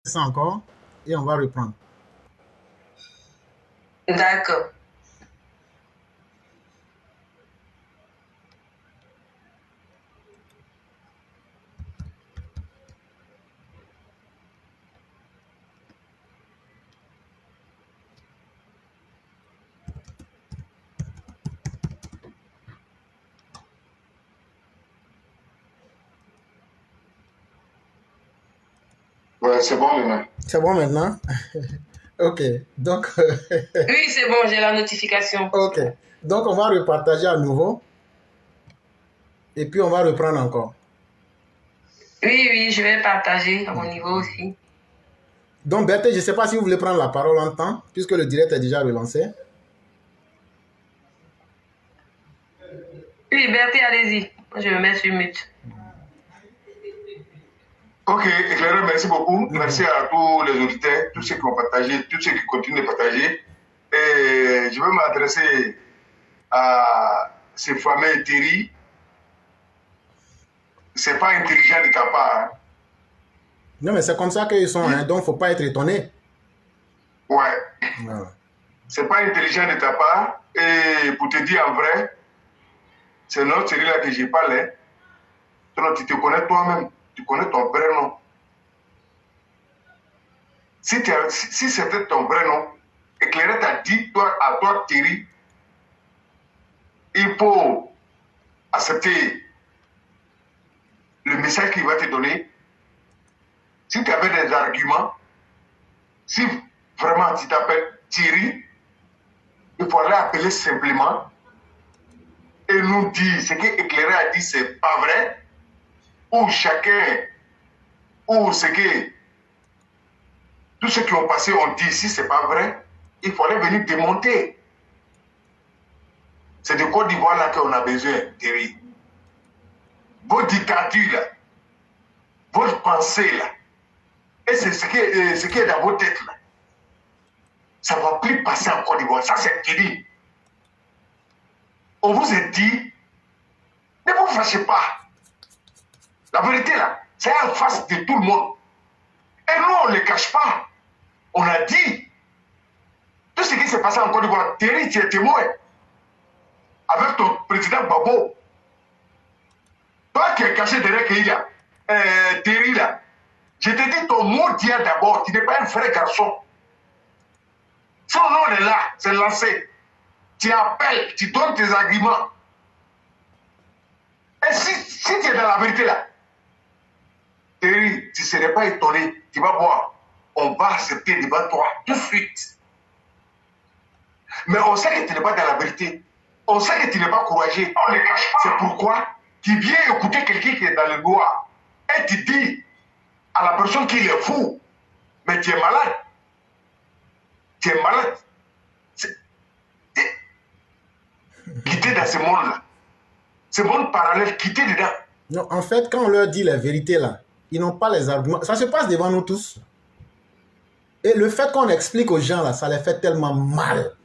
ça encore et on va reprendre. D'accord. Ouais, c'est bon maintenant. C'est bon maintenant? Ok, donc, Oui, c'est bon, j'ai la notification. ok. Donc, on va repartager à nouveau et puis on va reprendre encore. Oui, oui, je vais partager à mon niveau aussi. Donc, Berthe, je ne sais pas si vous voulez prendre la parole en temps, puisque le direct est déjà relancé. Oui, Berthe, allez-y. Je me mets sur mute. Ok, éclaireur, merci beaucoup. Merci à tous les auditeurs, tous ceux qui ont partagé, tous ceux qui continuent de partager. Et je vais m'adresser à ce fameux Thierry. C'est pas intelligent de ta part. Hein. Non, mais c'est comme ça qu'ils sont, hein, donc il ne faut pas être étonné. Ouais. Voilà. C'est pas intelligent de ta part. Et pour te dire en vrai, c'est notre Thierry là que je parle. Hein. Donc, tu te connais toi-même. Tu connais ton vrai nom. Si c'était ton vrai nom, éclaireur t'a dit à toi, Thierry, il faut accepter le message qu'il va te donner. Si tu avais des arguments, si vraiment tu t'appelles Thierry, il faudrait appeler simplement et nous dire ce que éclaireur a dit, c'est pas vrai, ou chacun, ou ce que tous ceux qui ont passé ont dit, si c'est pas vrai, il fallait venir démonter. C'est de Côte d'Ivoire là qu'on a besoin, Thierry. Vos dictatures là, votre pensée là, et c'est ce qui est dans vos têtes là, ça ne va plus passer en Côte d'Ivoire. Ça, c'est fini. On vous a dit, ne vous fâchez pas. La vérité là, c'est en face de tout le monde. Et nous, on ne le cache pas. On a dit, tout ce qui s'est passé en Côte d'Ivoire, Thierry, tu es témoin. Avec ton président Babo. Toi qui es caché derrière Kélia, Thierry là, je te dis ton mot d'hier d'abord, tu n'es pas un vrai garçon. Son nom est là, c'est lancé. Tu appelles, tu donnes tes arguments. Et si tu es dans la vérité là, Thierry, tu ne serais pas étonné, tu vas voir, on va accepter devant toi tout de suite. Mais on sait que tu n'es pas dans la vérité. On sait que tu n'es pas courageux. On ne le cache pas. C'est pourquoi tu viens écouter quelqu'un qui est dans le noir et tu dis à la personne qu'il est fou, mais tu es malade. Tu es malade. Quitter dans ce monde-là. Ce monde parallèle, quitter dedans. Non, en fait, quand on leur dit la vérité là, ils n'ont pas les arguments. Ça se passe devant nous tous. Et le fait qu'on explique aux gens là, ça les fait tellement mal.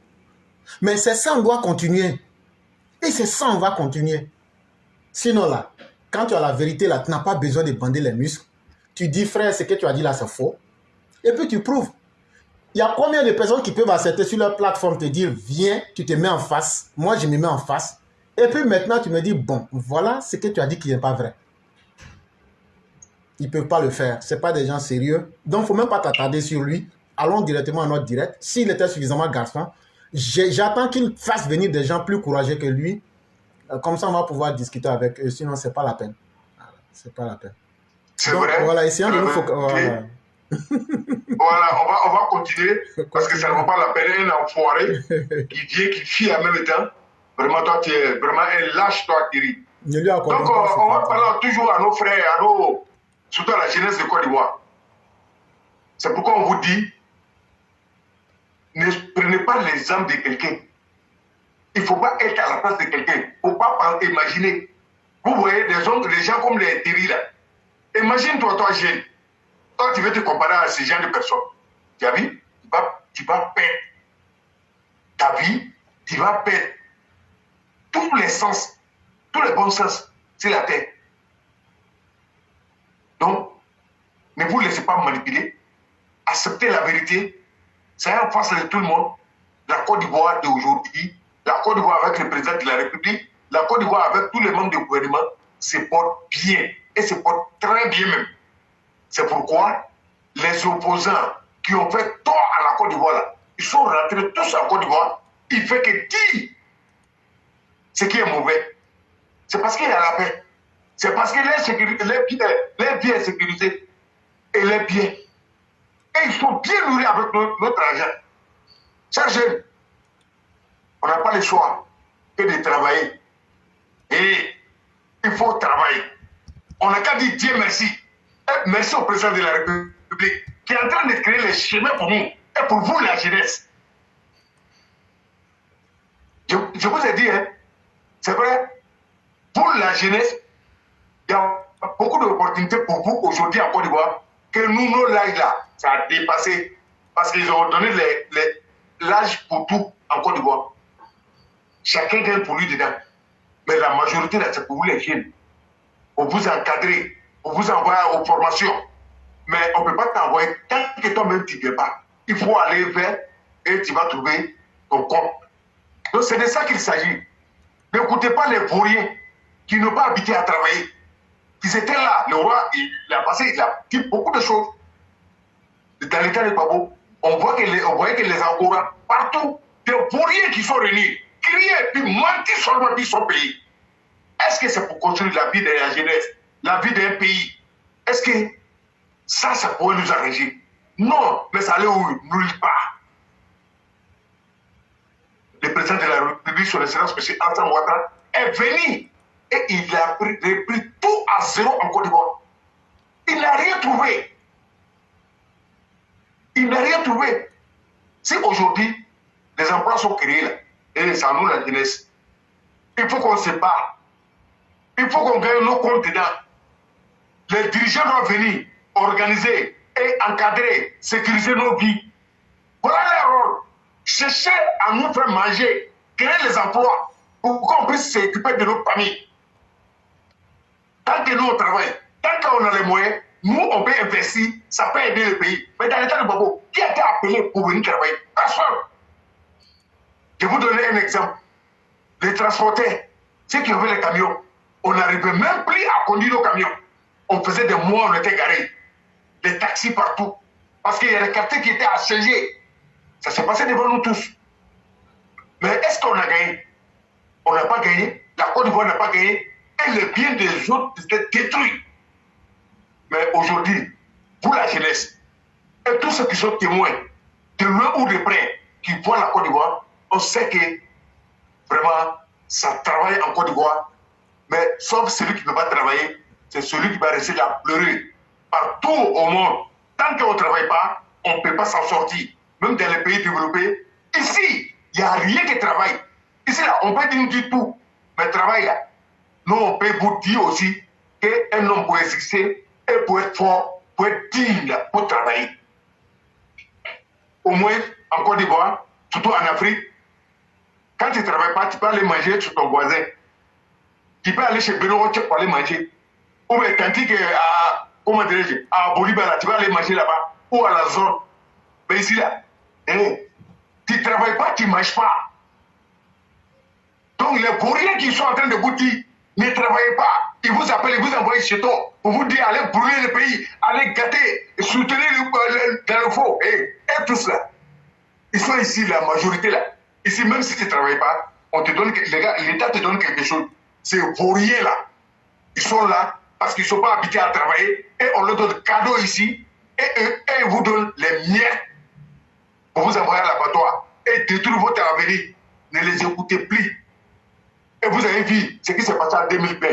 Mais c'est ça, on doit continuer. Et c'est ça, on va continuer. Sinon là, quand tu as la vérité là, tu n'as pas besoin de bander les muscles. Tu dis, frère, ce que tu as dit là, c'est faux. Et puis tu prouves. Il y a combien de personnes qui peuvent accepter sur leur plateforme te dire, viens, tu te mets en face. Moi, je me mets en face. Et puis maintenant, tu me dis, bon, voilà ce que tu as dit qui n'est pas vrai. Ils ne peuvent pas le faire. Ce pas des gens sérieux. Donc, il ne faut même pas t'attarder sur lui. Allons directement à notre direct. S'il était suffisamment garçon, j'attends qu'il fasse venir des gens plus courageux que lui. Comme ça, on va pouvoir discuter avec eux. Sinon, ce n'est pas la peine. C'est pas la peine. C'est vrai. Voilà, essayons de nous focaliser. Voilà, on va continuer parce que ça ne vaut pas la peine. Un enfoiré qui vient, qui fuit en même temps. Vraiment, toi, tu es vraiment un lâche, toi, Thierry. Donc, on va parler toujours à nos frères, surtout à la jeunesse de Côte d'Ivoire. C'est pourquoi on vous dit, ne prenez pas l'exemple de quelqu'un. Il ne faut pas être à la place de quelqu'un. Il ne faut pas imaginer. Vous voyez des gens comme les Thierry là. Imagine-toi, toi, jeune. Toi, tu veux te comparer à ces gens de personnes. Tu as vu? Tu vas perdre ta vie, tu vas perdre tous les sens, tous les bons sens sur la terre. Donc, ne vous laissez pas manipuler. accepter la vérité, c'est en face de tout le monde. La Côte d'Ivoire d'aujourd'hui, la Côte d'Ivoire avec le président de la République, la Côte d'Ivoire avec tous les membres du gouvernement se porte bien et se porte très bien même. C'est pourquoi les opposants qui ont fait tort à la Côte d'Ivoire, ils sont rentrés tous en Côte d'Ivoire. Il fait que dire ce qui est mauvais. C'est parce qu'il y a la paix. C'est parce que les biens sécurisés et les biens. Et ils sont bien nourris avec notre argent. Chers jeunes, on n'a pas le choix que de travailler. Et il faut travailler. On n'a qu'à dire Dieu merci. Et merci au président de la République qui est en train de créer les chemins pour nous et pour vous, la jeunesse. Je vous ai dit, hein, c'est vrai, pour la jeunesse, il y a beaucoup d'opportunités pour vous aujourd'hui en Côte d'Ivoire que nous, nos l'âge là, ça a dépassé parce qu'ils ont donné l'âge pour tout en Côte d'Ivoire. Chacun gagne pour lui dedans. Mais la majorité là, c'est pour vous les jeunes. Pour vous encadrer, pour vous envoyer aux formations. Mais on ne peut pas t'envoyer tant que toi-même tu ne viens pas. Il faut aller vers et tu vas trouver ton compte. Donc c'est de ça qu'il s'agit. N'écoutez pas les vauriens qui n'ont pas habité à travailler. Ils étaient là. Le roi, il a passé, il a dit beaucoup de choses. Dans l'état de Babo, on voyait que les Angora, partout, des vauriens qui sont réunis, crier et puis mentir seulement puis son pays. Est-ce que c'est pour construire la vie de la jeunesse, la vie d'un pays? Est-ce que ça pourrait nous arranger? Non, mais ça allait où? Nulle part. Le président de la République, son excellence, M. Alassane Ouattara, est venu et il a repris tout à zéro en Côte d'Ivoire. Il n'a rien trouvé. Il n'a rien trouvé. Si aujourd'hui, les emplois sont créés là, et c'est à nous la jeunesse, il faut qu'on se bat. Il faut qu'on gagne nos comptes dedans. Les dirigeants doivent venir organiser et encadrer, sécuriser nos vies. Voilà leur rôle. Chercher à nous faire manger, créer les emplois pour qu'on puisse s'occuper de nos familles. Tant que nous on travaille, tant qu'on a les moyens, nous on peut investir, ça peut aider le pays. Mais dans l'état de Babo, qui a été appelé pour venir travailler? Personne. Je vais vous donner un exemple. Les transporteurs, ceux qui avaient les camions, on n'arrivait même plus à conduire nos camions. On faisait des mois, on était garés. Des taxis partout. Parce qu'il y a des quartiers qui étaient assiégés. Ça s'est passé devant nous tous. Mais est-ce qu'on a gagné? On n'a pas gagné. La Côte d'Ivoire n'a pas gagné. Et les biens des autres étaient détruits. Mais aujourd'hui, pour la jeunesse, et tous ceux qui sont témoins, de loin ou de près, qui voient la Côte d'Ivoire, on sait que vraiment, ça travaille en Côte d'Ivoire. Mais sauf celui qui ne peut pas travailler, c'est celui qui va rester là pleurer. Partout au monde, tant qu'on ne travaille pas, on ne peut pas s'en sortir. Même dans les pays développés. Ici, il n'y a rien qui travaille. Ici, là, on peut dire du tout. Mais travail, là, nous, on peut vous dire aussi qu'un homme pour exister et pour être fort, pour être digne, là, pour travailler. Au moins, en Côte d'Ivoire, surtout en Afrique, quand tu ne travailles pas, tu peux aller manger sur ton voisin. Tu peux aller chez Benoît pour aller manger. Ou bien tandis comment dirais-je, à Bolívar, tu vas aller manger là-bas. Ou à la zone. Mais ici, là, tu ne travailles pas, tu ne manges pas. Donc les vauriens qui sont en train de vous dire, ne travaillez pas. Ils vous appellent, ils vous envoient chez toi pour vous dire, allez brûler le pays, allez gâter, soutenir dans le faux. Et tout cela. Ils sont ici, la majorité là. Ici, même si tu ne travailles pas, on te donne, l'État te donne quelque chose. Ces vauriens là, ils sont là parce qu'ils ne sont pas habitués à travailler et on leur donne cadeau ici et ils vous donnent les miettes pour vous envoyer à l'abattoir et détruire votre avenir. Ne les écoutez plus. Et vous avez vu ce qui s'est passé en 2020.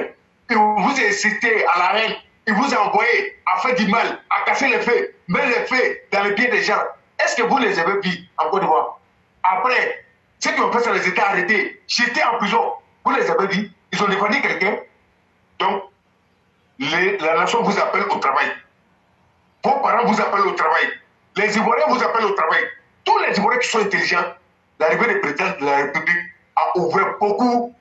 Il vous a incité à la reine, il vous a envoyé à faire du mal, à casser les feux, mettre les feux dans les pieds des gens. Est-ce que vous les avez vus en Côte d'Ivoire? Après, ceux qui ont fait ça les étaient arrêtés, jetés en prison. Vous les avez vus? Ils ont défendu quelqu'un. Donc, la nation vous appelle au travail. Vos parents vous appellent au travail. Les Ivoiriens vous appellent au travail. Tous les Ivoiriens qui sont intelligents, l'arrivée du président de la République a ouvert beaucoup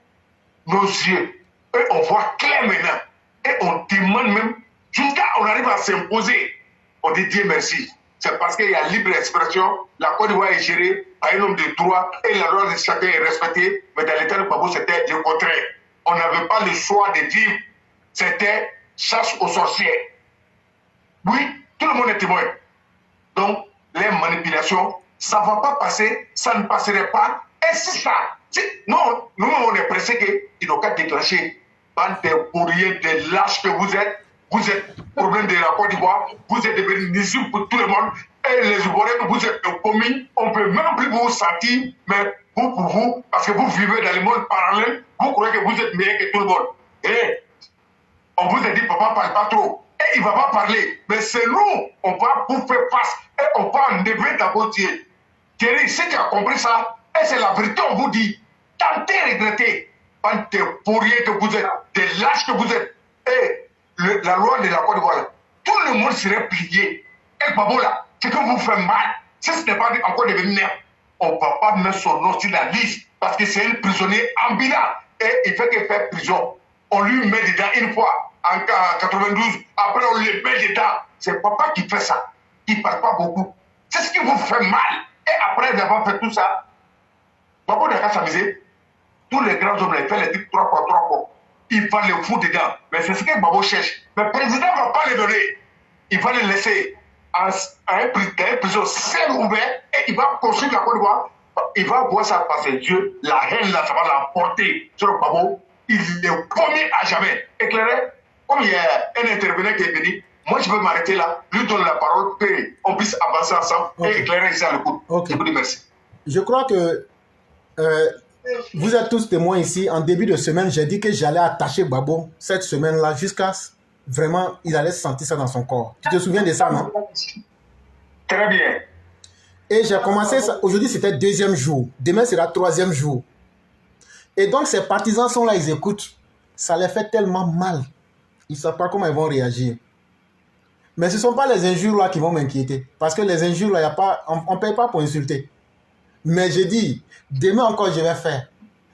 nos yeux. Et on voit clair maintenant. Et on demande même, jusqu'à on arrive à s'imposer. On dit Dieu merci. c'est parce qu'il y a libre expression. La Côte d'Ivoire est gérée par un homme de droit et la loi de chacun est respectée. Mais dans l'état de Gbagbo, c'était le contraire. On n'avait pas le choix de vivre. C'était chasse aux sorcières. Oui, tout le monde est témoin. Donc, les manipulations, ça ne va pas passer, ça ne passerait pas. Et c'est ça. Non, nous, on est pressés qu'ils n'ont qu'à déclencher. Bande de pourriers, de lâches que vous êtes problème de la Côte d'Ivoire, vous êtes devenu nuisible pour tout le monde. Et les Ivoiriens, vous êtes commis, on ne peut même plus vous sentir, mais vous pour vous, parce que vous vivez dans le monde parallèle, vous croyez que vous êtes meilleur que tout le monde. Et on vous a dit, papa, parle pas trop. Et il ne va pas parler. Mais c'est nous, on va vous faire face. Et on va enlever ta beauté. Thierry, si tu as compris ça, et c'est la vérité, on vous dit, tentez regretter. Bande de pourriers que vous êtes, des lâches que vous êtes. Et la loi de la Côte d'Ivoire, tout le monde serait plié. Et Gbagbo là, c'est que vous faites mal. Si ce n'est pas encore devenu nerf, on ne va pas mettre son nom sur la liste parce que c'est un prisonnier ambulant. Et il fait que faire prison. On lui met dedans une fois en 92, après on lui met dedans. C'est papa qui fait ça. Il ne parle pas beaucoup. C'est ce qui vous fait mal. Et après d'avoir fait tout ça, Gbagbo n'a qu'à s'amuser. Tous les grands hommes, ils font les trucs 3 fois. Il va le foutre dedans. Mais c'est ce que Gbagbo cherche. Mais le président ne va pas le donner. Il va le laisser à un prison seul ouvert et il va construire la Côte d'Ivoire. Il va voir ça par ses yeux. La haine là, ça va l'emporter sur le Gbagbo. Il est promis à jamais. Éclairé, comme il y a un intervenant qui est venu, moi je peux m'arrêter là, lui donner la parole, qu'on puisse avancer ensemble et éclairer ça le coup. Je vous dis merci. Je crois que vous êtes tous témoins ici. En début de semaine, j'ai dit que j'allais attacher Gbagbo cette semaine-là jusqu'à vraiment, il allait sentir ça dans son corps. Tu te souviens de ça, non? Très bien. Et j'ai commencé ça. Aujourd'hui, c'était 2e jour. Demain, sera 3e jour. Et donc, ces partisans sont là, ils écoutent. Ça les fait tellement mal. Ils ne savent pas comment ils vont réagir. Mais ce ne sont pas les injures là qui vont m'inquiéter. Parce que les injures là, y a pas, on ne paye pas pour insulter. Mais je dis, demain encore, je vais faire.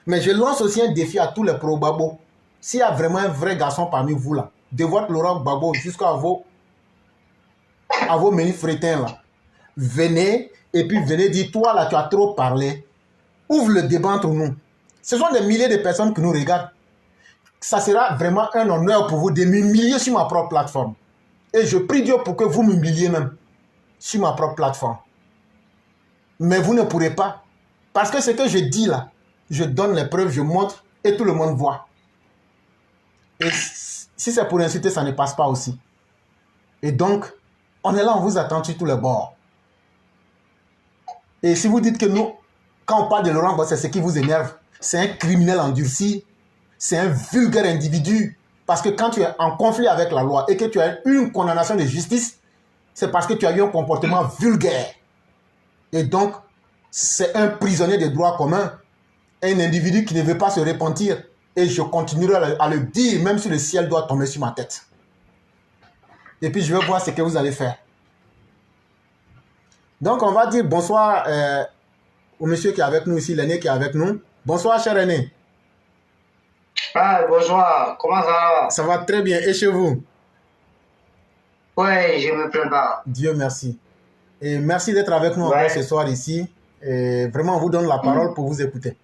Mais je lance aussi un défi à tous les pro-Gbagbo. S'il y a vraiment un vrai garçon parmi vous là, de votre Laurent Gbagbo jusqu'à vos menus frétins là, venez et puis venez dire, toi là, tu as trop parlé. Ouvre le débat entre nous. Ce sont des milliers de personnes qui nous regardent. Ça sera vraiment un honneur pour vous de m'humilier sur ma propre plateforme. Et je prie Dieu pour que vous m'humiliez même sur ma propre plateforme. Mais vous ne pourrez pas. Parce que ce que je dis là, je donne les preuves, je montre et tout le monde voit. Et si c'est pour insulter, ça ne passe pas aussi. Et donc, on est là, on vous attend sur tous les bords. Et si vous dites que nous, quand on parle de Laurent Gbagbo, c'est ce qui vous énerve. C'est un criminel endurci. C'est un vulgaire individu. Parce que quand tu es en conflit avec la loi et que tu as une condamnation de justice, c'est parce que tu as eu un comportement vulgaire. Et donc, c'est un prisonnier des droits communs. Un individu qui ne veut pas se repentir. Et je continuerai à le dire, même si le ciel doit tomber sur ma tête. Et puis, je vais voir ce que vous allez faire. Donc, on va dire bonsoir au monsieur qui est avec nous ici, l'aîné qui est avec nous. Bonsoir, cher aîné. Ah, bonsoir, comment ça va? Ça va très bien. Et chez vous? Oui, je me plains pas. Dieu merci. Et merci d'être avec nous encore ce soir ici. Et vraiment, on vous donne la parole pour vous écouter.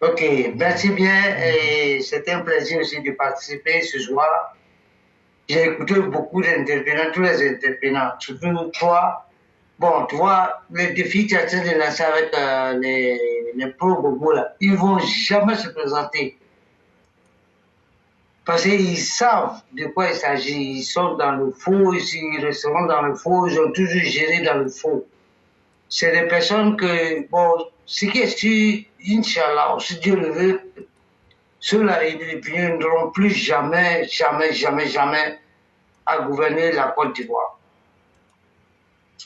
Ok, merci bien. Et c'était un plaisir aussi de participer ce soir. J'ai écouté beaucoup d'intervenants, tous les intervenants, surtout toi. Bon, tu vois, le défi que tu as essayé de lancer avec les pro-Gbagbo là, ils ne vont jamais se présenter. Parce qu'ils savent de quoi il s'agit. Ils sont dans le faux, ils resteront dans le faux, ils ont toujours géré dans le faux. C'est des personnes que, bon, ce qui est sûr, Inch'Allah, si Dieu le veut, ceux-là, ils ne viendront plus jamais à gouverner la Côte d'Ivoire.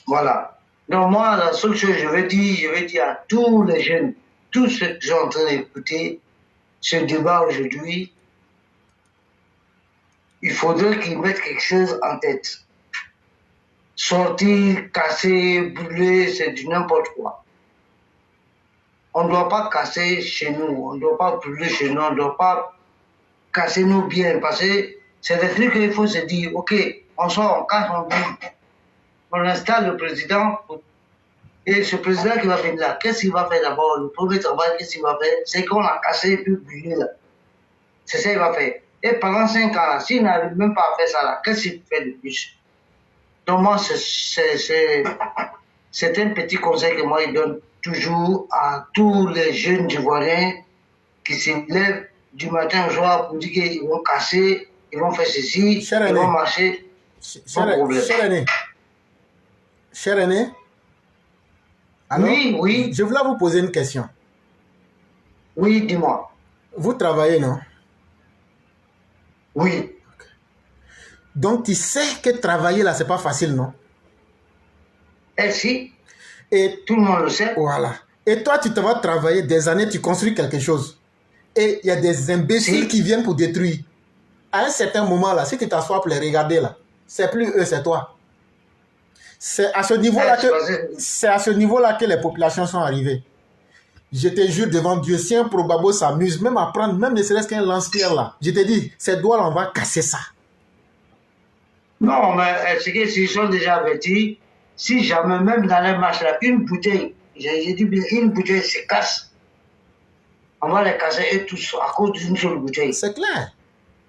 Voilà. Donc moi, la seule chose que je vais dire à tous les jeunes, tous ceux qui sont en train d'écouter ce débat aujourd'hui, il faudrait qu'ils mettent quelque chose en tête. Sortir, casser, brûler, c'est du n'importe quoi. On ne doit pas casser chez nous, on ne doit pas brûler chez nous, on ne doit pas casser nos biens, parce que c'est des trucs qu'il faut se dire, ok, on sort, on casse, on brûle. on installe le président. Et ce président qui va venir là, qu'est-ce qu'il va faire d'abord? Le premier travail, qu'est-ce qu'il va faire? C'est qu'on a cassé et puis brûlé là. C'est ça qu'il va faire. Et pendant 5 ans, s'il n'arrive même pas à faire ça là, qu'est-ce qu'il fait de plus? Donc moi, c'est un petit conseil que moi, je donne toujours à tous les jeunes Ivoiriens qui se lèvent du matin au soir pour dire qu'ils vont casser, ils vont faire ceci, ils vont marcher. Sans problème. Cher aîné, alors, oui. Je voulais vous poser une question. Oui, dis-moi. Vous travaillez, non? Oui. Donc, tu sais que travailler là, c'est pas facile, non? Eh si. Et tout le monde le sait. Voilà. Et toi, tu te vas travailler des années, tu construis quelque chose. Et il y a des imbéciles qui viennent pour détruire. À un certain moment, là, si tu t'assois pour les regarder, là, c'est plus eux, c'est toi. C'est à ce niveau-là que les populations sont arrivées. Je te jure devant Dieu, si un probabo s'amuse, même à prendre, même ne serait-ce qu'un lance-pierre là, je te dis, ces doigts-là, on va casser ça. Non, mais c'est que s'ils sont déjà avertis, si jamais, même dans les marches là, une bouteille, j'ai dit bien, une bouteille se casse, on va les casser et tous à cause d'une seule bouteille. C'est clair.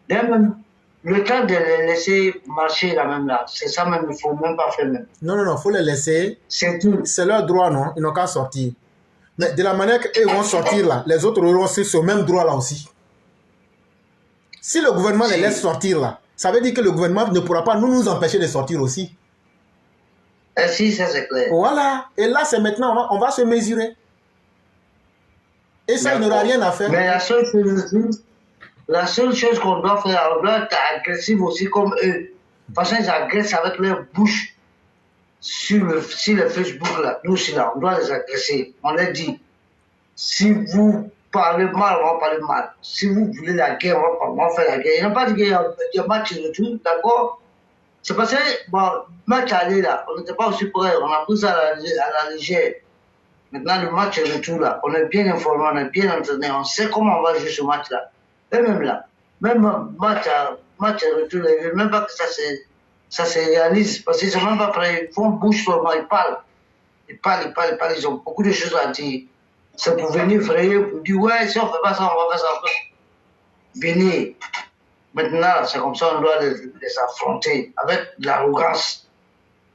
Même le temps de les laisser marcher là même là, c'est ça même, il ne faut même pas faire même. Non, il faut les laisser. C'est tout. C'est leur droit, non? Ils n'ont qu'à sortir. Mais de la manière qu'ils vont sortir là, les autres auront ce même droit là aussi. Si le gouvernement les laisse sortir là, ça veut dire que le gouvernement ne pourra pas nous empêcher de sortir aussi. Et si, ça c'est clair. Voilà. Et là, c'est maintenant, on va se mesurer. Et ça, il n'aura rien à faire. Mais la seule chose qu'on doit faire, on doit être agressif aussi comme eux. Parce qu'ils agressent avec leur bouche sur le Facebook là. Nous aussi là, on doit les agresser. On leur dit, si vous parlez mal, on va parler mal. Si vous voulez la guerre, on va faire la guerre. Ils n'ont pas dit qu'il y a match et tout, d'accord? C'est parce que, bon, match aller là, on n'était pas aussi prêts, on a pris ça à la légère. Maintenant, le match et tout là, on est bien informé, on est bien entraîné, on sait comment on va jouer ce match là. Et même là, même match et retour, ils ne veulent même pas que ça se réalise, parce qu'ils ne sont même pas prêts, ils font bouche seulement, ils parlent. Ils parlent, ils ont beaucoup de choses à dire. C'est pour venir frayer, pour dire, ouais, si on ne fait pas ça, on va faire ça. Venez. Maintenant, c'est comme ça on doit les affronter, avec l'arrogance,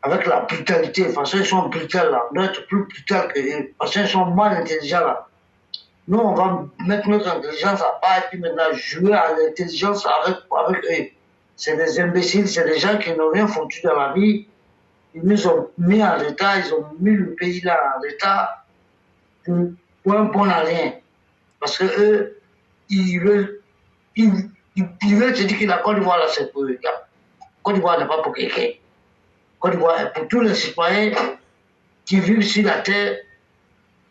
avec la brutalité. Parce qu'ils sont brutaux là, on doit être plus brutal que eux, parce qu'ils sont mal intelligents là. Nous, on va mettre notre intelligence à part et puis maintenant jouer à l'intelligence avec eux. C'est des imbéciles, c'est des gens qui n'ont rien foutu dans la vie. Ils nous ont mis en retard, ils ont mis le pays là en retard pour un bon à rien. Parce que eux, ils veulent te dire que la Côte d'Ivoire là, c'est pour eux. La Côte d'Ivoire n'est pas pour quelqu'un. La Côte d'Ivoire est pour tous les citoyens qui vivent sur la terre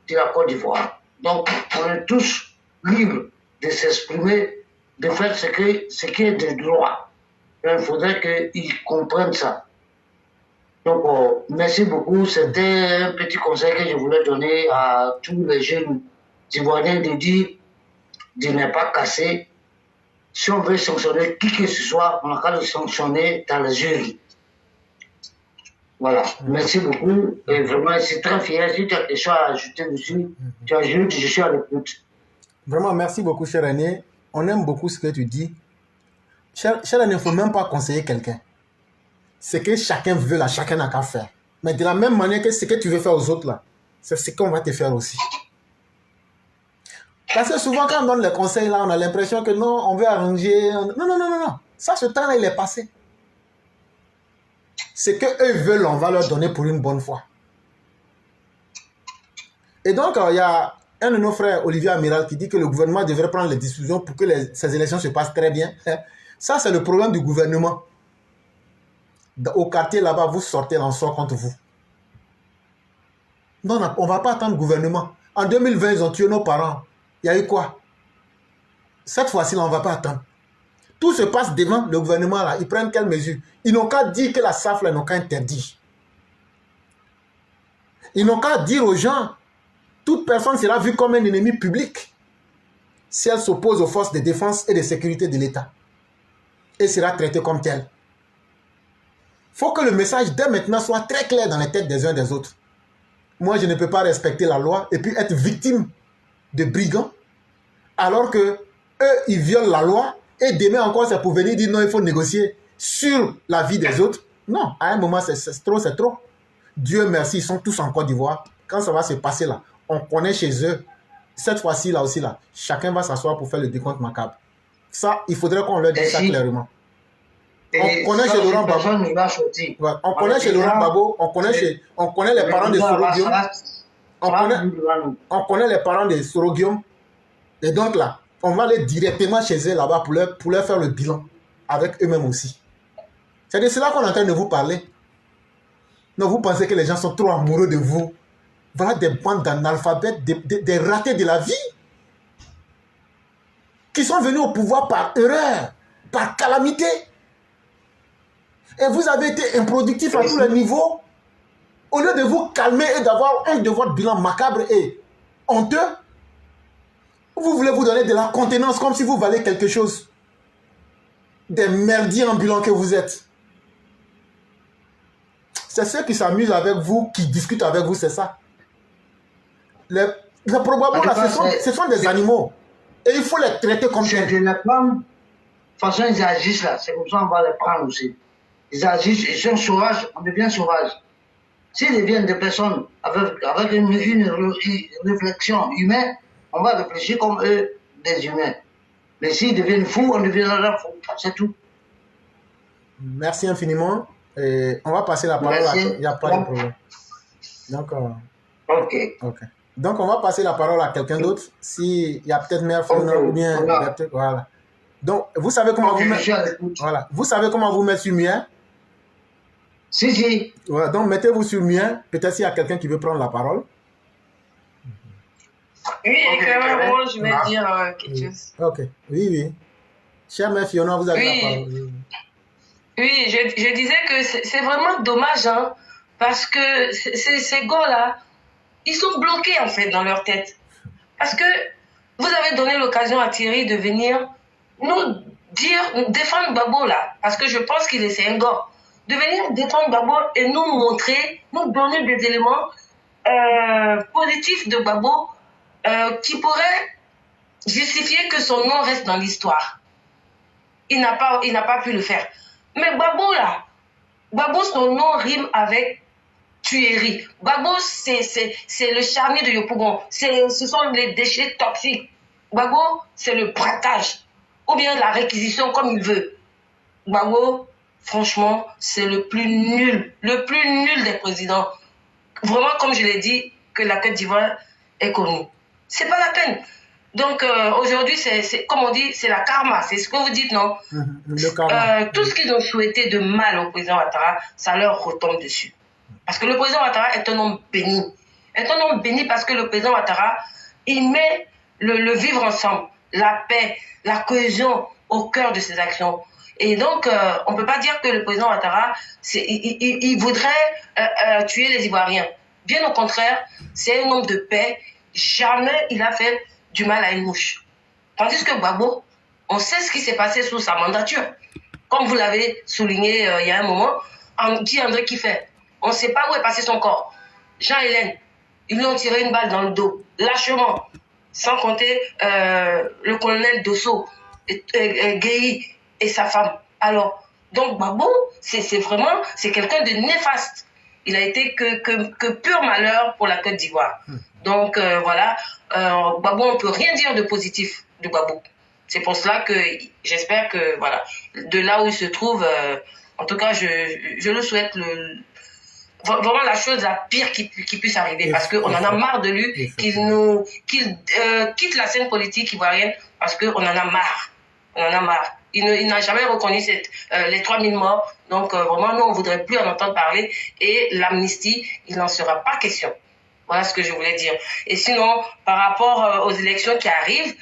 de la Côte d'Ivoire. Donc, on est tous libres de s'exprimer, de faire ce qui est de droit. Il faudrait qu'ils comprennent ça. Donc, merci beaucoup. C'était un petit conseil que je voulais donner à tous les jeunes Ivoiriens de dire de ne pas casser. Si on veut sanctionner qui que ce soit, on a qu'à le sanctionner dans les urnes. Voilà, merci beaucoup. Et vraiment, je suis très fier. Si tu as quelque chose à ajouter dessus, tu ajoutes, je suis à l'écoute. Vraiment, merci beaucoup, cher aîné. On aime beaucoup ce que tu dis. Cher aîné, il ne faut même pas conseiller quelqu'un. Ce que chacun veut, là, chacun n'a qu'à faire. Mais de la même manière que ce que tu veux faire aux autres, là, c'est ce qu'on va te faire aussi. Parce que souvent, quand on donne les conseils, là, on a l'impression que non, on veut arranger. Non. Ça, ce temps-là, il est passé. Ce qu'eux veulent, on va leur donner pour une bonne fois. Et donc, il y a un de nos frères, Olivier Amiral, qui dit que le gouvernement devrait prendre les décisions pour que ces élections se passent très bien. Ça, c'est le problème du gouvernement. Au quartier, là-bas, vous sortez, on sort contre vous. Non, on ne va pas attendre le gouvernement. En 2020, ils ont tué nos parents. Il y a eu quoi? Cette fois-ci, on ne va pas attendre. Tout se passe devant le gouvernement là. Ils prennent quelles mesures? Ils n'ont qu'à dire que la SAF là, ils n'ont qu'à interdire. Ils n'ont qu'à dire aux gens, toute personne sera vue comme un ennemi public si elle s'oppose aux forces de défense et de sécurité de l'État et sera traitée comme telle. faut que le message dès maintenant soit très clair dans les têtes des uns des autres. Moi, je ne peux pas respecter la loi et puis être victime de brigands, alors que eux, ils violent la loi et demain encore, c'est pour venir dire non, il faut négocier sur la vie des autres. Non, à un moment, c'est trop, c'est trop. Dieu merci, ils sont tous en Côte d'Ivoire. Quand ça va se passer là, on connaît chez eux. Cette fois-ci, là aussi, là, chacun va s'asseoir pour faire le décompte macabre. Ça, il faudrait qu'on leur dise ça clairement. On connaît chez Laurent Gbagbo. On connaît chez Laurent Gbagbo, on connaît les parents de Soro Guillaume. On connaît les parents de Soro Guillaume. Et donc là, on va aller directement chez eux là-bas pour leur faire le bilan avec eux-mêmes aussi. C'est de cela qu'on est en train de vous parler. Non, vous pensez que les gens sont trop amoureux de vous. Voilà des bandes d'analphabètes, des ratés de la vie, qui sont venus au pouvoir par erreur, par calamité. Et vous avez été improductif à tous les niveaux. Au lieu de vous calmer et d'avoir honte de votre bilan macabre et honteux, vous voulez vous donner de la contenance comme si vous valez quelque chose. Des merdiers ambulants que vous êtes. C'est ceux qui s'amusent avec vous, qui discutent avec vous, c'est ça. Les probablement là, ce sont des animaux. Et il faut les traiter comme tels. De les prendre. De toute façon, ils agissent là. C'est comme ça qu'on va les prendre aussi. Ils agissent, ils sont sauvages, on devient sauvages. S'ils deviennent des personnes avec une réflexion humaine, on va réfléchir comme eux, des humains. Mais s'ils deviennent fous, on deviendra fous. C'est tout. Merci infiniment. Et on va passer la parole à... Il n'y a pas de problème. Donc, ok. Donc, on va passer la parole à quelqu'un d'autre. S'il y a peut-être Mère Fiona ou bien... Voilà. Donc, vous savez comment vous mettre... Voilà. Vous savez comment vous mettre sur mien? Si. Voilà. Donc, mettez-vous sur mien. Peut-être s'il y a quelqu'un qui veut prendre la parole. Oui, moi, je vais dire quelque chose. Ok. Oui. Chère Mère Fiona, vous avez la parole. Oui, je disais que c'est vraiment dommage, hein, parce que ces gars-là, ils sont bloqués, en fait, dans leur tête. Parce que vous avez donné l'occasion à Thierry de venir nous défendre Gbagbo, là, parce que je pense qu'il est un gars, de venir défendre Gbagbo et nous montrer, nous donner des éléments positifs de Gbagbo qui pourraient justifier que son nom reste dans l'histoire. Il n'a pas pu le faire. Mais Gbagbo, là, Gbagbo, son nom rime avec tuerie. Gbagbo, c'est le charnier de Yopougon. Ce sont les déchets toxiques. Gbagbo, c'est le braquage. Ou bien la réquisition comme il veut. Gbagbo, franchement, c'est le plus nul des présidents. Vraiment, comme je l'ai dit, que la Côte d'Ivoire est connue. C'est pas la peine. Donc aujourd'hui, comme on dit, c'est la karma. C'est ce que vous dites, non? Le karma. Tout ce qu'ils ont souhaité de mal au président Ouattara, ça leur retombe dessus. Parce que le président Ouattara est un homme béni. Est un homme béni parce que le président Ouattara, il met le vivre ensemble, la paix, la cohésion au cœur de ses actions. Et donc, on ne peut pas dire que le président Ouattara, il voudrait tuer les Ivoiriens. Bien au contraire, c'est un homme de paix. Jamais il a fait du mal à une mouche. Tandis que Gbagbo, on sait ce qui s'est passé sous sa mandature. Comme vous l'avez souligné il y a un moment, André Kiffé, on ne sait pas où est passé son corps. Jean-Hélène, ils lui ont tiré une balle dans le dos, lâchement, sans compter le colonel Dosso, Guéhi et sa femme. Alors, donc Gbagbo, c'est quelqu'un de néfaste. Il a été que pur malheur pour la Côte d'Ivoire. Donc voilà, Gbagbo, on ne peut rien dire de positif de Gbagbo. C'est pour cela que j'espère que, voilà, de là où il se trouve, en tout cas, je le souhaite vraiment la chose la pire qui puisse arriver, parce qu'on en a marre de lui, qu'il quitte la scène politique ivoirienne, parce qu'on en a marre. On en a marre. Il n'a jamais reconnu les 3000 morts, donc vraiment, nous, on ne voudrait plus en entendre parler, et l'amnistie, il n'en sera pas question. Voilà ce que je voulais dire. Et sinon, par rapport aux élections qui arrivent,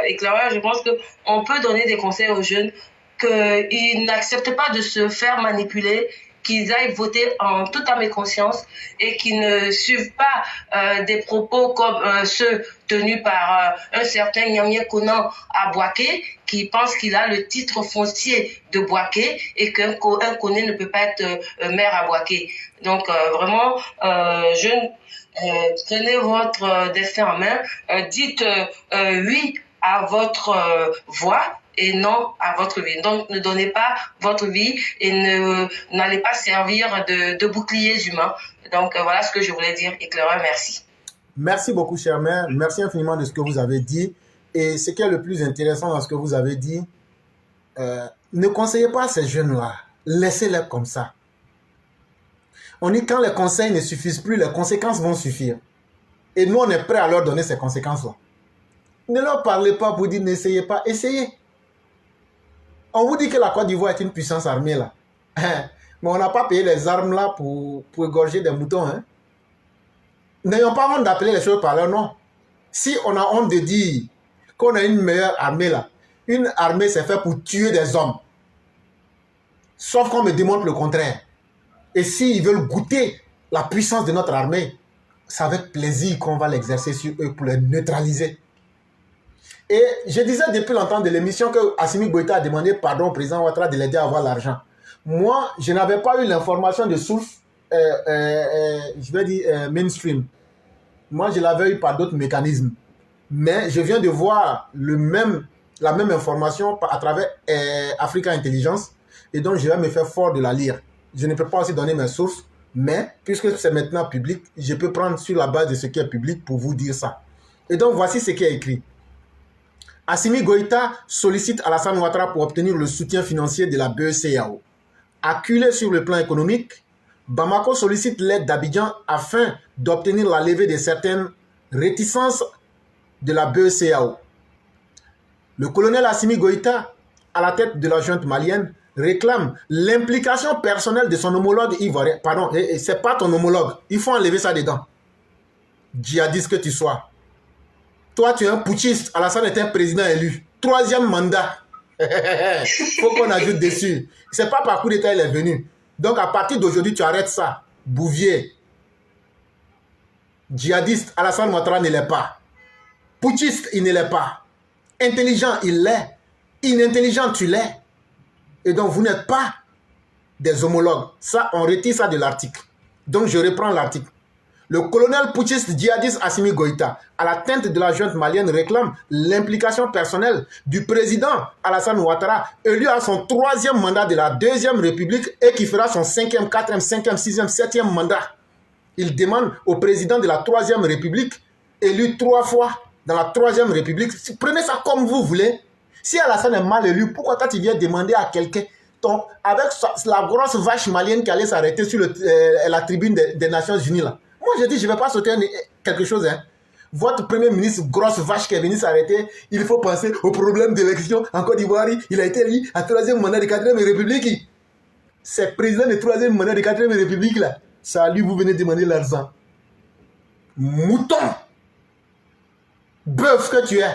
éclaireur, je pense qu'on peut donner des conseils aux jeunes qu'ils n'acceptent pas de se faire manipuler qu'ils aillent voter en toute âme et conscience et qu'ils ne suivent pas des propos comme ceux tenus par un certain Nyamie Konan à Boaké, qui pense qu'il a le titre foncier de Boaké et qu'un Koné ne peut pas être maire à Boaké. Donc vraiment, prenez votre destin en main, dites oui à votre voix et non à votre vie. Donc, ne donnez pas votre vie et n'allez pas servir de boucliers humains. Donc, voilà ce que je voulais dire. Éclaireur, merci. Merci beaucoup, chère mère. Merci infiniment de ce que vous avez dit. Et ce qui est le plus intéressant dans ce que vous avez dit, ne conseillez pas ces jeunes-là. Laissez-les comme ça. On dit quand les conseils ne suffisent plus, les conséquences vont suffire. Et nous, on est prêts à leur donner ces conséquences-là. Ne leur parlez pas pour dire n'essayez pas. Essayez. On vous dit que la Côte d'Ivoire est une puissance armée là. Mais on n'a pas payé les armes là pour égorger des moutons. Hein? N'ayons pas honte d'appeler les choses par leur nom. Si on a honte de dire qu'on a une meilleure armée là, une armée c'est fait pour tuer des hommes. Sauf qu'on me démontre le contraire. Et s'ils veulent goûter la puissance de notre armée, c'est avec plaisir qu'on va l'exercer sur eux pour les neutraliser. Et je disais depuis longtemps de l'émission que Assimi Goïta a demandé pardon au président Ouattara de l'aider à avoir l'argent. Moi, je n'avais pas eu l'information de source, je vais dire mainstream. Moi, je l'avais eu par d'autres mécanismes. Mais je viens de voir la même information à travers Africa Intelligence. Et donc, je vais me faire fort de la lire. Je ne peux pas aussi donner mes sources. Mais, puisque c'est maintenant public, je peux prendre sur la base de ce qui est public pour vous dire ça. Et donc, voici ce qui est écrit. Assimi Goïta sollicite Alassane Ouattara pour obtenir le soutien financier de la BECEAO. Acculé sur le plan économique, Bamako sollicite l'aide d'Abidjan afin d'obtenir la levée de certaines réticences de la BECEAO. Le colonel Assimi Goïta, à la tête de la junte malienne, réclame l'implication personnelle de son homologue ivoirien. Pardon, c'est pas ton homologue. Il faut enlever ça dedans. Djihadiste que tu sois. Toi, tu es un putschiste. Alassane est un président élu. 3e mandat. Faut qu'on ajoute dessus. C'est pas par coup d'état il est venu. Donc, à partir d'aujourd'hui, tu arrêtes ça. Bouvier. Djihadiste, Alassane Ouattara ne l'est pas. Putschiste, il ne l'est pas. Intelligent, il l'est. Inintelligent, tu l'es. Et donc, vous n'êtes pas des homologues. Ça, on retire ça de l'article. Donc, je reprends l'article. Le colonel putschiste djihadiste Assimi Goïta, à la tête de la junte malienne, réclame l'implication personnelle du président Alassane Ouattara, élu à son 3e mandat de la 2e République et qui fera son 5e, 4e, 5e, 6e, 7e mandat. Il demande au président de la 3e République, élu 3 fois dans la 3e République, prenez ça comme vous voulez. Si Alassane est mal élu, pourquoi toi tu viens demander à quelqu'un, avec la grosse vache malienne qui allait s'arrêter sur la tribune des Nations Unies là? Moi, je dis, je ne vais pas sauter quelque chose. Hein. Votre premier ministre, grosse vache qui est venu s'arrêter, il faut penser au problème d'élection en Côte d'Ivoire. Il a été élu à 3e mandat de 4e République. C'est président de 3e mandat de 4e République là. Ça, lui, vous venez demander l'argent. Mouton. Bœuf que tu es.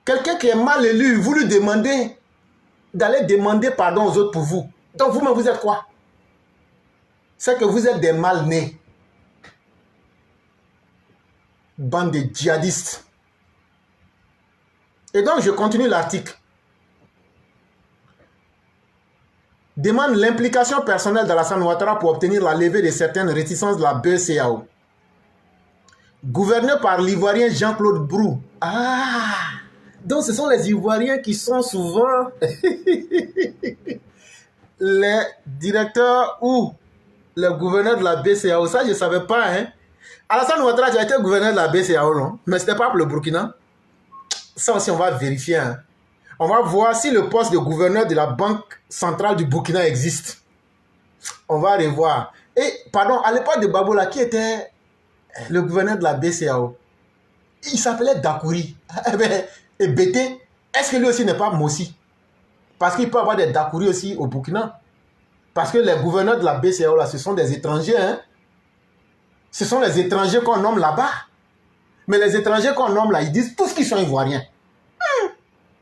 Quelqu'un qui est mal élu, vous lui demandez d'aller demander pardon aux autres pour vous. Donc, vous-même, vous êtes quoi? C'est que vous êtes des mal-nés. Bande de djihadistes. Et donc, je continue l'article. Demande l'implication personnelle d'Alassane Ouattara pour obtenir la levée de certaines réticences de la BECEAO. Gouverné par l'Ivoirien Jean-Claude Brou. Ah! Donc, ce sont les Ivoiriens qui sont souvent les directeurs ou le gouverneur de la BCAO. Ça, je ne savais pas. Hein. Alassane Ouattara, tu as été gouverneur de la BCAO, non? Mais ce n'était pas pour le Burkina. Ça aussi, on va vérifier. Hein. On va voir si le poste de gouverneur de la Banque centrale du Burkina existe. On va revoir. Et, pardon, à l'époque de Babola, qui était le gouverneur de la BCAO? Il s'appelait Dakouri. Et Bété, est-ce que lui aussi n'est pas Mossi? Parce qu'il peut y avoir des Dakouri aussi au Burkina. Parce que les gouverneurs de la BCAO, là, ce sont des étrangers. Hein? Ce sont les étrangers qu'on nomme là-bas. Mais les étrangers qu'on nomme là, ils disent tous qu'ils sont ivoiriens.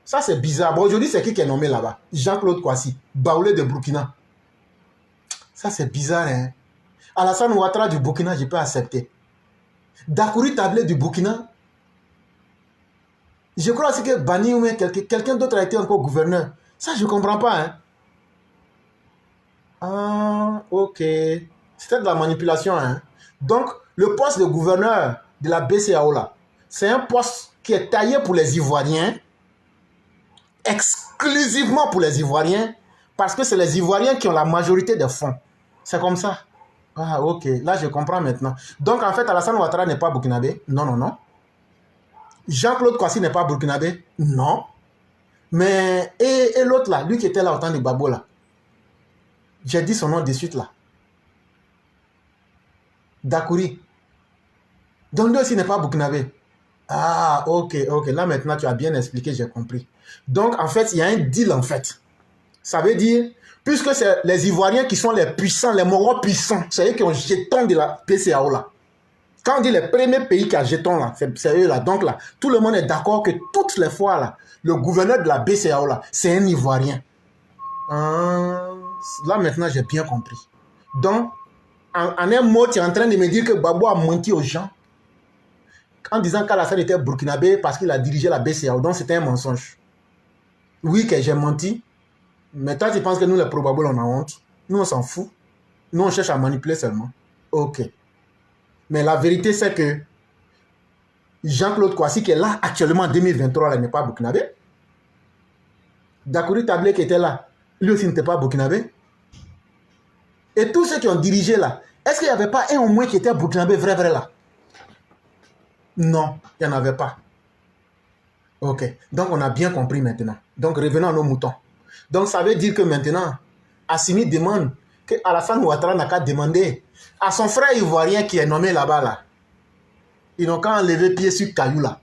Ça, c'est bizarre. Bon, aujourd'hui, c'est qui est nommé là-bas? Jean-Claude Kouassi, Baoulé de Burkina. Ça, c'est bizarre, hein. Alassane Ouattara du Burkina, je peux accepter. Dakouri Tablé du Burkina, je crois aussi que Bani ou quelqu'un d'autre a été encore gouverneur. Ça, je ne comprends pas, hein. Ah, ok. C'était de la manipulation, hein. Donc, le poste de gouverneur de la BCEAO, là, c'est un poste qui est taillé pour les Ivoiriens, exclusivement pour les Ivoiriens, parce que c'est les Ivoiriens qui ont la majorité des fonds. C'est comme ça. Ah, ok. Là, je comprends maintenant. Donc, en fait, Alassane Ouattara n'est pas burkinabé. Non, non, non. Jean-Claude Kouassi n'est pas burkinabé. Non. Mais, et l'autre là, lui qui était là au temps de Gbagbo là. J'ai dit son nom de suite là. Dakouri. Donc, lui aussi n'est pas burkinabé. Ah, ok, ok. Là, maintenant, tu as bien expliqué, j'ai compris. Donc, en fait, il y a un deal, en fait. Ça veut dire, puisque c'est les Ivoiriens qui sont les puissants, les Morois puissants, c'est eux qui ont le jeton de la BCEAO là. Quand on dit les premiers pays qui ont jeton là, c'est eux là. Donc là, tout le monde est d'accord que toutes les fois là, le gouverneur de la BCEAO là, c'est un Ivoirien. Là, maintenant, j'ai bien compris. Donc, en un mot, tu es en train de me dire que Gbagbo a menti aux gens en disant qu'Alassane était burkinabé parce qu'il a dirigé la BCEAO. Donc, c'était un mensonge. Oui, que j'ai menti. Mais toi, tu penses que nous, les probables, on a honte. Nous, on s'en fout. Nous, on cherche à manipuler seulement. Ok. Mais la vérité, c'est que Jean-Claude Kouassi, qui est là actuellement en 2023, là, n'est pas burkinabé. Dakouri Tablé, qui était là, lui aussi n'était pas burkinabé. Et tous ceux qui ont dirigé là, est-ce qu'il n'y avait pas un au moins qui était burkinabé vrai là? Non, il n'y en avait pas. Ok. Donc, on a bien compris maintenant. Donc, revenons à nos moutons. Donc, ça veut dire que maintenant, Assimi demande que Alassane Ouattara n'a qu'à demander à son frère ivoirien qui est nommé là-bas, là. Ils n'ont qu'à enlever pied sur caillou, là.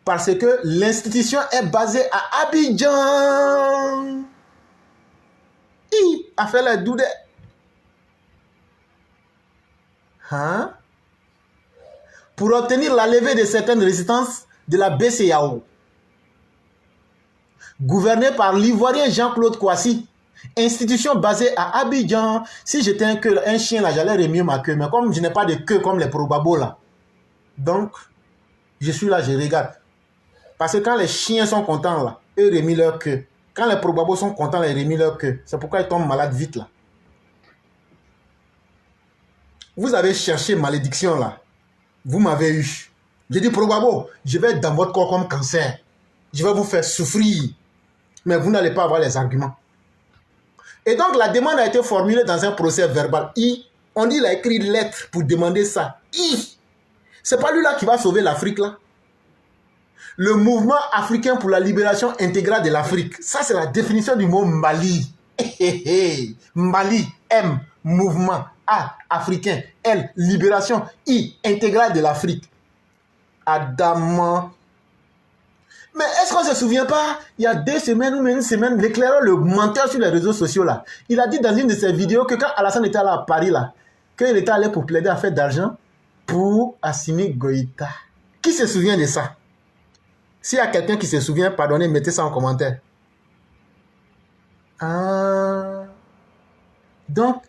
Parce que l'institution est basée à Abidjan. Il a fait la doudé. Hein? Pour obtenir la levée de certaines résistances de la BCEAO. Gouverné par l'Ivoirien Jean-Claude Kouassi. Institution basée à Abidjan. Si j'étais un chien là, j'allais remuer ma queue. Mais comme je n'ai pas de queue comme les probabos là. Donc, je suis là, je regarde. Parce que quand les chiens sont contents là, eux remuent leur queue. Quand les probabos sont contents, ils remuent leur queue. C'est pourquoi ils tombent malades vite là. Vous avez cherché malédiction là. Vous m'avez eu. J'ai dit probabo, je vais être dans votre corps comme cancer. Je vais vous faire souffrir. Mais vous n'allez pas avoir les arguments. Et donc, la demande a été formulée dans un procès verbal. On dit qu'il a écrit une lettre pour demander ça. C'est pas lui-là qui va sauver l'Afrique, là. Le mouvement africain pour la libération intégrale de l'Afrique. Ça, c'est la définition du mot Mali. Mali, M, mouvement. A, africain. L, libération. I, intégrale de l'Afrique. Adamant. Mais est-ce qu'on ne se souvient pas, il y a 2 semaines ou même une semaine, l'éclaireur, le menteur sur les réseaux sociaux, là, il a dit dans une de ses vidéos que quand Alassane était là à Paris, là, qu'il était allé pour plaider à faire d'argent pour Assimi Goïta. Qui se souvient de ça? S'il y a quelqu'un qui se souvient, pardonnez, mettez ça en commentaire. Donc,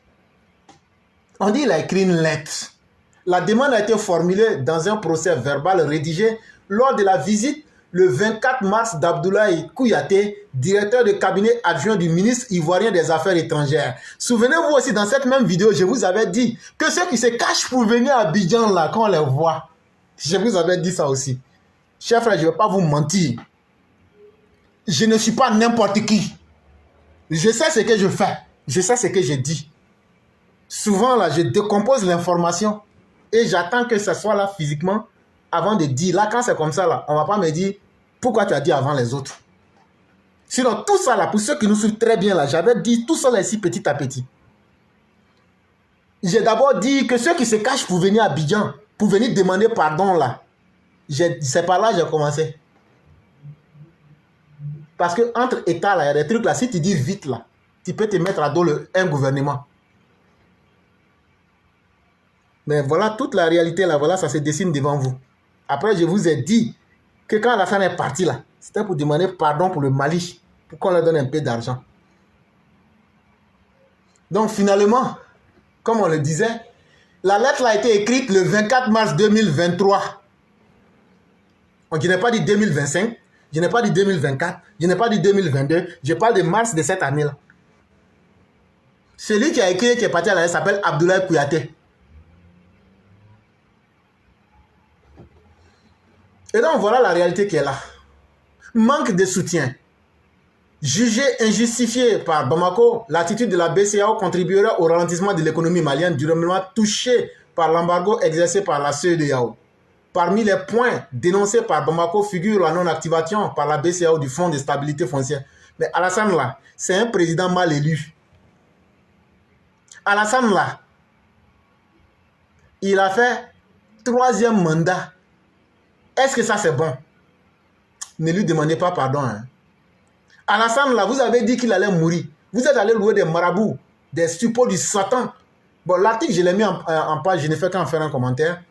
on dit qu'il a écrit une lettre. La demande a été formulée dans un procès verbal rédigé lors de la visite le 24 mars d'Abdoulaye Kouyaté, directeur de cabinet adjoint du ministre ivoirien des Affaires étrangères. Souvenez-vous aussi, dans cette même vidéo, je vous avais dit que ceux qui se cachent pour venir à Abidjan, là, quand on les voit, je vous avais dit ça aussi. Chers frères, je ne vais pas vous mentir. Je ne suis pas n'importe qui. Je sais ce que je fais. Je sais ce que je dis. Souvent, là, je décompose l'information et j'attends que ce soit là physiquement avant de dire. Là, quand c'est comme ça, là, on ne va pas me dire pourquoi tu as dit avant les autres. Sinon, tout ça, là, pour ceux qui nous suivent très bien, là, j'avais dit tout ça là ici petit à petit. J'ai d'abord dit que ceux qui se cachent pour venir à Abidjan, pour venir demander pardon, là, c'est par là que j'ai commencé. Parce que entre États, là, il y a des trucs là, si tu dis vite, là, tu peux te mettre à dos un gouvernement. Mais voilà toute la réalité, là, voilà, ça se dessine devant vous. Après, je vous ai dit que quand Alassane est parti, là, c'était pour demander pardon pour le Mali, pour qu'on leur donne un peu d'argent. Donc finalement, comme on le disait, la lettre a été écrite le 24 mars 2023. Je n'ai pas dit 2025, je n'ai pas dit 2024, je n'ai pas dit 2022, je parle de mars de cette année-là. Celui qui a écrit, qui est parti à la lettre, s'appelle Abdoulaye Kouyaté. Et donc voilà la réalité qui est là. Manque de soutien. Jugé injustifié par Bamako, l'attitude de la BCEAO contribuera au ralentissement de l'économie malienne durablement touchée par l'embargo exercé par la CEDEAO. Parmi les points dénoncés par Bamako figure la non-activation par la BCEAO du Fonds de stabilité foncière. Mais Alassane là, c'est un président mal élu. Alassane là, il a fait 3e mandat. Est-ce que ça c'est bon? Ne lui demandez pas pardon. Hein. Alassane là, vous avez dit qu'il allait mourir. Vous êtes allé louer des marabouts, des suppôts du Satan. Bon, l'article, je l'ai mis en page, je n'ai fait qu'en faire un commentaire.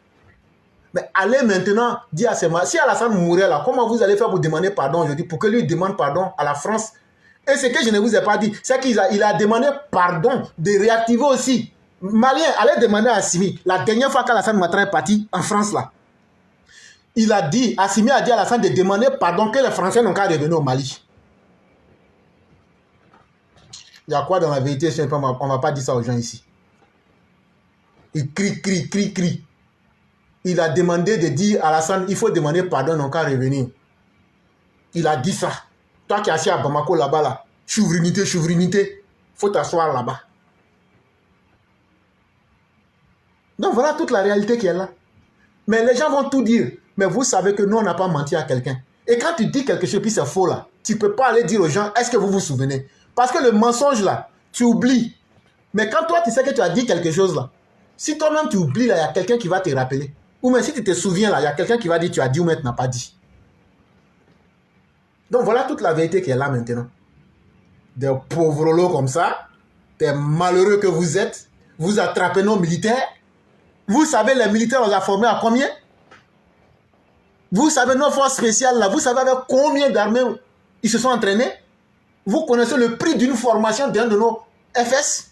Mais allez maintenant dire à ces marabouts, si Alassane mourait là, comment vous allez faire pour demander pardon aujourd'hui, pour que lui demande pardon à la France? Et ce que je ne vous ai pas dit, c'est qu'il a demandé pardon de réactiver aussi. Malien, allez demander à Assimi, la dernière fois qu'Alassane Ouattara est parti en France là, il a dit, Assimi a dit à Alassane de demander pardon que les Français n'ont qu'à revenir au Mali. Il y a quoi dans la vérité? On ne va pas dire ça aux gens ici. Il crie. Il a demandé de dire à Alassane, il faut demander pardon, non qu'à revenir. Il a dit ça. Toi qui es assis à Bamako là-bas, là, souveraineté, il faut t'asseoir là-bas. Donc voilà toute la réalité qui est là. Mais les gens vont tout dire. Mais vous savez que nous, on n'a pas menti à quelqu'un. Et quand tu dis quelque chose, puis c'est faux là, tu ne peux pas aller dire aux gens, est-ce que vous vous souvenez? Parce que le mensonge là, tu oublies. Mais quand toi, tu sais que tu as dit quelque chose là, si toi-même tu oublies là, il y a quelqu'un qui va te rappeler. Ou même si tu te souviens là, il y a quelqu'un qui va dire tu as dit ou même tu n'as pas dit. Donc voilà toute la vérité qui est là maintenant. Des pauvres lots comme ça, des malheureux que vous êtes, vous attrapez nos militaires. Vous savez les militaires, on les a formés à combien? Vous savez nos forces spéciales là, vous savez avec combien d'armées ils se sont entraînés? Vous connaissez le prix d'une formation d'un de nos FS?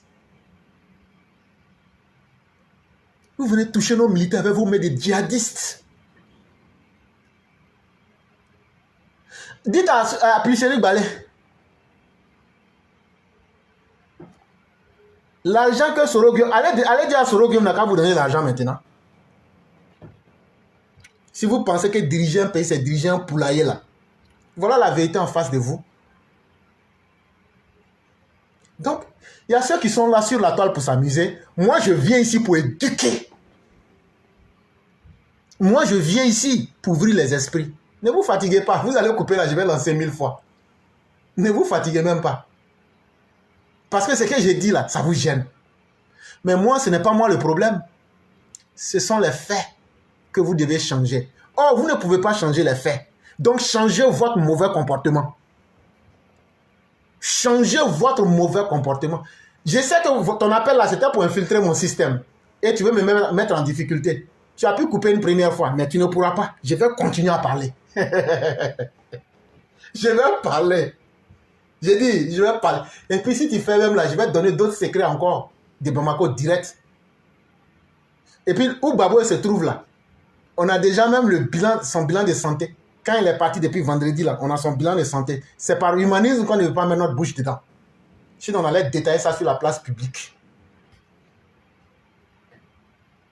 Vous venez toucher nos militaires avec vous, mais des djihadistes. Dites à Plicéric Balé, l'argent que Soroguium, allez dire à Soroguium n'a qu'à vous donner l'argent maintenant. Si vous pensez que diriger un pays, c'est diriger un poulailler là, voilà la vérité en face de vous. Donc, il y a ceux qui sont là sur la toile pour s'amuser. Moi, je viens ici pour éduquer. Moi, je viens ici pour ouvrir les esprits. Ne vous fatiguez pas. Vous allez couper là, je vais lancer 1000 fois. Ne vous fatiguez même pas. Parce que ce que j'ai dit là, ça vous gêne. Mais moi, ce n'est pas moi le problème. Ce sont les faits que vous devez changer. Or, vous ne pouvez pas changer les faits. Donc, changez votre mauvais comportement. Changez votre mauvais comportement. Je sais que ton appel là, c'était pour infiltrer mon système. Et tu veux me mettre en difficulté. Tu as pu couper une première fois, mais tu ne pourras pas. Je vais continuer à parler. Je vais parler. J'ai dit, je vais parler. Et puis si tu fais même là, je vais te donner d'autres secrets encore de Bamako direct. Et puis où Babo se trouve là, on a déjà même son bilan de santé. Quand il est parti depuis vendredi là, on a son bilan de santé. C'est par humanisme qu'on ne veut pas mettre notre bouche dedans. Sinon on allait détailler ça sur la place publique.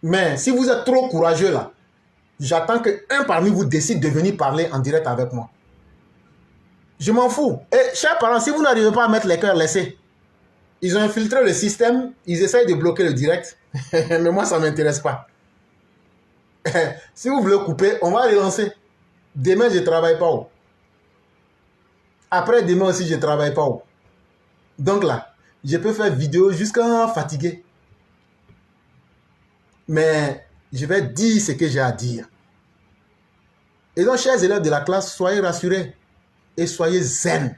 Mais si vous êtes trop courageux là, j'attends qu'un parmi vous décide de venir parler en direct avec moi. Je m'en fous. Et chers parents, si vous n'arrivez pas à mettre les cœurs, laissez. Ils ont infiltré le système, ils essayent de bloquer le direct. Mais moi, ça ne m'intéresse pas. Si vous voulez couper, on va relancer. Demain, je ne travaille pas. Après demain aussi, je ne travaille pas. Donc là, je peux faire vidéo jusqu'à fatigué. Mais je vais dire ce que j'ai à dire. Et donc, chers élèves de la classe, soyez rassurés et soyez zen.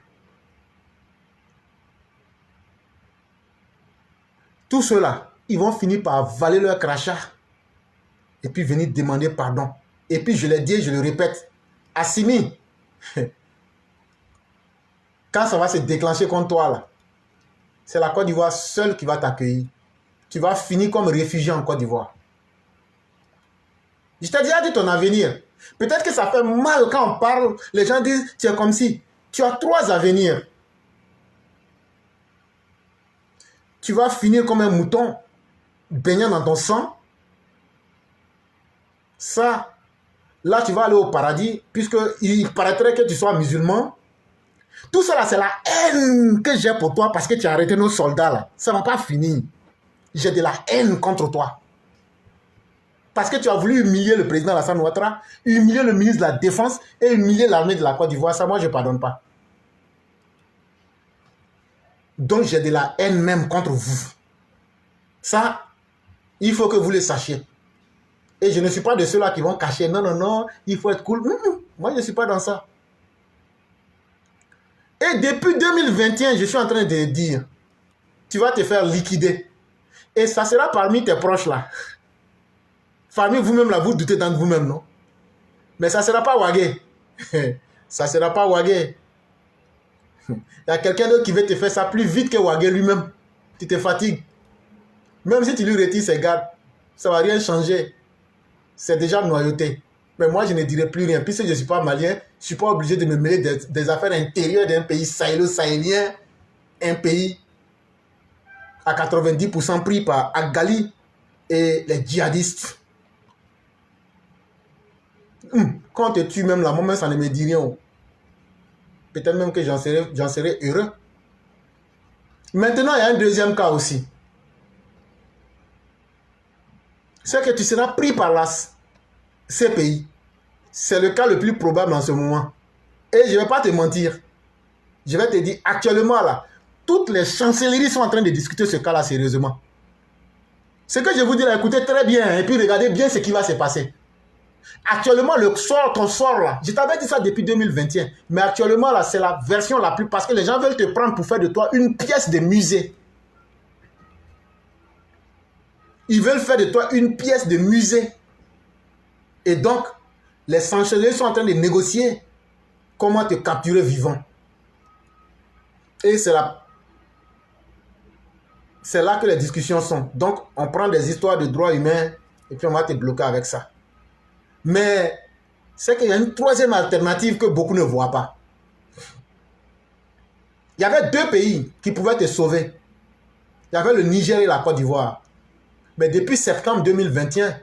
Tout ceux-là, ils vont finir par avaler leur crachat et puis venir demander pardon. Et puis, je l'ai dit et je le répète, Assimi, quand ça va se déclencher contre toi, là, c'est la Côte d'Ivoire seule qui va t'accueillir. Tu vas finir comme réfugié en Côte d'Ivoire. Je t'ai déjà dit ton avenir. Peut-être que ça fait mal quand on parle. Les gens disent, c'est comme si tu as 3 avenirs. Tu vas finir comme un mouton baignant dans ton sang. Ça, là, tu vas aller au paradis, puisqu'il paraîtrait que tu sois musulman. Tout ça, là, c'est la haine que j'ai pour toi parce que tu as arrêté nos soldats, là. Ça ne va pas finir. J'ai de la haine contre toi. Parce que tu as voulu humilier le président Alassane Ouattara, humilier le ministre de la Défense et humilier l'armée de la Côte d'Ivoire. Ça, moi, je ne pardonne pas. Donc, j'ai de la haine même contre vous. Ça, il faut que vous le sachiez. Et je ne suis pas de ceux-là qui vont cacher. Non, non, non, il faut être cool. Moi, je ne suis pas dans ça. Et depuis 2021, je suis en train de dire, tu vas te faire liquider. Et ça sera parmi tes proches là. Parmi vous-même là, vous doutez dans vous-même, non? Mais ça ne sera pas Ouagué. Ça ne sera pas Ouagué. Il y a quelqu'un d'autre qui veut te faire ça plus vite que Ouagué lui-même. Tu te fatigues. Même si tu lui retires ses gardes, ça ne va rien changer. C'est déjà noyauté. Mais moi, je ne dirai plus rien. Puisque je ne suis pas malien, je ne suis pas obligé de me mêler des affaires intérieures d'un pays sahélo-sahélien. Un pays à 90% pris par Agali et les djihadistes. Quand on te tue même là, moi-même, ça ne me dit rien. Peut-être même que j'en serai heureux. Maintenant, il y a un deuxième cas aussi. C'est que tu seras pris par ces pays. C'est le cas le plus probable en ce moment. Et je ne vais pas te mentir. Je vais te dire, actuellement là, toutes les chancelleries sont en train de discuter ce cas-là sérieusement. Ce que je vous dis là, écoutez très bien, et puis regardez bien ce qui va se passer. Actuellement, ton sort là, je t'avais dit ça depuis 2021, mais actuellement là, c'est la version la plus... Parce que les gens veulent te prendre pour faire de toi une pièce de musée. Ils veulent faire de toi une pièce de musée. Et donc, les chancelleries sont en train de négocier comment te capturer vivant. Et c'est là que les discussions sont. Donc, on prend des histoires de droits humains et puis on va te bloquer avec ça. Mais c'est qu'il y a une troisième alternative que beaucoup ne voient pas. Il y avait 2 pays qui pouvaient te sauver. Il y avait le Niger et la Côte d'Ivoire. Mais depuis septembre 2021,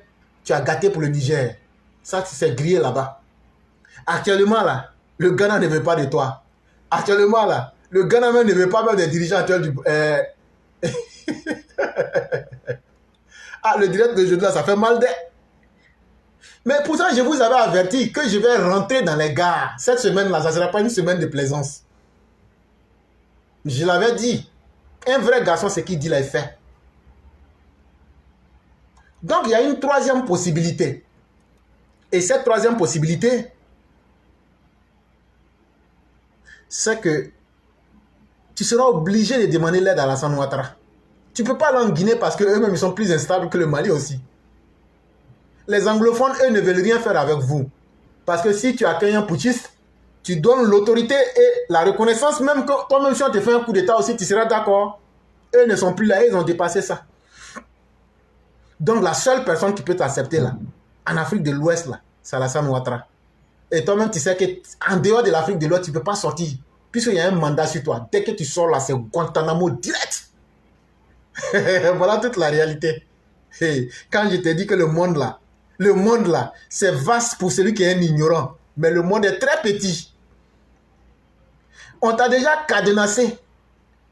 tu as gâté pour le Niger. Ça, tu s'est grillé là-bas. Actuellement, là, le Ghana ne veut pas de toi. Actuellement, là, le Ghana même ne veut pas même des dirigeants actuels du... Ah, le direct de jeudi là, ça fait mal d'être. Mais pourtant, je vous avais averti que je vais rentrer dans les gares. Cette semaine-là, ça ne sera pas une semaine de plaisance. Je l'avais dit. Un vrai garçon, c'est qui dit les faits. Donc, il y a une troisième possibilité. Et cette troisième possibilité, c'est que tu seras obligé de demander l'aide à Alassane Ouattara. Tu ne peux pas aller en Guinée parce qu'eux-mêmes, ils sont plus instables que le Mali aussi. Les anglophones, eux, ne veulent rien faire avec vous. Parce que si tu accueilles un putschiste, tu donnes l'autorité et la reconnaissance, même que toi-même, si on te fait un coup d'État aussi, tu seras d'accord. Eux ne sont plus là, ils ont dépassé ça. Donc, la seule personne qui peut t'accepter là, en Afrique de l'Ouest, là, c'est Alassane Ouattara. Et toi-même, tu sais qu'en dehors de l'Afrique de l'Ouest, tu ne peux pas sortir. Puisqu'il y a un mandat sur toi. Dès que tu sors là, c'est Guantanamo direct. Voilà toute la réalité. Quand je te dis que le monde là, c'est vaste pour celui qui est un ignorant. Mais le monde est très petit. On t'a déjà cadenassé.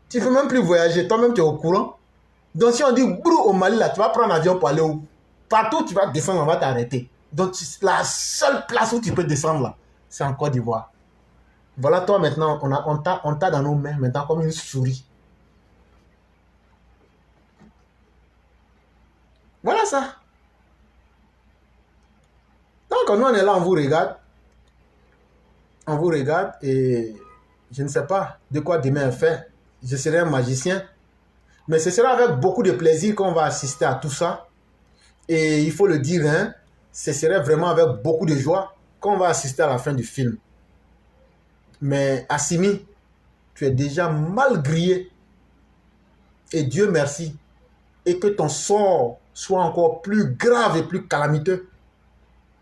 Tu ne peux même plus voyager. Toi-même, tu es au courant. Donc, si on dit brou au Mali, là, tu vas prendre l'avion pour aller où? Partout où tu vas descendre, on va t'arrêter. Donc, la seule place où tu peux descendre, là, c'est en Côte d'Ivoire. Voilà, toi, maintenant, on t'a dans nos mains, maintenant, comme une souris. Voilà ça. Donc, nous, on est là, on vous regarde. On vous regarde et je ne sais pas de quoi demain est fait. Je serai un magicien. Mais ce sera avec beaucoup de plaisir qu'on va assister à tout ça. Et il faut le dire, hein, ce serait vraiment avec beaucoup de joie qu'on va assister à la fin du film. Mais Assimi, tu es déjà mal grillé. Et Dieu merci. Et que ton sort soit encore plus grave et plus calamiteux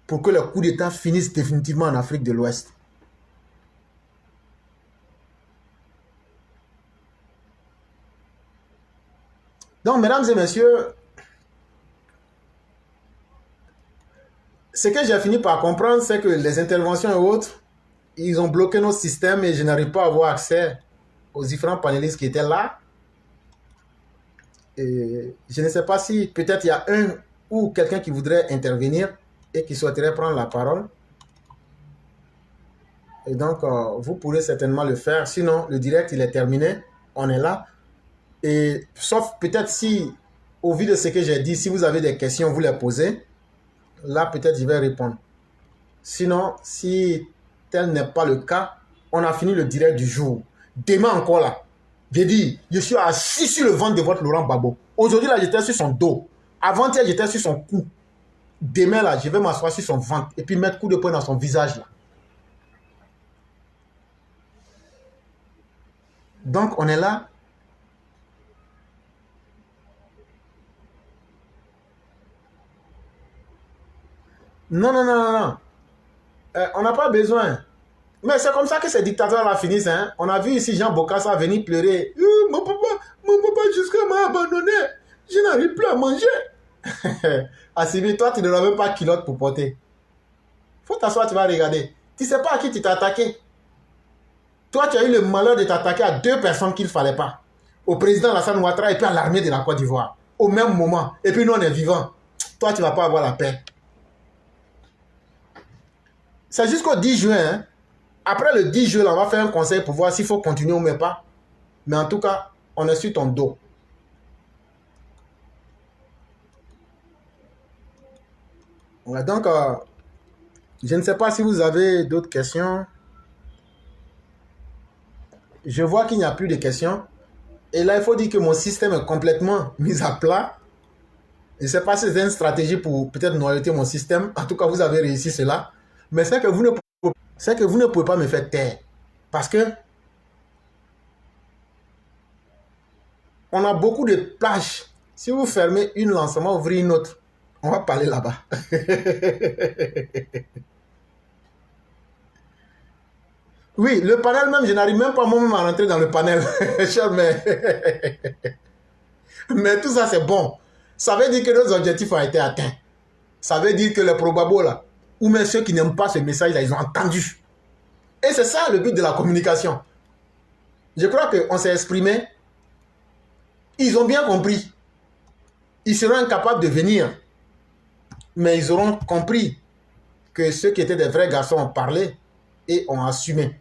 pour que le coup d'État finisse définitivement en Afrique de l'Ouest. Donc, mesdames et messieurs, ce que j'ai fini par comprendre, c'est que les interventions et autres, ils ont bloqué nos systèmes et je n'arrive pas à avoir accès aux différents panélistes qui étaient là. Et je ne sais pas si peut-être il y a un ou quelqu'un qui voudrait intervenir et qui souhaiterait prendre la parole. Et donc, vous pourrez certainement le faire. Sinon, le direct, il est terminé. On est là. Et sauf peut-être si, au vu de ce que j'ai dit, si vous avez des questions, vous les posez. Là, peut-être je vais répondre. Sinon, si tel n'est pas le cas, on a fini le direct du jour. Demain encore là. J'ai dit, je suis assis sur le ventre de votre Laurent Gbagbo. Aujourd'hui, là, j'étais sur son dos. Avant-hier, j'étais sur son cou. Demain, là, je vais m'asseoir sur son ventre et puis mettre coup de poing dans son visage, là. Donc, on est là. Non, non, non, non, non. On n'a pas besoin. Mais c'est comme ça que ces dictateurs-là finissent. Hein. On a vu ici Jean Bokassa venir pleurer. Mon papa jusqu'à m'a abandonné. Je n'arrive plus à manger. Assimi, toi, tu ne l'as même pas culotte pour porter. Faut t'asseoir, tu vas regarder. Tu ne sais pas à qui tu t'es attaqué. Toi, tu as eu le malheur de t'attaquer à deux personnes qu'il ne fallait pas. Au président Alassane Ouattara et puis à l'armée de la Côte d'Ivoire. Au même moment. Et puis nous, on est vivants. Toi, tu ne vas pas avoir la paix. C'est jusqu'au 10 juin. Hein. Après le 10 juin, on va faire un conseil pour voir s'il faut continuer ou même pas. Mais en tout cas, on est sur ton dos. Ouais, donc, je ne sais pas si vous avez d'autres questions. Je vois qu'il n'y a plus de questions. Et là, il faut dire que mon système est complètement mis à plat. Je ne sais pas si c'est une stratégie pour peut-être noyauter mon système. En tout cas, vous avez réussi cela. Mais c'est que vous ne pouvez pas me faire taire. Parce que on a beaucoup de plages. Si vous fermez une lancement, ouvrez une autre. On va parler là-bas. Oui, le panel même, je n'arrive même pas moi-même à rentrer dans le panel. Mais tout ça, c'est bon. Ça veut dire que nos objectifs ont été atteints. Ça veut dire que les probabos là, ou même ceux qui n'aiment pas ce message-là, ils ont entendu. Et c'est ça le but de la communication. Je crois qu'on s'est exprimé. Ils ont bien compris. Ils seront incapables de venir. Mais ils auront compris que ceux qui étaient des vrais garçons ont parlé et ont assumé.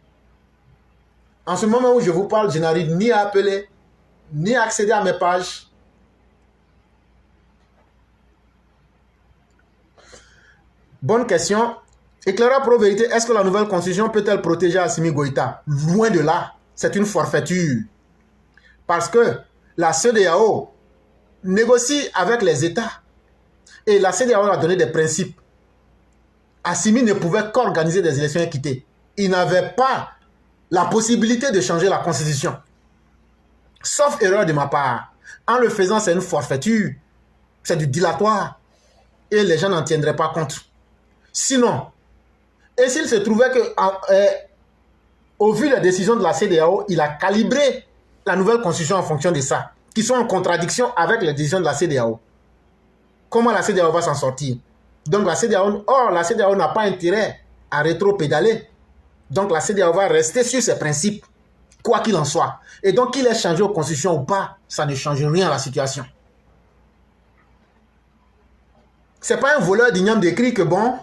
En ce moment où je vous parle, je n'arrive ni à appeler, ni à accéder à mes pages. Bonne question. Éclaireur pro-vérité, est-ce que la nouvelle constitution peut-elle protéger Assimi Goïta? Loin de là. C'est une forfaiture. Parce que la CEDEAO négocie avec les États. Et la CEDEAO a donné des principes. Assimi ne pouvait qu'organiser des élections équitées. Il n'avait pas la possibilité de changer la constitution. Sauf erreur de ma part. En le faisant, c'est une forfaiture. C'est du dilatoire. Et les gens n'en tiendraient pas compte. Sinon, et s'il se trouvait que, au vu des décisions de la CEDEAO, il a calibré la nouvelle constitution en fonction de ça, qui sont en contradiction avec les décisions de la CEDEAO. Comment la CEDEAO va s'en sortir? Donc la CEDEAO n'a pas intérêt à rétro-pédaler. Donc la CEDEAO va rester sur ses principes, quoi qu'il en soit. Et donc qu'il ait changé aux constitutions ou pas, ça ne change rien à la situation. C'est pas un voleur d'igname d'écrit que bon,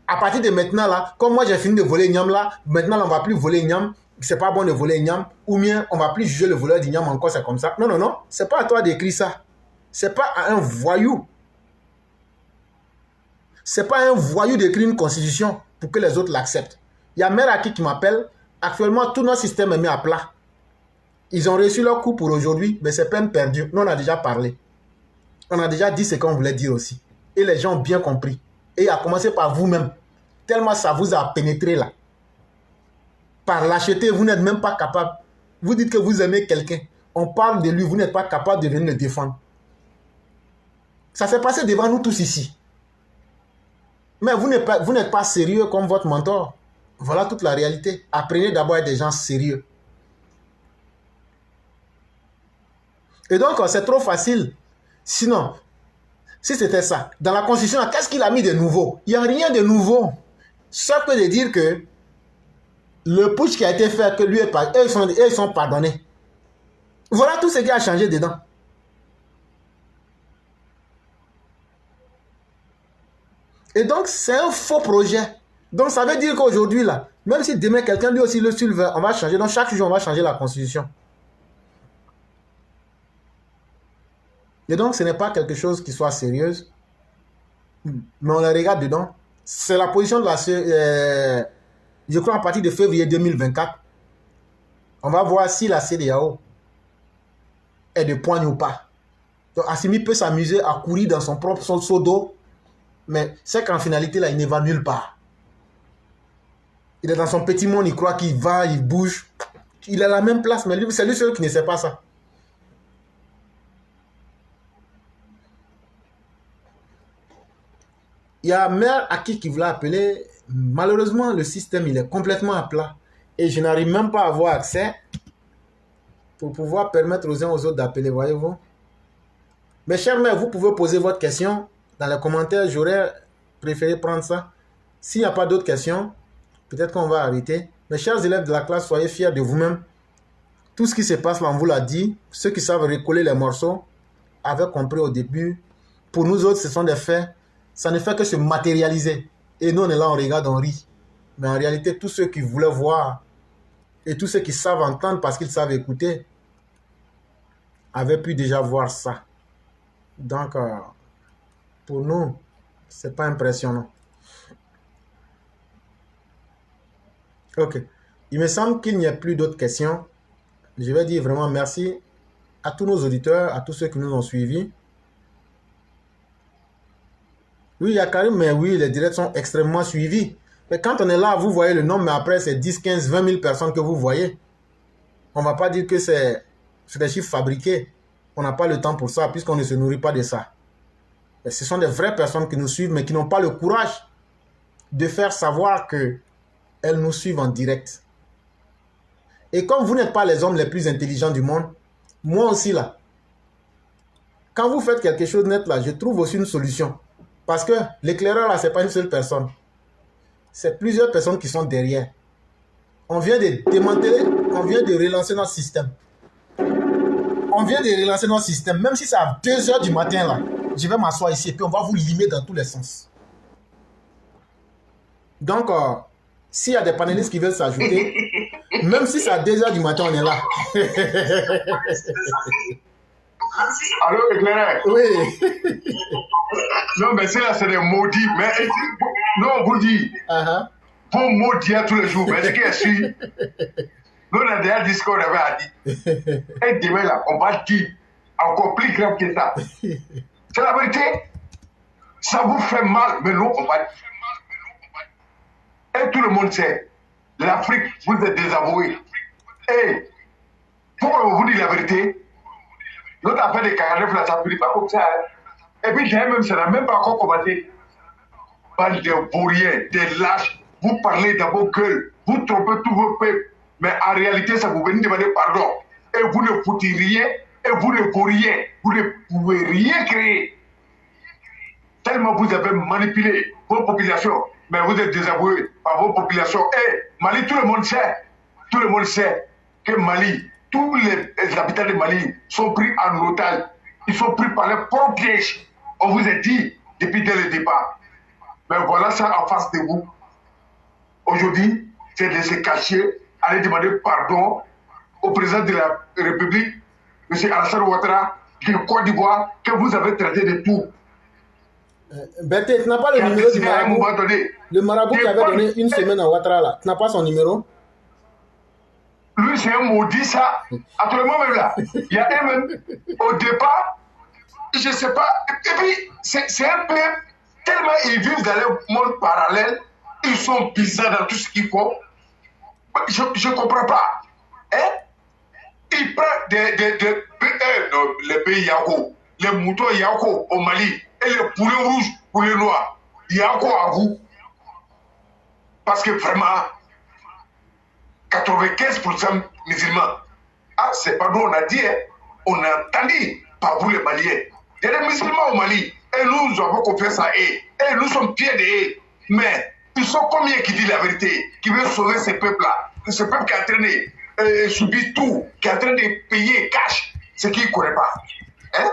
à partir de maintenant là, comme moi j'ai fini de voler igname là, maintenant là, on va plus voler igname, c'est pas bon de voler igname, ou bien on va plus juger le voleur d'igname encore, c'est comme ça. Non, non, non, c'est pas à toi d'écrire ça. C'est pas à un voyou. C'est pas à un voyou d'écrire une constitution pour que les autres l'acceptent. Il y a Meraki qui m'appelle. Actuellement, tout notre système est mis à plat. Ils ont reçu leur coup pour aujourd'hui, mais c'est peine perdue. Nous, on a déjà parlé. On a déjà dit ce qu'on voulait dire aussi. Et les gens ont bien compris. Et à commencer par vous-même. Tellement ça vous a pénétré là. Par lâcheté, vous n'êtes même pas capable. Vous dites que vous aimez quelqu'un. on parle de lui, vous n'êtes pas capable de venir le défendre. Ça s'est passé devant nous tous ici. Mais vous n'êtes pas sérieux comme votre mentor. Voilà toute la réalité. Apprenez d'abord à être des gens sérieux. Et donc, c'est trop facile. Sinon, si c'était ça, dans la Constitution, qu'est-ce qu'il a mis de nouveau? Il n'y a rien de nouveau. Ça peut dire que le putsch qui a été fait, que lui et ils sont pardonnés. Voilà tout ce qui a changé dedans. Et donc, c'est un faux projet. Donc, ça veut dire qu'aujourd'hui, là, même si demain, quelqu'un lui aussi le soulève, on va changer. Donc, chaque jour, on va changer la Constitution. Et donc, ce n'est pas quelque chose qui soit sérieuse. Mais on la regarde dedans. C'est la position de la... je crois à partir de février 2024. On va voir si la CEDEAO est de poigne ou pas. Donc, Assimi peut s'amuser à courir dans son propre seau d'eau. Mais c'est qu'en finalité, là, il ne va nulle part. Il est dans son petit monde, il croit qu'il va, il bouge. Il est à la même place, mais c'est lui seul qui ne sait pas ça. Il y a Mère Aki qui voulait appeler. Malheureusement, le système, il est complètement à plat. Et je n'arrive même pas à avoir accès pour pouvoir permettre aux uns aux autres d'appeler, voyez-vous. Mes chers mères, vous pouvez poser votre question dans les commentaires. J'aurais préféré prendre ça. S'il n'y a pas d'autres questions, peut-être qu'on va arrêter. Mes chers élèves de la classe, soyez fiers de vous-même. Tout ce qui se passe là, on vous l'a dit. Ceux qui savent recoller les morceaux avaient compris au début. Pour nous autres, ce sont des faits. Ça ne fait que se matérialiser. Et nous, on est là, on regarde, on rit. Mais en réalité, tous ceux qui voulaient voir et tous ceux qui savent entendre parce qu'ils savent écouter avaient pu déjà voir ça. Donc, pour nous, ce n'est pas impressionnant. Ok. Il me semble qu'il n'y a plus d'autres questions. Je vais dire vraiment merci à tous nos auditeurs, à tous ceux qui nous ont suivis. Oui, il y a Karim, mais oui, les directs sont extrêmement suivis. Mais quand on est là, vous voyez le nombre, mais après, c'est 10, 15, 20 000 personnes que vous voyez. On ne va pas dire que c'est des chiffres fabriqués. On n'a pas le temps pour ça, puisqu'on ne se nourrit pas de ça. Et ce sont des vraies personnes qui nous suivent, mais qui n'ont pas le courage de faire savoir qu'elles nous suivent en direct. Et comme vous n'êtes pas les hommes les plus intelligents du monde, moi aussi là, quand vous faites quelque chose net là, je trouve aussi une solution. Parce que l'éclaireur là, ce n'est pas une seule personne. C'est plusieurs personnes qui sont derrière. On vient de démanteler, on vient de relancer notre système. On vient de relancer notre système. Même si c'est à 2 h du matin là, je vais m'asseoir ici et puis on va vous limer dans tous les sens. Donc, s'il y a des panélistes qui veulent s'ajouter, même si c'est à 2 h du matin, on est là. Allô, éclaireur? Oui. Non, mais c'est là, c'est des maudits. Mais non, on vous dit, pour maudire tous les jours, mais ce qui est sûr, nous, on a déjà dit ce qu'on avait à dire. Et demain, là, on va dire encore plus grave que ça. C'est la vérité. Ça vous fait mal, mais nous, on va dire. Et tout le monde sait, l'Afrique, vous êtes désavoués. Et pourquoi on vous dit la vérité? Notre affaire de 49 là, ça ne finit pas comme ça. Hein. Et puis, même, ça n'a même pas encore commencé. Bande de bourriens, des lâches, vous parlez dans vos gueules, vous trompez tous vos peuples. Mais en réalité, ça vous venez demander pardon. Et vous ne foutez rien, et vous ne pouvez rien. Vous ne pouvez rien créer. Tellement vous avez manipulé vos populations, mais vous êtes désavoués par vos populations. Et Mali, tout le monde sait que Mali, tous les habitants de Mali sont pris en otage. Ils sont pris par les propres pièges. On vous a dit depuis dès le départ. Mais voilà ça en face de vous. Aujourd'hui, c'est de se cacher, aller demander pardon au président de la République, M. Alassane Ouattara, de Côte d'Ivoire, que vous avez traité de tout. Berthe, tu n'as pas le numéro du marabout? Le marabout qui avait donné une semaine à Ouattara, là. Tu n'as pas son numéro? Lui, c'est un maudit, ça. Actuellement, même là, il y a un même, au départ, je ne sais pas. Et puis, c'est un peu, tellement ils vivent dans le monde parallèle, ils sont bizarres dans tout ce qu'ils font. Je ne comprends pas. Hein? Il prend les pays Yako, les moutons Yako au Mali et les poulets rouges, poulets noirs. Yako à vous. Parce que vraiment, 95% musulmans. Ah, c'est pas nous, on a dit, hein. On a entendu par vous les Maliens. Il y a des musulmans au Mali. Et nous avons confiance en eux. Et nous sommes fiers d'eux. Mais ils sont combien qui disent la vérité, qui veulent sauver ce peuple-là? Ce peuple qui est en train de subir tout, qui est en train de payer cash, ce qu'il ne connaît pas. Hein?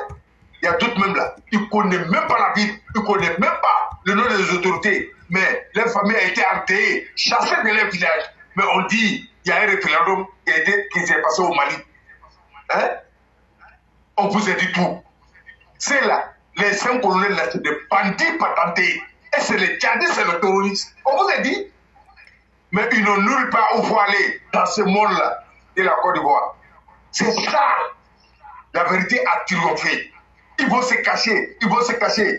Il y a d'autres même là. Ils ne connaissent même pas la ville. Ils ne connaissent même pas le nom des autorités. Mais leur famille a été enterrée, chassée de leur village. Mais on dit, il y a un référendum qui s'est passé au Mali. Hein? On vous a dit tout. C'est là, les 5 colonels là, c'est des bandits patentés. Et c'est les djihadistes, c'est les terroristes. On vous a dit. Mais ils n'ont nulle part où il faut aller dans ce monde-là de la Côte d'Ivoire. C'est ça. La vérité a triomphé. Ils vont se cacher. Ils vont se cacher.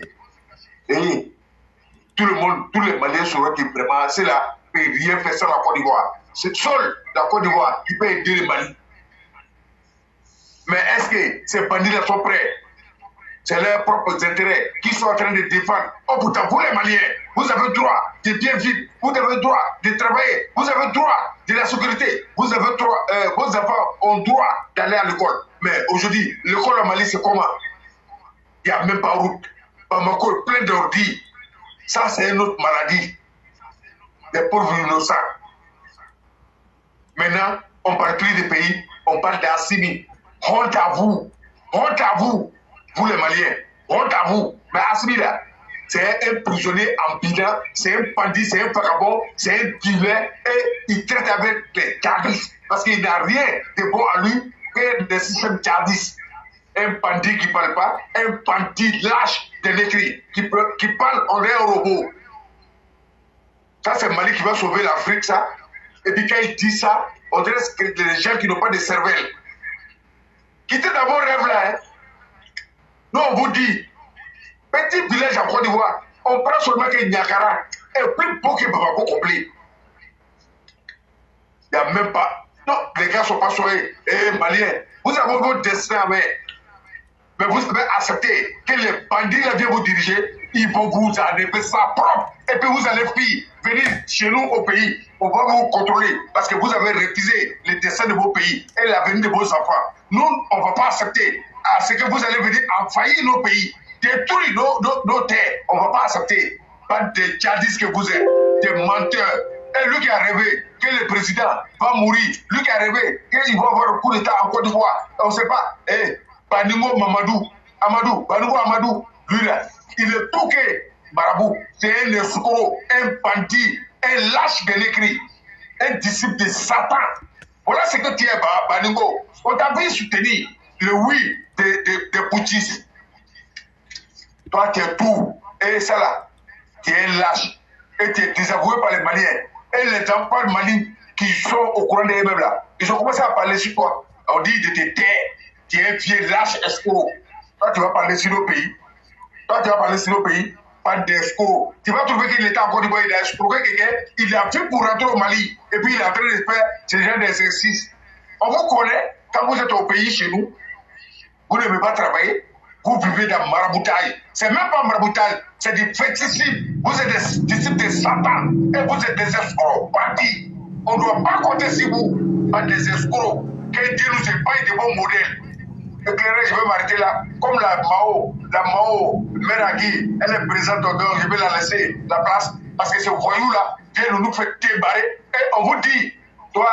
Et tout le monde, tous les Maliens sauront que vraiment, c'est là, ne peut rien faire sans la Côte d'Ivoire. C'est seul la Côte d'Ivoire qui peut aider le Mali. Mais est-ce que ces bandits-là sont prêts? C'est leurs propres intérêts qui sont en train de défendre. Oh putain, vous les Maliens, vous avez le droit de bien vivre, vous avez le droit de travailler, vous avez le droit de la sécurité, vous avez le droit, vos enfants ont le droit d'aller à l'école. Mais aujourd'hui, l'école au Mali, c'est comment? Il n'y a même pas de route. Bamako est plein d'ordi. Ça, c'est une autre maladie. Des pauvres innocents. Maintenant, on ne parle plus des pays, on parle d'Assimi. Honte à vous. Honte à vous. Vous les Maliens, honte à vous. Mais Assimi là, c'est un prisonnier en bidon, c'est un bandit, c'est un vagabond, c'est un dealer et il traite avec les djihadistes parce qu'il n'a rien de bon à lui que des systèmes djihadistes. Un bandit qui ne parle pas, un bandit lâche de l'écrit, qui parle, on est un robot. Ça, c'est Mali qui va sauver l'Afrique, ça. Et puis quand il dit ça, on dirait que les gens qui n'ont pas de cervelle. Quittez d'abord rêve là, hein. Nous, on vous dit, petit village en Côte d'Ivoire, on prend seulement que Niakara et plus beau que Bamako complet. Il n'y a même pas. Non, les gars ne sont pas soyez. Maliens, vous avez votre destin à main. Mais vous avez accepté que les bandits là viennent vous diriger, ils vont vous enlever ça propre. Et puis vous allez venir chez nous au pays. On va vous contrôler parce que vous avez refusé le destin de vos pays et l'avenir de vos enfants. Nous, on ne va pas accepter à ce que vous allez venir envahir nos pays, détruire nos terres. On ne va pas accepter. Pas des djihadistes que vous êtes, des menteurs. Et lui qui a rêvé que le président va mourir, lui qui a rêvé qu'il va avoir un coup d'État en Côte d'Ivoire, on ne sait pas. Baningo Mamadou, Baningo Amadou, lui là, il est tout que Marabout, c'est un escroc, un bandit, un lâche de l'écrit, un disciple de Satan. Voilà ce que tu es, Baningo. On t'a vu soutenir le oui des boutistes. Toi, tu es tout. Et ça là, tu es un lâche. Et tu es désavoué par les Maliens. Et les enfants Mali qui sont au courant des mêmes là, ils ont commencé à parler sur toi. On dit de tes terres. Tu es un vieux lâche escroc. Toi, tu vas parler sur nos pays. Toi, tu vas parler sur nos pays. Pas d'escroc. Tu vas trouver qu'il était en Côte d'Ivoire, il a escroqué quelqu'un. Il a fait pour rentrer au Mali. Et puis, il est en train de faire ce genre d'exercice. On vous connaît. Quand vous êtes au pays chez nous, vous ne pouvez pas travailler. Vous vivez dans maraboutage. C'est même pas maraboutage. C'est du fétichisme. Vous êtes des disciples de Satan. Et vous êtes des escrocs, bandits. On ne doit pas compter sur vous. Pas des escrocs. Que Dieu nous ait pas de bons modèles. Éclairé, je vais m'arrêter là. Comme la Mao, Meragui, elle est présente, donc je vais la laisser la place. Parce que ce voyou-là vient nous faire débarrer. Et on vous dit, toi,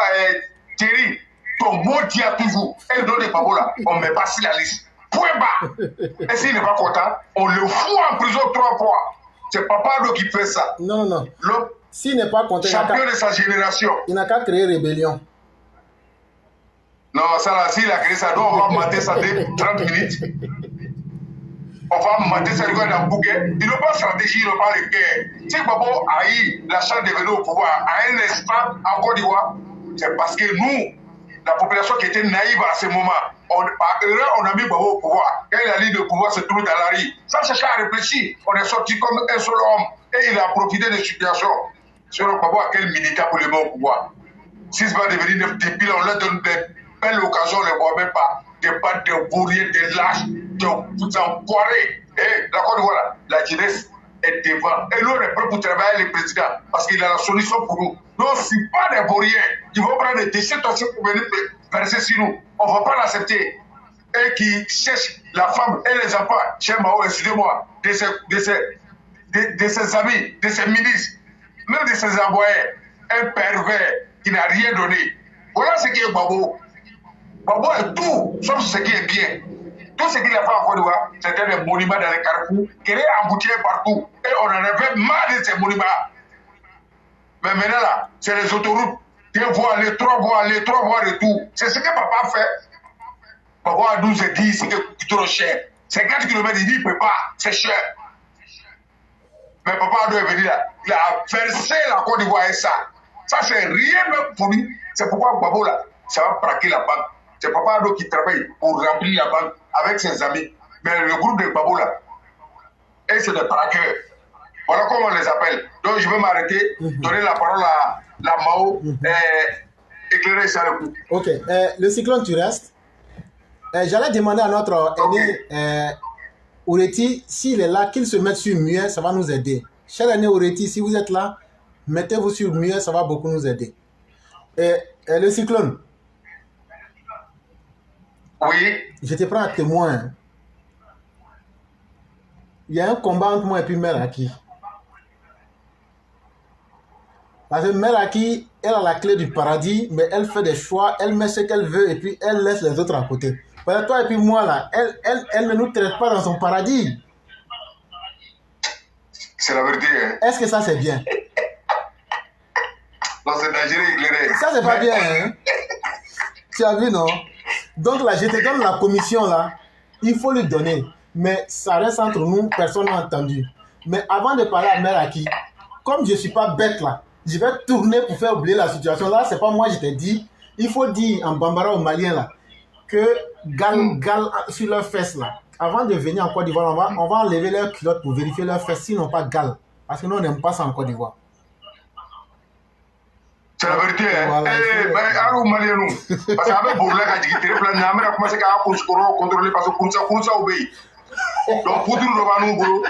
Thierry, ton mot dit à toujours. Et dans les babos là, on ne met pas sur la liste. Point bas. Et s'il n'est pas content, on le fout en prison 3 fois. C'est Papa Ado qui fait ça. Non. S'il n'est pas content, champion de sa génération. Il n'a qu'à créer rébellion. Non, ça là, s'il a créé ça, donc on va mater ça dès 30 minutes. On va mater ça dans le bouquet. Ils n'ont pas de stratégie, ils n'ont pas de guerre. Si Babo a eu la chance de venir au pouvoir à un instant en Côte d'Ivoire, c'est parce que nous, la population qui était naïve à ce moment, par erreur, on a mis Babo au pouvoir. Quand il a dit le pouvoir se trouve dans la rue, sans chercher à réfléchir, on est sorti comme un seul homme et il a profité des situations. Sur le Babo, à quel militant pour le mettre au pouvoir? S'il va devenir débile, on leur donne belle occasion, on ne les voit même pas. Des bandes de bourriers, des lâches, de vous enfoirés. Et la Côte d'Ivoire, la jeunesse est devant. Et nous, on est prêts pour travailler le président parce qu'il a la solution pour nous. Nous, on ne suit pas des bourriers. Ils vont prendre des déchets toxiques pour venir verser sur nous. On ne va pas l'accepter. Et qui cherchent la femme et les enfants, chez Mao, excusez-moi, de ses amis, de ses ministres, même de ses envoyés, un pervers qui n'a rien donné. Voilà ce qui est Babo. Babo est tout, sauf ce qui est bien. Tout ce qu'il a fait en Côte d'Ivoire, c'était des monuments dans les carrefours, qui étaient embouteillés partout. Et on en avait marre de ces monuments. Mais maintenant là, c'est les autoroutes. 2 voies, les 3 voies, les 3 voies de tout. C'est ce que papa fait. Papa a 12 et 10, c'est trop cher. 50 km, il dit il ne peut pas, c'est cher. Mais papa doit venir là. Il a versé la Côte d'Ivoire et ça. Ça, c'est rien même pour lui. C'est pourquoi Babo là, ça va braquer la banque. C'est papa Ado qui travaille pour remplir la banque avec ses amis. Mais le groupe de Babo là, et c'est des braqueurs. Voilà comment on les appelle. Donc je vais m'arrêter, donner la parole à la Mao et éclairer ça le coup. Ok, le cyclone, tu restes. J'allais demander à notre aîné Oureti, s'il est là, qu'il se mette sur muet, ça va nous aider. Cher aîné Oureti, si vous êtes là, mettez-vous sur muet, ça va beaucoup nous aider. Le cyclone. Oui. Je te prends à témoin. Hein. Il y a un combat entre moi et puis Meraki. Parce que Meraki, elle a la clé du paradis, mais elle fait des choix, elle met ce qu'elle veut et puis elle laisse les autres à côté. Parce que toi et puis moi, là, elle ne nous traite pas dans son paradis. C'est la vérité. Hein? Est-ce que ça, c'est bien? Non, c'est dangereux, éclairé. Ça, c'est pas bien, hein? Tu as vu, non? Donc là, je te donne la commission, là. Il faut lui donner. Mais ça reste entre nous, personne n'a entendu. Mais avant de parler à Meraki, comme je ne suis pas bête, là, je vais tourner pour faire oublier la situation. Là, c'est pas moi, je t'ai dit. Il faut dire en Bambara aux Maliens, là, que gal sur leurs fesses, là. Avant de venir en Côte d'Ivoire, on va enlever leurs culottes pour vérifier leurs fesses, s'ils n'ont pas gal. Parce que nous, on n'aime pas ça en Côte d'Ivoire. C'est la vérité. Voilà, mais alors, Malien, parce qu'avec Bourla, quand il était plein, on a commencé à contrôler parce que pour ça obéit. Donc, pour tout le monde,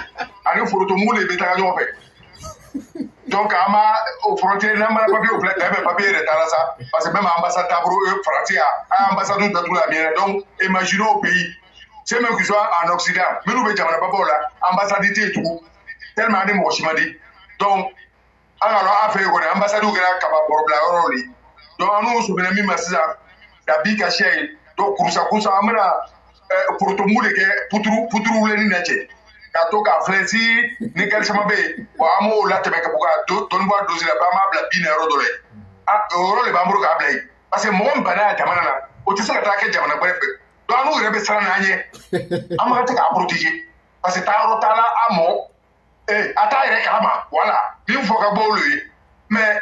il faut tout le monde les bétails en fait. Donc, aux frontières, on a papier au plat, mais papier est à ça. Parce que même l'ambassade français a ambassadeur dans tout la mienne. Donc, imaginons au pays, c'est même qu'ils soient en Occident, mais nous, on n'a pas là, ambassade et tout, tellement de mots, je m'ai dit. Donc, alors, affaire que l'ambassade est capable de parler. Donc, nous sommes venus à ça, la bille cachée. Donc, pour ça, pour tout le monde, pour tout le monde, kato ka flesi ni quel sama be wa amo la tebe ka buka don ba dozi la ba ma bla bi na ro dole ro le ba mburu ka blai parce que mo mbana jamana na o ti sa ta ke jamana ba fe do anu rebe sara na anye amma ta ka protéger parce que ta ro ta la amo ata ire ka ma voilà bi fo ka bo lui mais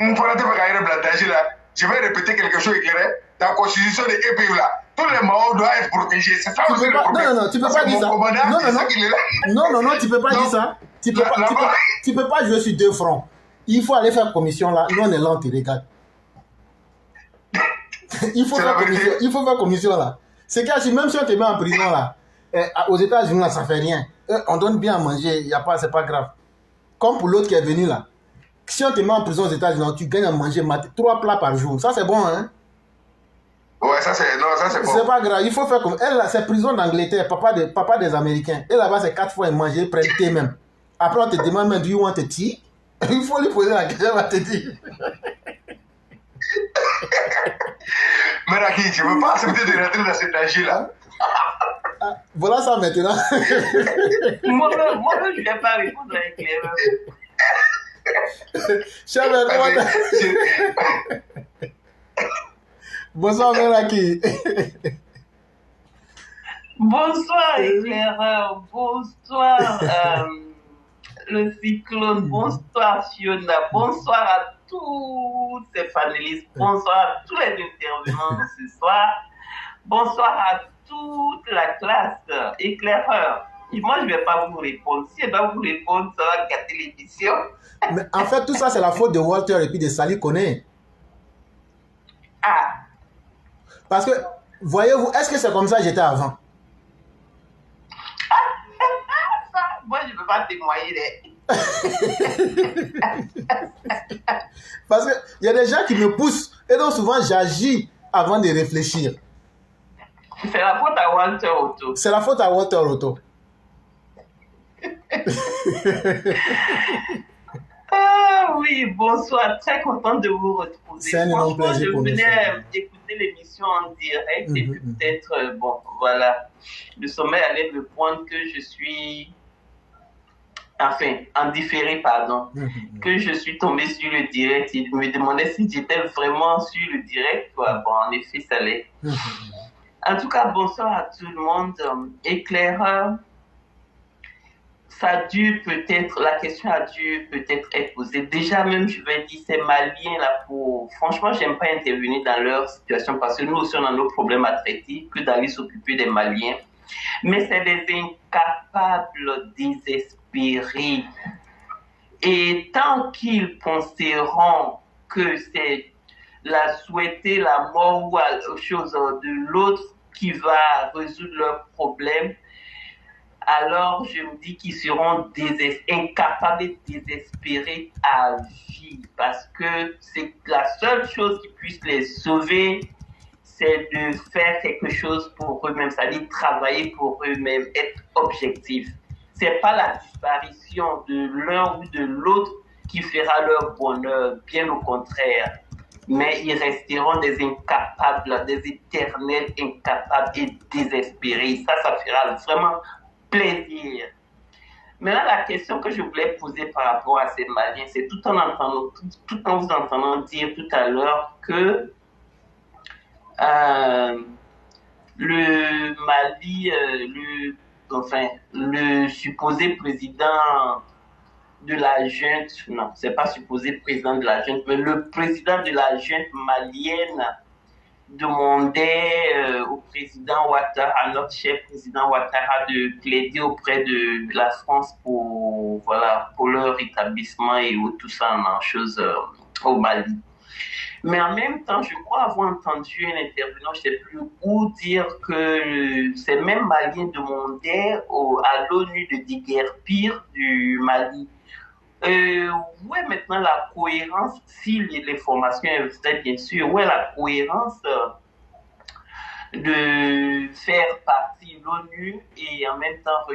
on fera te ka ire bla danger là je vais répéter quelque chose éclairé dans la constitution de EPU là. Tous les Mao doivent être protégés. C'est ça aussi le problème. Non, tu peux pas dire ça. Non, tu peux pas dire ça. Tu peux pas jouer sur 2 fronts. Il faut aller faire commission là. Nous, on est lent, regarde. Il faut faire commission là. C'est que même si on te met en prison là, aux États-Unis là, ça fait rien. On donne bien à manger, c'est pas grave. Comme pour l'autre qui est venu là. Si on te met en prison aux États-Unis, tu gagnes à manger 3 plats par jour. Ça, c'est bon, hein? Ouais, ça c'est bon. C'est pas grave, il faut faire comme elle là, c'est prison d'Angleterre, papa des Américains. Et là-bas, c'est 4 fois manger, ils prennent thé même. Après, on te demande même, do you want a tea? Il faut lui poser la question, elle va te dire. Mais Raki, je ne veux pas accepter de rentrer dans cet âge là. Voilà ça maintenant. Moi-même, je ne vais pas répondre avec les mains. Chabert, bonsoir, Meraki. Bonsoir, éclaireur. Bonsoir, le cyclone. Bonsoir, Fiona. Bonsoir à tous ces panélistes. Bonsoir à tous les intervenants ce soir. Bonsoir à toute la classe. Éclaireur. Et moi, je ne vais pas vous répondre. Si je dois vous répondre, ça va gâter l'émission. Mais en fait, tout ça, c'est la faute de Walter et puis de Sali Koné. Ah. Parce que, voyez-vous, est-ce que c'est comme ça que j'étais avant? Moi, je ne peux pas témoigner. Parce qu'il y a des gens qui me poussent. Et donc, souvent, j'agis avant de réfléchir. C'est la faute à Walter Otto. C'est la faute à Walter Otto. Ah oui, bonsoir. Très content de vous retrouver. C'est un énorme plaisir pour nous. Je venais écouter l'émission en direct et peut-être, bon, voilà, le sommet allait me poindre que je suis, enfin, en différé, pardon, que je suis tombé sur le direct. Il me demandait si j'étais vraiment sur le direct, quoi. Bon, en effet, ça l'est. En tout cas, bonsoir à tout le monde. Éclaireur, ça a dû peut-être, la question a dû peut-être être posée. Déjà même, je vais dire, ces Maliens là, franchement, j'aime pas intervenir dans leur situation parce que nous aussi, on a nos problèmes à traiter que d'aller s'occuper des Maliens. Mais c'est des incapables désespérés. Et tant qu'ils penseront que c'est souhaiter la mort ou autre chose de l'autre qui va résoudre leurs problèmes, alors je me dis qu'ils seront incapables et désespérés à vivre parce que c'est la seule chose qui puisse les sauver, c'est de faire quelque chose pour eux-mêmes, c'est-à-dire travailler pour eux-mêmes, être objectifs. C'est pas la disparition de l'un ou de l'autre qui fera leur bonheur, bien au contraire. Mais ils resteront des incapables, des éternels incapables et désespérés. Ça fera vraiment plaisir. Maintenant, la question que je voulais poser par rapport à ces Maliens, c'est tout en vous entendant dire tout à l'heure que le Mali, le supposé président de la junte, non, c'est pas supposé président de la junte, mais le président de la junte malienne demandait au président Ouattara, à notre cher président Ouattara, de plaider auprès de la France pour leur établissement et tout ça en chose au Mali. Mais en même temps, je crois avoir entendu un intervenant, je ne sais plus où, dire que ces mêmes Maliens demandaient à l'ONU de déguerpir du Mali. Où est maintenant la cohérence, si les formations existaient bien sûr, où est la cohérence de faire partie de l'ONU et en même temps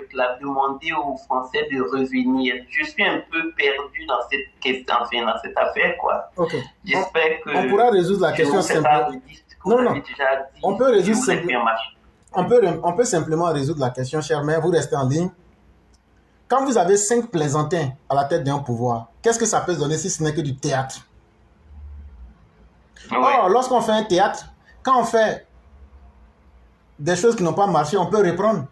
demander aux Français de revenir? Je suis un peu perdu dans cette question, enfin, dans cette affaire, quoi. Okay. J'espère que on pourra résoudre la question simplement. Non. On peut résoudre simplement. On peut simplement résoudre la question, cher maire. Vous restez en ligne. Quand vous avez 5 plaisantins à la tête d'un pouvoir, qu'est-ce que ça peut donner si ce n'est que du théâtre? Or, lorsqu'on fait un théâtre, quand on fait des choses qui n'ont pas marché, on peut reprendre.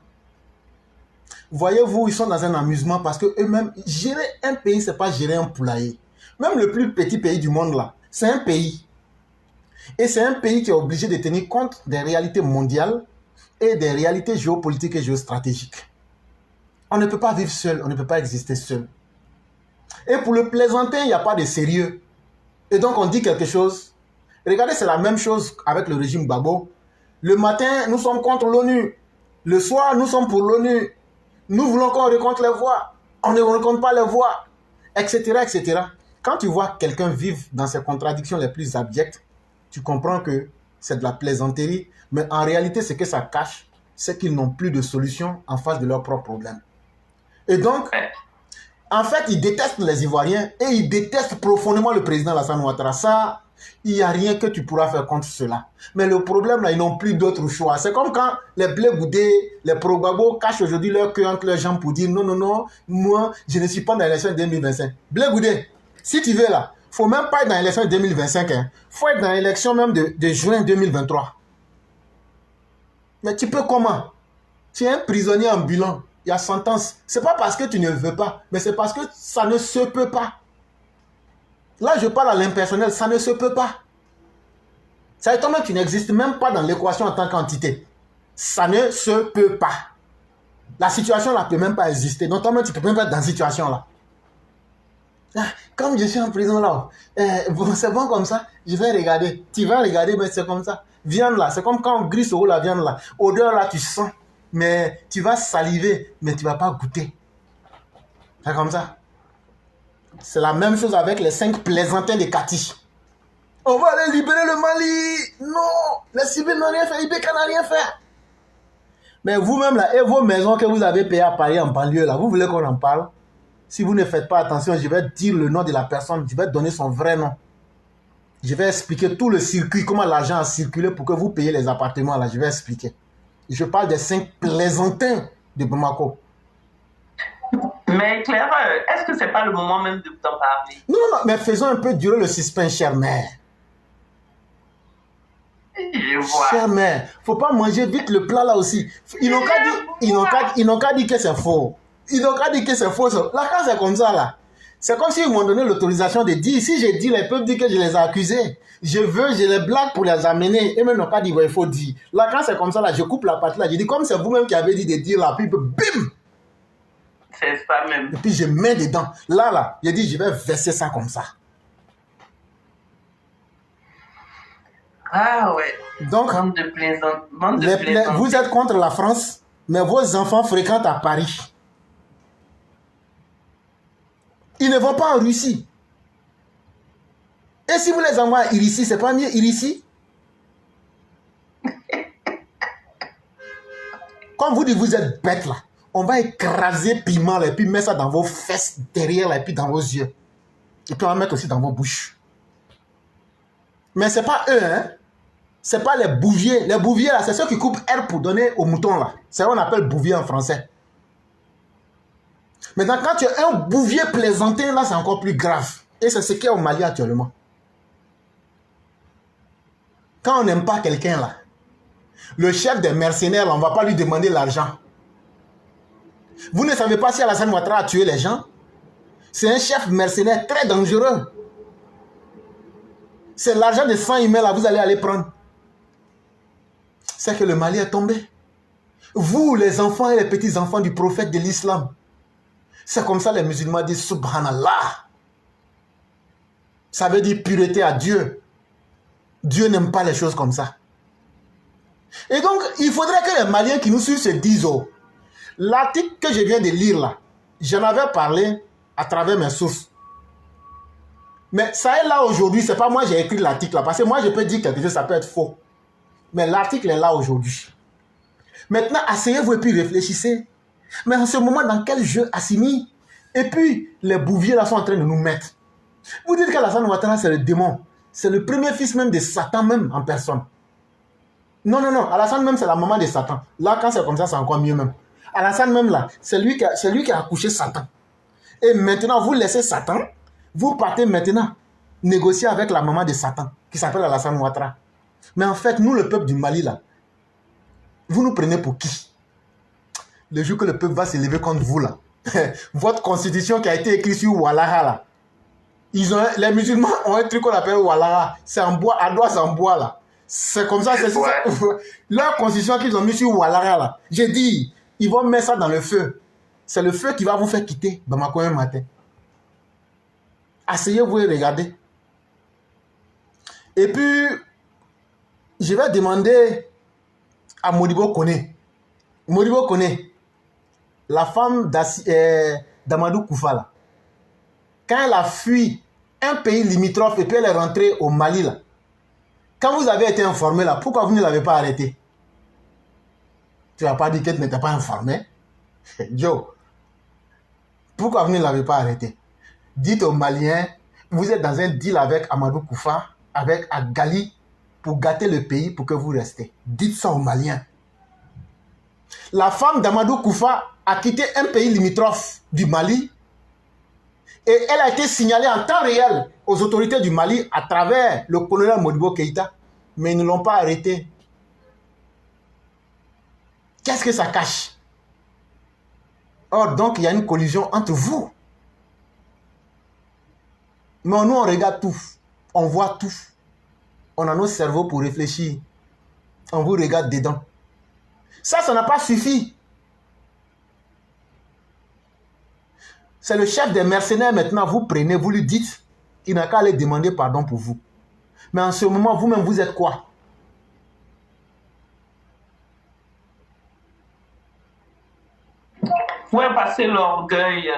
Voyez-vous, ils sont dans un amusement parce que eux-mêmes, gérer un pays, c'est pas gérer un poulailler. Même le plus petit pays du monde là, c'est un pays. Et c'est un pays qui est obligé de tenir compte des réalités mondiales et des réalités géopolitiques et géostratégiques. On ne peut pas vivre seul, on ne peut pas exister seul. Et pour le plaisantin, il n'y a pas de sérieux. Et donc on dit quelque chose. Regardez, c'est la même chose avec le régime Gbagbo. Le matin, nous sommes contre l'ONU. Le soir, nous sommes pour l'ONU. Nous voulons qu'on rencontre les voix. On ne rencontre pas les voix. Etc., etc. Quand tu vois quelqu'un vivre dans ces contradictions les plus abjectes, tu comprends que c'est de la plaisanterie. Mais en réalité, ce que ça cache, c'est qu'ils n'ont plus de solution en face de leurs propres problèmes. Et donc, en fait, ils détestent les Ivoiriens et ils détestent profondément le président Alassane Ouattara. Ça, il n'y a rien que tu pourras faire contre cela. Mais le problème, là, ils n'ont plus d'autre choix. C'est comme quand les Blé Goudé, les pro-Gbagbo cachent aujourd'hui leur queue entre leurs jambes pour dire non, non, non, moi, je ne suis pas dans l'élection 2025. Blé Goudé, si tu veux là, il ne faut même pas être dans l'élection 2025. Il faut être dans l'élection même de juin 2023. Mais tu peux comment? Tu es un prisonnier ambulant. Il y a sentence. Ce n'est pas parce que tu ne veux pas, mais c'est parce que ça ne se peut pas. Là, je parle à l'impersonnel, ça ne se peut pas. Ça étonne que tu n'existes même pas dans l'équation en tant qu'entité. Ça ne se peut pas. La situation là ne peut même pas exister. Donc, toi-même, tu ne peux même pas être dans cette situation-là. comme je suis en prison là, bon, c'est bon comme ça, je vais regarder. Tu vas regarder, mais c'est comme ça. Viande là, c'est comme quand on grisse au la viande là. Odeur là, tu sens, mais tu vas saliver, mais tu ne vas pas goûter. C'est comme ça. C'est la même chose avec les 5 plaisantins de Kati. On va aller libérer le Mali. Non, les civils n'ont rien fait, Ibeka n'a rien fait. Mais vous-même là, et vos maisons que vous avez payées à Paris en banlieue là, vous voulez qu'on en parle? Si vous ne faites pas attention, je vais dire le nom de la personne, je vais donner son vrai nom. Je vais expliquer tout le circuit, comment l'argent a circulé pour que vous payiez les appartements là, je vais expliquer. Je parle des 5 plaisantins de Bamako. Mais Claire, est-ce que c'est pas le moment même de t'en parler? Non, non, mais faisons un peu durer le suspense, chère mère. Je vois. Chère mère, faut pas manger vite le plat là aussi. Ils n'ont qu'à dire que c'est faux. Ils n'ont qu'à dire que c'est faux. La case c'est comme ça là. C'est comme s'ils m'ont donné l'autorisation de dire. Si j'ai dit, ils peuvent dire que je les ai accusés. Je les blague pour les amener. Et même n'ont pas dit, il faut dire. La case c'est comme ça là. Je coupe la partie là. Je dis, comme c'est vous-même qui avez dit de dire là. Puis bim! C'est ça même. Et puis je mets dedans. Là, j'ai dit, je vais verser ça comme ça. Ah ouais. Donc, bande de plaisants. Vous êtes contre la France, mais vos enfants fréquentent à Paris. Ils ne vont pas en Russie. Et si vous les envoyez à Irissi, c'est pas mieux Irissi? Comme vous dites, vous êtes bêtes là. On va écraser piment là, et puis mettre ça dans vos fesses derrière là, et puis dans vos yeux. Et puis on va mettre aussi dans vos bouches. Mais c'est pas eux, hein. C'est pas les bouviers. Les bouviers là, c'est ceux qui coupent herbe pour donner aux moutons là. C'est ce qu'on appelle bouvier en français. Maintenant, quand tu as un bouvier plaisantin là, c'est encore plus grave. Et c'est ce qu'il y a au Mali actuellement. Quand on n'aime pas quelqu'un là, le chef des mercenaires là, on ne va pas lui demander l'argent. Vous ne savez pas si Alassane Ouattara a tué les gens? C'est un chef mercenaire très dangereux. C'est l'argent de 100 emails là, vous allez aller prendre. C'est que le Mali est tombé. Vous, les enfants et les petits-enfants du prophète de l'islam, c'est comme ça les musulmans disent Subhanallah. Ça veut dire pureté à Dieu. Dieu n'aime pas les choses comme ça. Et donc, il faudrait que les Maliens qui nous suivent se disent, oh, l'article que je viens de lire là, j'en avais parlé à travers mes sources. Mais ça est là aujourd'hui, c'est pas moi qui ai écrit l'article là, parce que moi je peux dire quelque chose, ça peut être faux. Mais l'article est là aujourd'hui. Maintenant, asseyez-vous et puis réfléchissez. Mais en ce moment, dans quel jeu Assimi? Et puis, les bouviers là sont en train de nous mettre. Vous dites qu'Alassane Ouattara c'est le démon. C'est le premier fils même de Satan même en personne. Non, non, non. Alassane même c'est la maman de Satan. Là, quand c'est comme ça, c'est encore mieux même. Alassane même là, c'est lui qui a accouché Satan. Et maintenant, vous laissez Satan. Vous partez maintenant négocier avec la maman de Satan, qui s'appelle Alassane Ouattara. Mais en fait, nous, le peuple du Mali, là, vous nous prenez pour qui? Le jour que le peuple va se lever contre vous, là, votre constitution qui a été écrite sur Ouattara, là, les musulmans ont un truc qu'on appelle Ouattara. C'est en bois, à droite, c'est en bois, là. C'est comme ça, c'est ça. Leur constitution qu'ils ont mis sur Ouattara, là, j'ai dit, ils vont mettre ça dans le feu. C'est le feu qui va vous faire quitter Bamako un matin. Asseyez-vous et regardez. Et puis, je vais demander à Modibo Kone. Modibo Kone, la femme d'Amadou Koufa, là, quand elle a fui un pays limitrophe et puis elle est rentrée au Mali, là, quand vous avez été informé, là, pourquoi vous ne l'avez pas arrêté? Tu n'as pas dit que tu n'étais pas informé? Joe, pourquoi vous ne l'avez pas arrêté? Dites aux Maliens, vous êtes dans un deal avec Amadou Koufa, avec Agali, pour gâter le pays pour que vous restez. Dites ça aux Maliens. La femme d'Amadou Koufa a quitté un pays limitrophe du Mali et elle a été signalée en temps réel aux autorités du Mali à travers le colonel Modibo Keïta, mais ils ne l'ont pas arrêté. Qu'est-ce que ça cache? Or, donc, il y a une collision entre vous. Mais nous, on regarde tout. On voit tout. On a nos cerveaux pour réfléchir. On vous regarde dedans. Ça n'a pas suffi. C'est le chef des mercenaires maintenant. Vous prenez, vous lui dites, il n'a qu'à aller demander pardon pour vous. Mais en ce moment, vous-même, vous êtes quoi? Où est passé l'orgueil?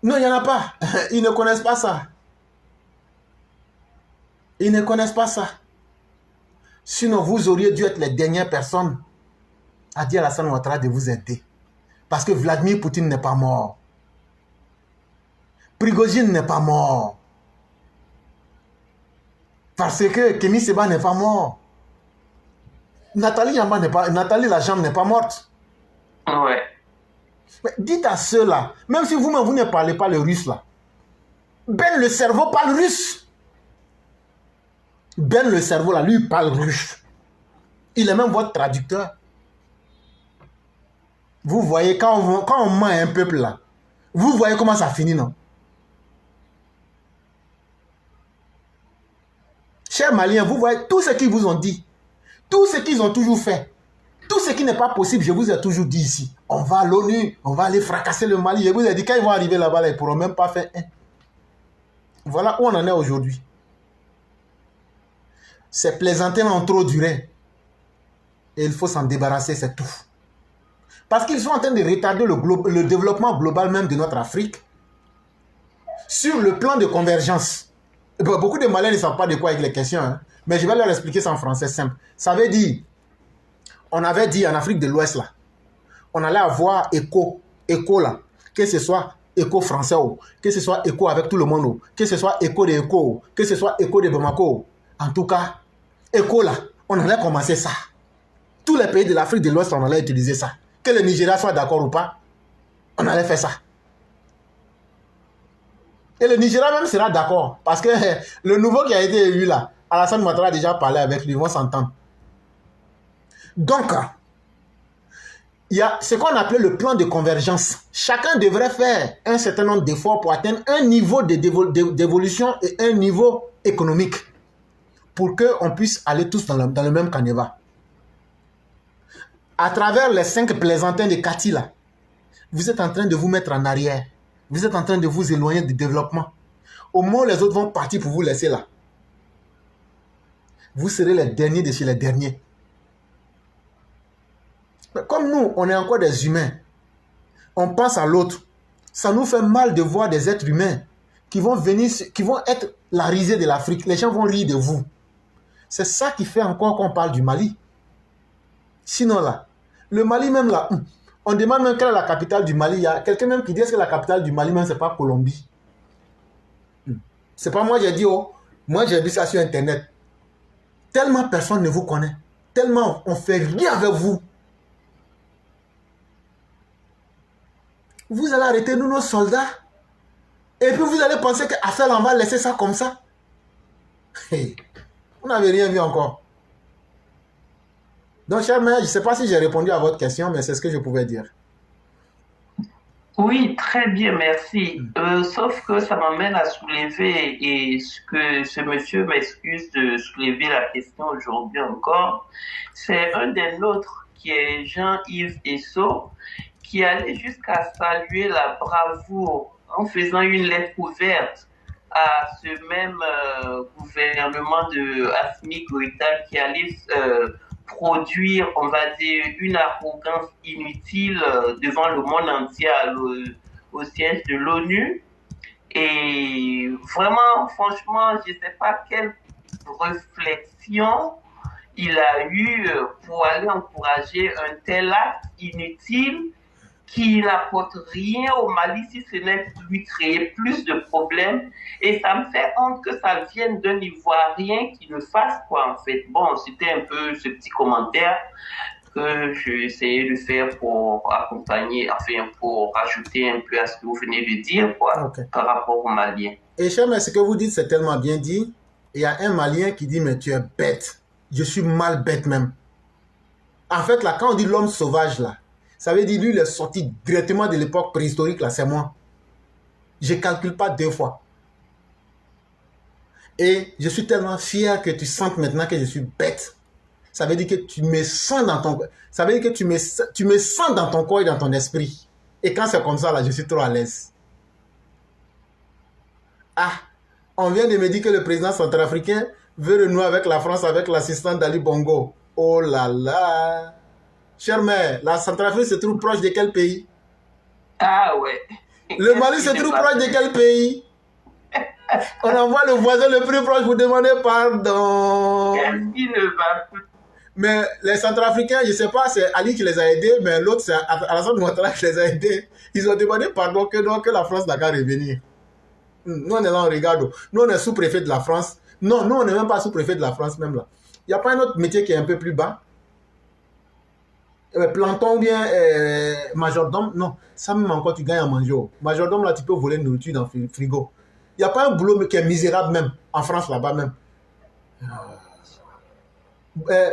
Non, il n'y en a pas. Ils ne connaissent pas ça. Ils ne connaissent pas ça. Sinon, vous auriez dû être les dernières personnes à dire à Alassane Ouattara de vous aider. Parce que Vladimir Poutine n'est pas mort. Prigozhin n'est pas mort. Parce que Kémy Séba n'est pas mort. Nathalie Yamba n'est pas... Nathalie Lajambe n'est pas morte. Ouais. Mais dites à ceux-là, même si vous-même vous ne parlez pas le russe là, Ben le cerveau parle russe. Ben le cerveau là, lui parle russe. Il est même votre traducteur. Vous voyez, quand on ment un peuple là, vous voyez comment ça finit, non? Chers Maliens, vous voyez tout ce qu'ils vous ont dit, tout ce qu'ils ont toujours fait, tout ce qui n'est pas possible, je vous ai toujours dit ici. On va à l'ONU, on va aller fracasser le Mali. Je vous ai dit, quand ils vont arriver là-bas, là, ils ne pourront même pas faire un. Voilà où on en est aujourd'hui. Ces plaisantins ont trop duré. Et il faut s'en débarrasser, c'est tout. Parce qu'ils sont en train de retarder le développement global même de notre Afrique sur le plan de convergence. Beaucoup de Maliens ne savent pas de quoi avec les questions, hein, mais je vais leur expliquer ça en français simple. Ça veut dire, on avait dit en Afrique de l'Ouest, là, on allait avoir écho là, que ce soit écho français, que ce soit écho avec tout le monde, que ce soit écho de écho, que ce soit écho de Bamako. En tout cas, écho là, on allait commencer ça. Tous les pays de l'Afrique de l'Ouest, on allait utiliser ça. Que le Nigeria soit d'accord ou pas, on allait faire ça. Et le Nigeria même sera d'accord. Parce que le nouveau qui a été élu là, Alassane Ouattara a déjà parlé avec lui, ils vont s'entendre. Donc, il y a ce qu'on appelait le plan de convergence. Chacun devrait faire un certain nombre d'efforts pour atteindre un niveau d'évolution et un niveau économique. Pour qu'on puisse aller tous dans le même canevas. À travers les 5 plaisantins de Kati là, vous êtes en train de vous mettre en arrière. Vous êtes en train de vous éloigner du développement. Au moment où les autres vont partir pour vous laisser là, vous serez les derniers de chez les derniers. Mais comme nous, on est encore des humains, on pense à l'autre. Ça nous fait mal de voir des êtres humains qui vont venir, qui vont être la risée de l'Afrique. Les gens vont rire de vous. C'est ça qui fait encore qu'on parle du Mali. Sinon là, le Mali même là, on demande même quelle est la capitale du Mali. Il y a quelqu'un même qui dit que la capitale du Mali même c'est pas Colombie. C'est pas moi j'ai dit, oh, moi j'ai vu ça sur internet. Tellement personne ne vous connaît. Tellement on fait rien avec vous. Vous allez arrêter nous nos soldats. Et puis vous allez penser qu'à faire on va laisser ça comme ça. Hey, vous n'avez rien vu encore. Donc, cher maire, je ne sais pas si j'ai répondu à votre question, mais c'est ce que je pouvais dire. Oui, très bien, merci. Sauf que ça m'amène à soulever, et ce monsieur m'excuse de soulever la question aujourd'hui encore, c'est un des nôtres qui est Jean-Yves Esso, qui allait jusqu'à saluer la bravoure en faisant une lettre ouverte à ce même gouvernement de Assimi Goïta qui allait produire, on va dire, une arrogance inutile devant le monde entier au siège de l'ONU. Et vraiment, franchement, je ne sais pas quelle réflexion il a eu pour aller encourager un tel acte inutile qui n'apporte rien au Mali si ce n'est lui créer plus de problèmes. Et ça me fait honte que ça vienne d'un Ivoirien qui le fasse, quoi, en fait. Bon, c'était un peu ce petit commentaire que j'ai essayé de faire pour accompagner, enfin, pour rajouter un peu à ce que vous venez de dire, quoi, okay, par rapport aux Maliens. Et cher, mais ce que vous dites, c'est tellement bien dit. Il y a un Malien qui dit, mais tu es bête. Je suis mal bête même. En fait, là, quand on dit l'homme sauvage, là, ça veut dire, lui, il est sorti directement de l'époque préhistorique, là, c'est moi. Je ne calcule pas 2 fois. Et je suis tellement fier que tu sentes maintenant que je suis bête. Ça veut dire que tu me sens dans ton... Ça veut dire que tu me sens dans ton corps et dans ton esprit. Et quand c'est comme ça, là, je suis trop à l'aise. Ah, on vient de me dire que le président centrafricain veut renouer avec la France avec l'assistant d'Ali Bongo. Oh là là. Chère mère, la Centrafrique se trouve proche de quel pays? Ah ouais. Le Mali se trouve proche de quel pays? On envoie le voisin le plus proche pour demander pardon. Qu'est-ce qui ne va plus? Mais les Centrafricains, je ne sais pas, c'est Ali qui les a aidés, mais l'autre, c'est Alassane Ouattara qui les a aidés. Ils ont demandé pardon que la France n'a qu'à revenir. Nous, on est là, on regarde. Nous, on est sous-préfet de la France. Non, nous, on n'est même pas sous-préfet de la France, même là. Il n'y a pas un autre métier qui est un peu plus bas? Planton ou bien majordome? Non, ça même encore, tu gagnes à manger. Majordome, là, tu peux voler une nourriture dans le frigo. Il n'y a pas un boulot qui est misérable même, en France, là-bas même.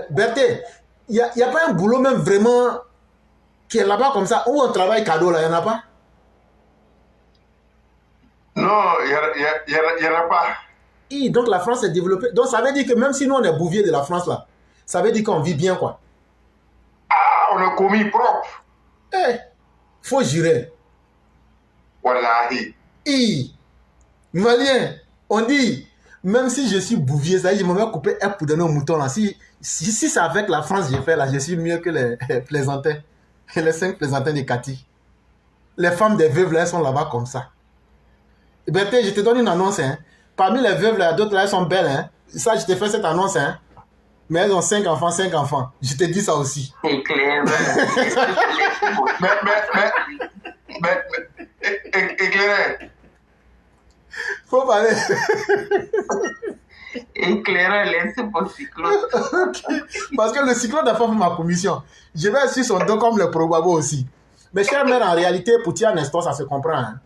Berthe, il n'y a pas un boulot même vraiment qui est là-bas comme ça, où on travaille cadeau, là, il n'y en a pas? Non, il n'y en a pas. Et donc la France est développée. Donc ça veut dire que même si nous on est bouvier de la France là, ça veut dire qu'on vit bien quoi. Ah, on a commis propre. Eh, faut jurer. Wallahi. Malien, on dit, même si je suis bouvier, ça je me vais couper un pour donner au mouton là. Si c'est avec la France j'ai fait là, je suis mieux que les plaisantins. Les 5 plaisantins de Cathy. Les femmes des veuves là, elles sont là-bas comme ça. Berthe, je te donne une annonce, hein. Parmi les veuves, là, d'autres, là, elles sont belles, hein. Ça, je t'ai fait cette annonce, hein. Mais elles ont 5 enfants, 5 enfants. Je te dis ça aussi. C'est clair. mais, éclairé. Faut parler. Éclairé, laisse pour cyclone. Okay. Parce que le cyclone n'a pas fait ma commission. Je vais suivre son dos comme le Probabo aussi. Mais chère mère, en réalité, pour Tia Nestor, ça se comprend, hein.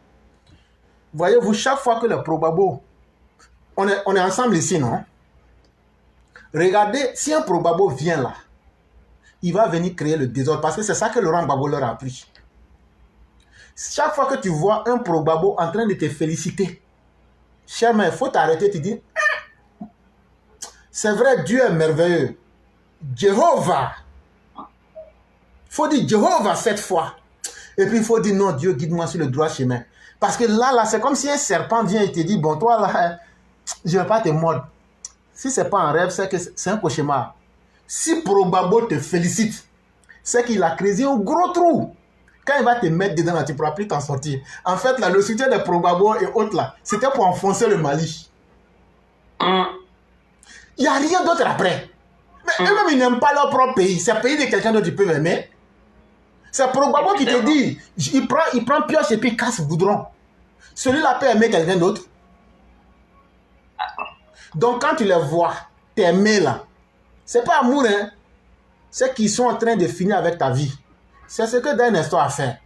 Voyez-vous, chaque fois que le Probabo, on est ensemble ici, non? Regardez, si un Probabo vient là, il va venir créer le désordre parce que c'est ça que Laurent Gbagbo leur a appris. Chaque fois que tu vois un Probabo en train de te féliciter, cher mère, il faut t'arrêter, tu dis, c'est vrai, Dieu est merveilleux. Jéhovah. Il faut dire Jéhovah cette fois. Et puis il faut dire non, Dieu guide-moi sur le droit chemin. Parce que là, c'est comme si un serpent vient et te dit, bon, toi, là, je ne vais pas te mordre. Si ce n'est pas un rêve, c'est que c'est un cauchemar. Si Probabo te félicite, c'est qu'il a creusé un gros trou. Quand il va te mettre dedans, là, tu ne pourras plus t'en sortir. En fait, là, le soutien de Probabo et autres, là, c'était pour enfoncer le Mali. Il n'y a rien d'autre après. Mais eux-mêmes, ils n'aiment pas leur propre pays. C'est le pays de quelqu'un d'autre qui peut aimer. C'est Probabo qui te dit, il prend pioche et puis il casse le goudron. Celui-là peut aimer quelqu'un d'autre. Donc quand tu les vois t'aimer là, c'est pas amour, hein. C'est qu'ils sont en train de finir avec ta vie. C'est ce que Dan Nestor a fait.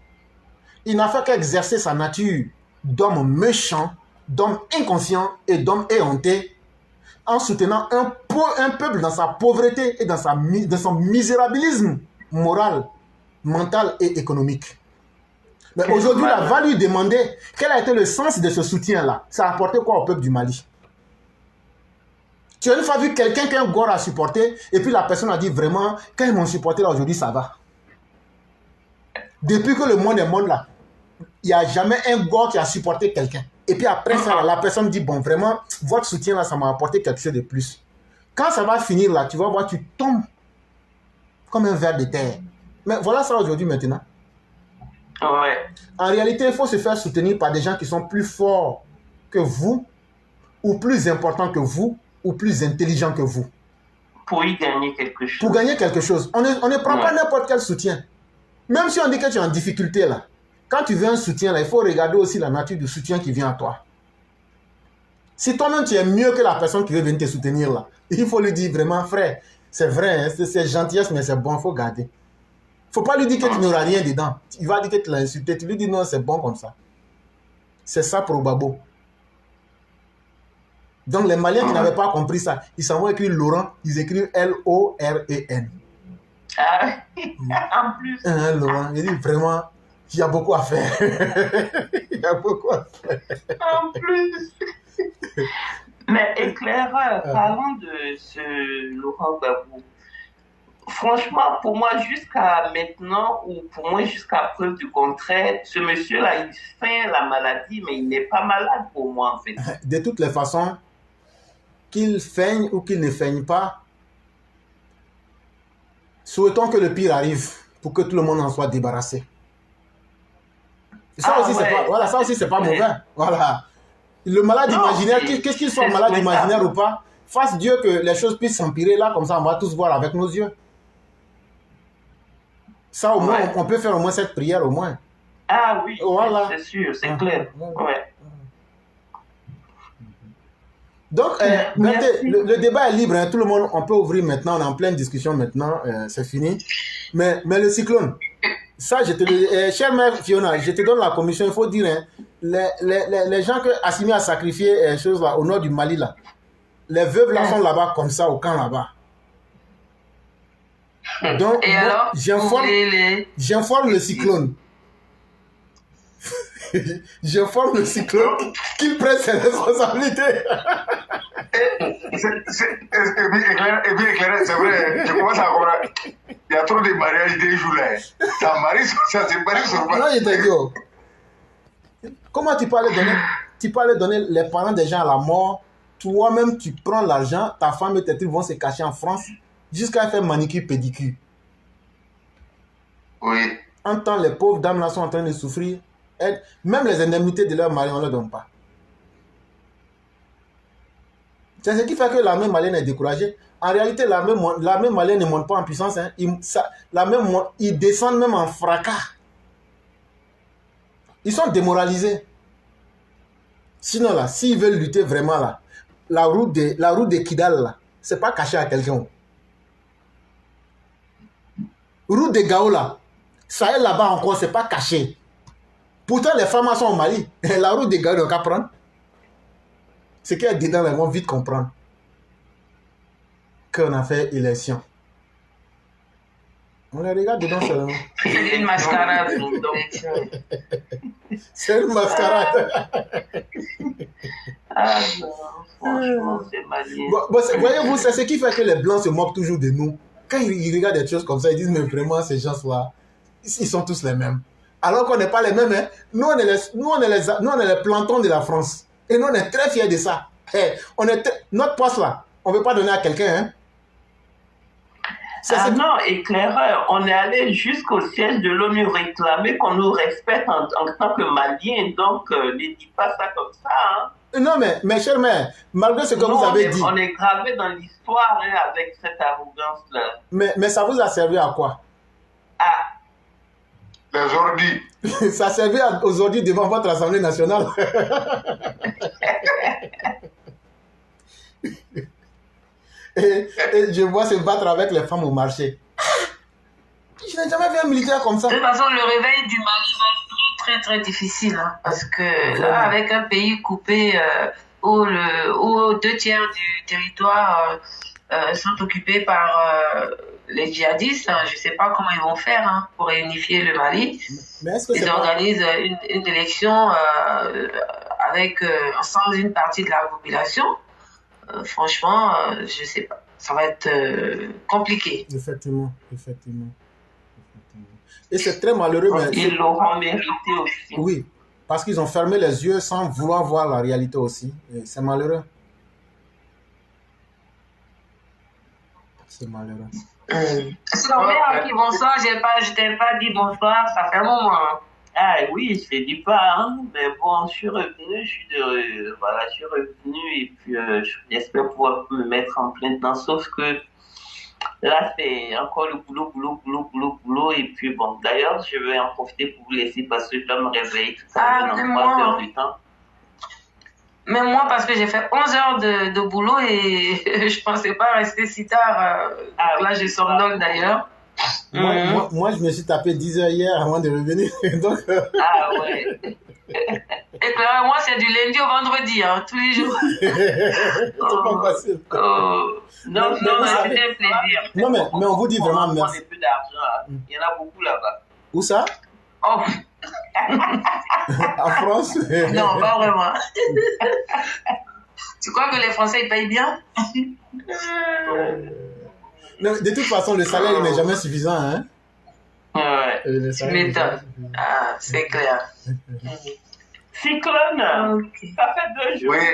Il n'a fait qu'exercer sa nature d'homme méchant, d'homme inconscient et d'homme éhonté en soutenant un peuple dans sa pauvreté et dans son misérabilisme moral, mental et économique. Mais aujourd'hui, là, va lui demander quel a été le sens de ce soutien-là. Ça a apporté quoi au peuple du Mali? Tu as une fois vu quelqu'un qu'un gore a supporté et puis la personne a dit vraiment, quand ils m'ont supporté là aujourd'hui, ça va. Depuis que le monde est monde là, il n'y a jamais un gore qui a supporté quelqu'un. Et puis après ça, la personne dit, bon, vraiment, votre soutien là, ça m'a apporté quelque chose de plus. Quand ça va finir là, tu vas voir, tu tombes comme un ver de terre. Mais voilà ça aujourd'hui maintenant. Ouais. En réalité, il faut se faire soutenir par des gens qui sont plus forts que vous, ou plus importants que vous, ou plus intelligents que vous. Pour y gagner quelque chose. Pour gagner quelque chose. On ne prend pas n'importe quel soutien. Même si on dit que tu es en difficulté là, quand tu veux un soutien là, il faut regarder aussi la nature du soutien qui vient à toi. Si toi-même tu es mieux que la personne qui veut venir te soutenir là, il faut lui dire vraiment, frère, c'est vrai, hein, c'est gentillesse, mais c'est bon, il faut garder. Il ne faut pas lui dire que tu n'auras rien dedans. Il va dire que tu l'as insulté. Tu lui dis non, c'est bon comme ça. C'est ça Probabo. Donc les Maliens qui n'avaient pas compris ça, ils s'en vont écrire Laurent, ils écrivent L-O-R-E-N. Ah, en plus. Laurent, il dit vraiment, il y a beaucoup à faire. Il y a beaucoup à faire. En plus. Mais éclaireur, parlons de ce Laurent Gbagbo. franchement, pour moi, jusqu'à maintenant, ou pour moi, jusqu'à preuve du contraire, ce monsieur-là, il feint la maladie, mais il n'est pas malade pour moi, en fait. De toutes les façons, qu'il feigne ou qu'il ne feigne pas, souhaitons que le pire arrive pour que tout le monde en soit débarrassé. Ça aussi, c'est pas, voilà, ça aussi, c'est pas mauvais. Voilà. Le malade imaginaire, qu'est-ce qu'il soit malade imaginaire ou pas, fasse Dieu que les choses puissent s'empirer là, comme ça, on va tous voir avec nos yeux. Ça, au moins, on peut faire au moins cette prière, au moins. Ah oui, voilà. C'est sûr, c'est clair. Ouais. Donc, le débat est libre, hein. Tout le monde, on peut ouvrir maintenant, on est en pleine discussion maintenant, c'est fini. Mais le cyclone, ça, chère mère Fiona, je te donne la commission, il faut dire, hein, les gens que Assimi a sacrifié choses là, au nord du Mali, là, les veuves là sont là-bas comme ça, au camp là-bas. Donc, j'informe le cyclone. J'informe le cyclone qu'il prenne ses responsabilités. Et bien éclairé, c'est vrai, je commence à comprendre. Il y a trop de mariages des jours là. Ça marie sur ça, c'est marie sur moi. Non, je te dis, comment tu peux aller donner les parents des gens à la mort, toi-même tu prends l'argent, ta femme et tes trucs vont se cacher en France jusqu'à faire manicure, pédicure. Oui. En temps, les pauvres dames là sont en train de souffrir. Même les indemnités de leur mari, on ne leur donne pas. C'est ce qui fait que l'armée malienne est découragée. En réalité, l'armée malienne ne monte pas en puissance. Hein. Ils descendent même en fracas. Ils sont démoralisés. Sinon, là, s'ils veulent lutter vraiment, là, la route de Kidal, ce n'est pas caché à quelqu'un. Route de Gao, là, ça est là-bas encore, ce n'est pas caché. Pourtant, les femmes sont au Mali. La route de Gao, on va prendre. Ce qu'il y a dedans, ils vont vite comprendre qu'on a fait élection. On les regarde dedans seulement. C'est une mascarade. C'est une mascarade. Ah non, franchement, c'est malien. Voyez-vous, c'est ce qui fait que les Blancs se moquent toujours de nous. Quand ils regardent des choses comme ça, ils disent, mais vraiment, ces gens-là, ils sont tous les mêmes. Alors qu'on n'est pas les mêmes. Hein. Nous, on est les plantons de la France. Et nous, on est très fiers de ça. Hey, notre poste là, on ne veut pas donner à quelqu'un. Hein? Non, éclaireur, on est allé jusqu'au siège de l'ONU réclamer qu'on nous respecte en tant que Maliens. Donc, ne dis pas ça comme ça. Hein. Non, mais chère mère, malgré ce que vous avez dit... On est gravé dans l'histoire hein, avec cette arrogance-là. Mais ça vous a servi à quoi? Les ordis. Ça servait aux ordis devant votre Assemblée nationale. et je vois se battre avec les femmes au marché. Je n'ai jamais vu un militaire comme ça. De toute façon, le réveil du Mali va être très, très difficile. Hein, parce que là, avec un pays coupé où 2/3 du territoire sont occupés par les djihadistes, hein, je ne sais pas comment ils vont faire hein, pour réunifier le Mali. Mais ils organisent une élection sans une partie de la population. Franchement, je ne sais pas. Ça va être compliqué. Effectivement. Et c'est très malheureux. Mais ils l'auront mérité aussi. Oui, parce qu'ils ont fermé les yeux sans vouloir voir la réalité aussi. C'est malheureux. C'est malheureux. C'est normal qui bonsoir, je t'ai pas dit bonsoir, ça fait un moment. Hein. Ah oui, je ne dis pas, hein, mais bon, je suis revenu, et puis j'espère pouvoir me mettre en plein temps, sauf que là, c'est encore le boulot, et puis bon, d'ailleurs, je vais en profiter pour vous laisser parce que je dois me réveiller tout à l'heure dans 3 heures du temps. Même moi, parce que j'ai fait 11 heures de boulot et je pensais pas rester si tard. Là, je somnole d'ailleurs. Moi, je me suis tapé 10 heures hier avant de revenir. Donc, Ah ouais. Et puis, moi, c'est du lundi au vendredi, hein, tous les jours. C'est pas facile. Non, c'était un plaisir. Non, mais on vous dit vraiment merci. On a plus d'argent. Il y en a beaucoup là-bas. Où ça? Oh. En France? Non, pas vraiment. Tu crois que les Français ils payent bien? De toute façon, le salaire n'est jamais suffisant. Hein? Ouais. Tu m'étonnes. Ah, c'est clair. Cyclone, ça fait 2 jours. Oui.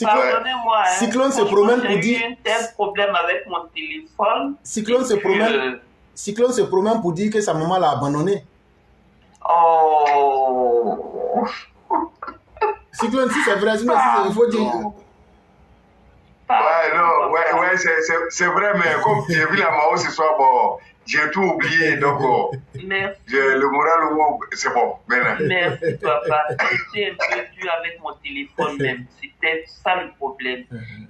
Pardonnez-moi. Cyclone se promène pour dire. J'ai eu un tel problème avec mon téléphone. Cyclone se promène pour dire que sa maman l'a abandonné. Oh. Cyclone, si c'est vrai, sinon il faut dire. Ouais, non, ouais, c'est vrai, mais comme j'ai vu la Mao ce soir, bon, j'ai tout oublié, donc le moral, c'est bon, maintenant. Merci, papa. J'étais un peu dur avec mon téléphone même. C'était ça le problème.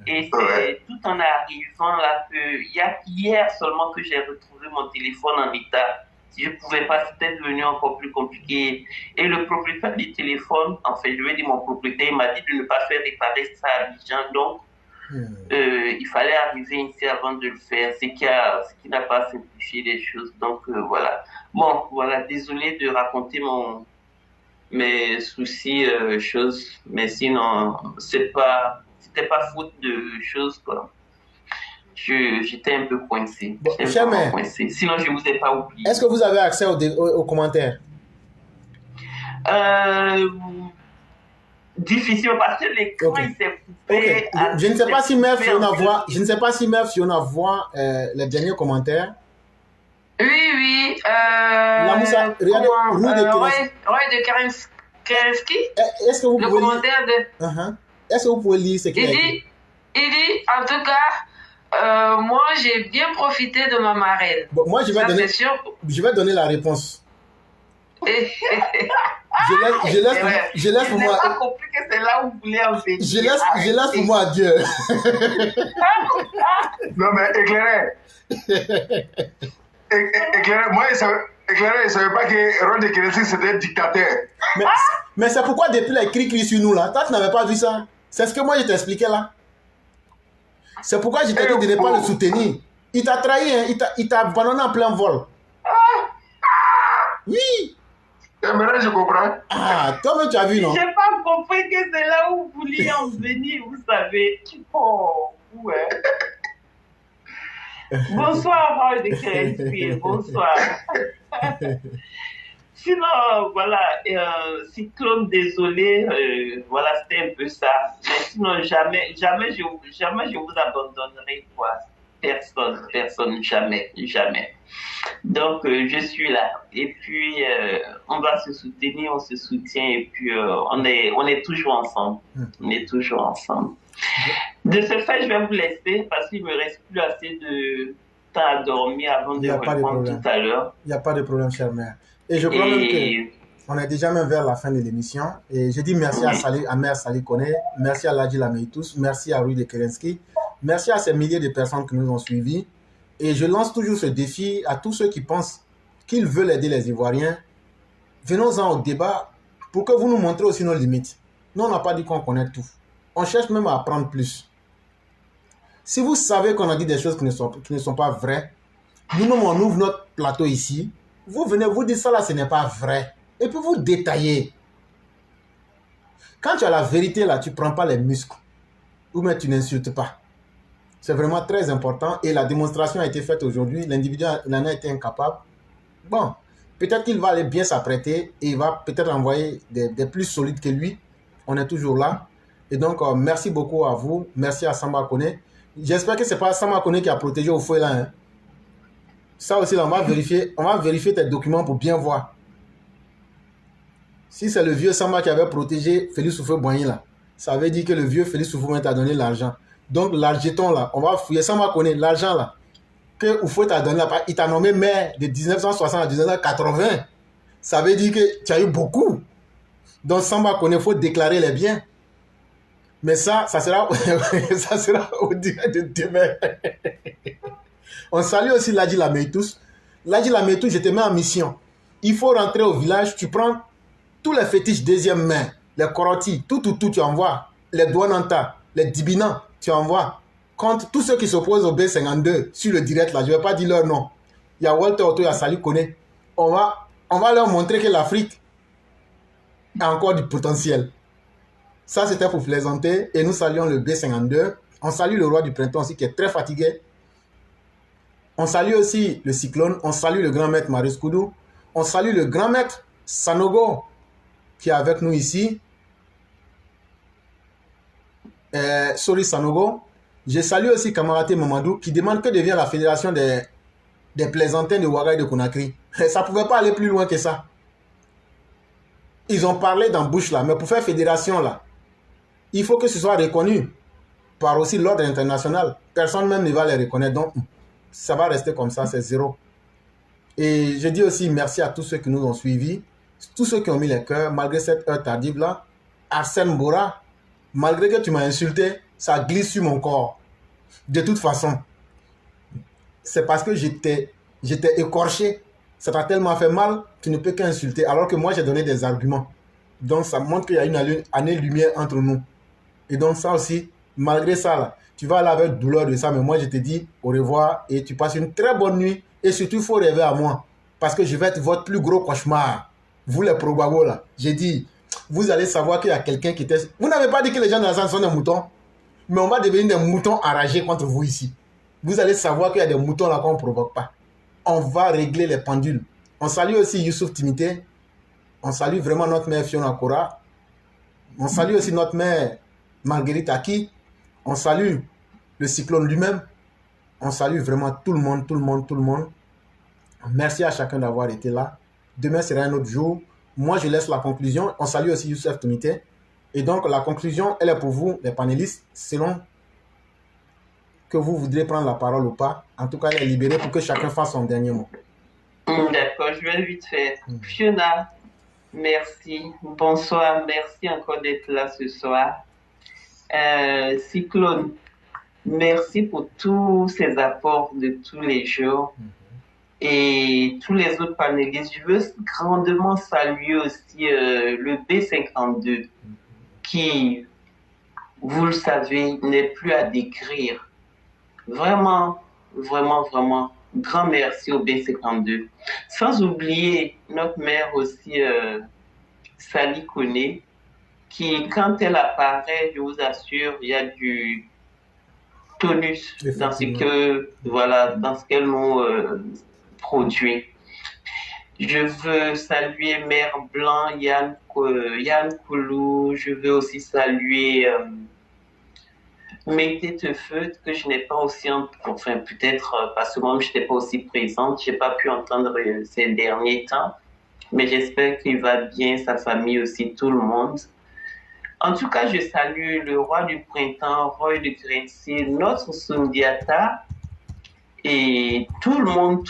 Et c'est tout en arrivant là que, il y a hier seulement que j'ai retrouvé mon téléphone en état. Si je ne pouvais pas, c'était devenu encore plus compliqué. Et le propriétaire du téléphone, en fait, je lui ai dit, mon propriétaire, il m'a dit de ne pas faire réparer ça à Abidjan. Donc, il fallait arriver ici avant de le faire, ce qui n'a pas simplifié les choses. Donc, voilà. Bon, voilà, désolé de raconter mes soucis, choses, mais sinon, c'était pas faute de choses, quoi. J'étais un peu coincé. Bon, sinon, je ne vous ai pas oublié. Est-ce que vous avez accès aux commentaires? Difficile parce que l'écran il s'est coupé. Je ne sais pas si Mère Fiona voit les derniers commentaires. Oui. La Moussa, regardez, Roy de Kerensky. Est-ce que vous pouvez le commentaire de. Est-ce que vous pouvez lire ce qu'il dit? Il dit, en tout cas, moi j'ai bien profité de ma marraine. Bon, moi je vais donner la réponse. Je laisse pour moi. Je n'ai pas compris que c'est là où vous voulez en venir. Je laisse pour moi à Dieu. Non, mais éclairé, moi, il ne savait pas que Ron de Kerensky c'était un dictateur. Mais c'est pourquoi depuis les cris sur nous là, toi tu n'avais pas vu ça. C'est ce que moi je t'expliquais là. C'est pourquoi je t'ai dit de ne pas le soutenir. Il t'a trahi, hein? Il t'a abandonné en plein vol. Oui. Maintenant, je comprends. Ah, toi-même, tu as vu, non? Je n'ai pas compris que c'est là où vous vouliez en venir, vous savez. Oh, ouais. Bonsoir, Roy de Kerensky. Bonsoir. Sinon, voilà, cyclone, désolé, voilà, c'était un peu ça. Mais sinon, jamais je vous abandonnerai, quoi. Personne, jamais. Donc, je suis là. Et puis, on va se soutenir, on se soutient, et puis on est toujours ensemble. On est toujours ensemble. De ce fait, je vais vous laisser parce qu'il ne me reste plus assez de temps à dormir avant de répondre tout à l'heure. Il n'y a pas de problème, chère mère. Et je crois même qu'on est déjà même vers la fin de l'émission. Et je dis merci à Mère Sali Kone, merci à Ladji Lameitous, merci à Roy de Kerensky, merci à ces milliers de personnes qui nous ont suivis. Et je lance toujours ce défi à tous ceux qui pensent qu'ils veulent aider les Ivoiriens. Venons-en au débat pour que vous nous montrez aussi nos limites. Nous, on n'a pas dit qu'on connaît tout. On cherche même à apprendre plus. Si vous savez qu'on a dit des choses qui ne sont pas vraies, nous-mêmes, on ouvre notre plateau ici. Vous venez vous dire ça là, ce n'est pas vrai. Et puis vous détaillez. Quand tu as la vérité là, tu ne prends pas les muscles. Ou même tu n'insultes pas. C'est vraiment très important. Et la démonstration a été faite aujourd'hui. L'individu en a été incapable. Bon, peut-être qu'il va aller bien s'apprêter. Et il va peut-être envoyer des plus solides que lui. On est toujours là. Et donc, merci beaucoup à vous. Merci à Samba Kone. J'espère que ce n'est pas Samba Kone qui a protégé au fouet là. Hein. Ça aussi, là, on va vérifier tes documents pour bien voir. Si c'est le vieux Samba qui avait protégé Félix Houphouët-Boigny là, ça veut dire que le vieux Félix Houphouët t'a donné l'argent. Donc, l'argent là, on va fouiller Samba Kone, l'argent là, que Houphouët t'a donné là, il t'a nommé maire de 1960 à 1980. Ça veut dire que tu as eu beaucoup. Donc, Samba Kone, il faut déclarer les biens. Mais ça sera au direct de demain. On salue aussi Ladji Lameitous. Ladji Lameitous, je te mets en mission. Il faut rentrer au village, tu prends tous les fétiches deuxième main, les korotis, tout, tu envoies. Les douananta, les dibinans, tu envoies. Contre tous ceux qui s'opposent au B52 sur le direct là, je ne vais pas dire leur nom. Il y a Walter Otto, il y a Sali Kone. On va leur montrer que l'Afrique a encore du potentiel. Ça, c'était pour plaisanter. Et nous saluons le B52. On salue le roi du printemps aussi qui est très fatigué. On salue aussi le Cyclone, on salue le grand maître Marius Koudou, on salue le grand maître Sanogo qui est avec nous ici. Sori Sanogo. Je salue aussi Kamaraté Mamadou qui demande que devient la fédération des plaisantins de Ouaga et de Conakry. Ça ne pouvait pas aller plus loin que ça. Ils ont parlé dans bouche là, mais pour faire fédération là, il faut que ce soit reconnu par aussi l'ordre international. Personne même ne va les reconnaître. Donc, ça va rester comme ça, c'est zéro. Et je dis aussi merci à tous ceux qui nous ont suivis, tous ceux qui ont mis les cœurs, malgré cette heure tardive là. Arsène Bora, malgré que tu m'as insulté, ça glisse sur mon corps. De toute façon, c'est parce que j'étais écorché. Ça t'a tellement fait mal, tu ne peux qu'insulter. Alors que moi, j'ai donné des arguments. Donc, ça montre qu'il y a une année-lumière entre nous. Et donc, ça aussi, malgré ça, là, tu vas aller avec douleur de ça. Mais moi, je te dis au revoir et tu passes une très bonne nuit. Et surtout, il faut rêver à moi. Parce que je vais être votre plus gros cauchemar. Vous, les probagos, là. J'ai dit, vous allez savoir qu'il y a quelqu'un qui était... Vous n'avez pas dit que les gens de la salle sont des moutons. Mais on va devenir des moutons enragés contre vous ici. Vous allez savoir qu'il y a des moutons là qu'on ne provoque pas. On va régler les pendules. On salue aussi Youssouf Timité. On salue vraiment notre mère Fiona Kora. On salue aussi notre mère Marguerite Aki. On salue le Cyclone lui-même. On salue vraiment tout le monde, tout le monde, tout le monde. Merci à chacun d'avoir été là. Demain sera un autre jour. Moi, je laisse la conclusion. On salue aussi Youssouf Timité. Et donc, la conclusion, elle est pour vous, les panélistes, selon que vous voudrez prendre la parole ou pas. En tout cas, elle est libérée pour que chacun fasse son dernier mot. D'accord, je vais vite faire. Fiona, merci. Bonsoir, merci encore d'être là ce soir. Cyclone, merci pour tous ces apports de tous les jours. Et tous les autres panélistes. Je veux grandement saluer aussi le B52 qui, vous le savez, n'est plus à décrire. Vraiment, vraiment, vraiment, grand merci au B52. Sans oublier notre mère aussi, Sally Kone, qui, quand elle apparaît, je vous assure, il y a du tonus dans ce que, voilà, dans ce qu'elle nous produit. Je veux saluer Mère Blanc, Yann Koulou. Je veux aussi saluer Mété Tefeut, que je n'ai pas aussi, enfin peut-être parce que moi je n'étais pas aussi présente, je n'ai pas pu entendre ces derniers temps, mais j'espère qu'il va bien, sa famille aussi, tout le monde. En tout cas, je salue le roi du printemps, Roy de Grency, notre Sundiata, et tout le monde,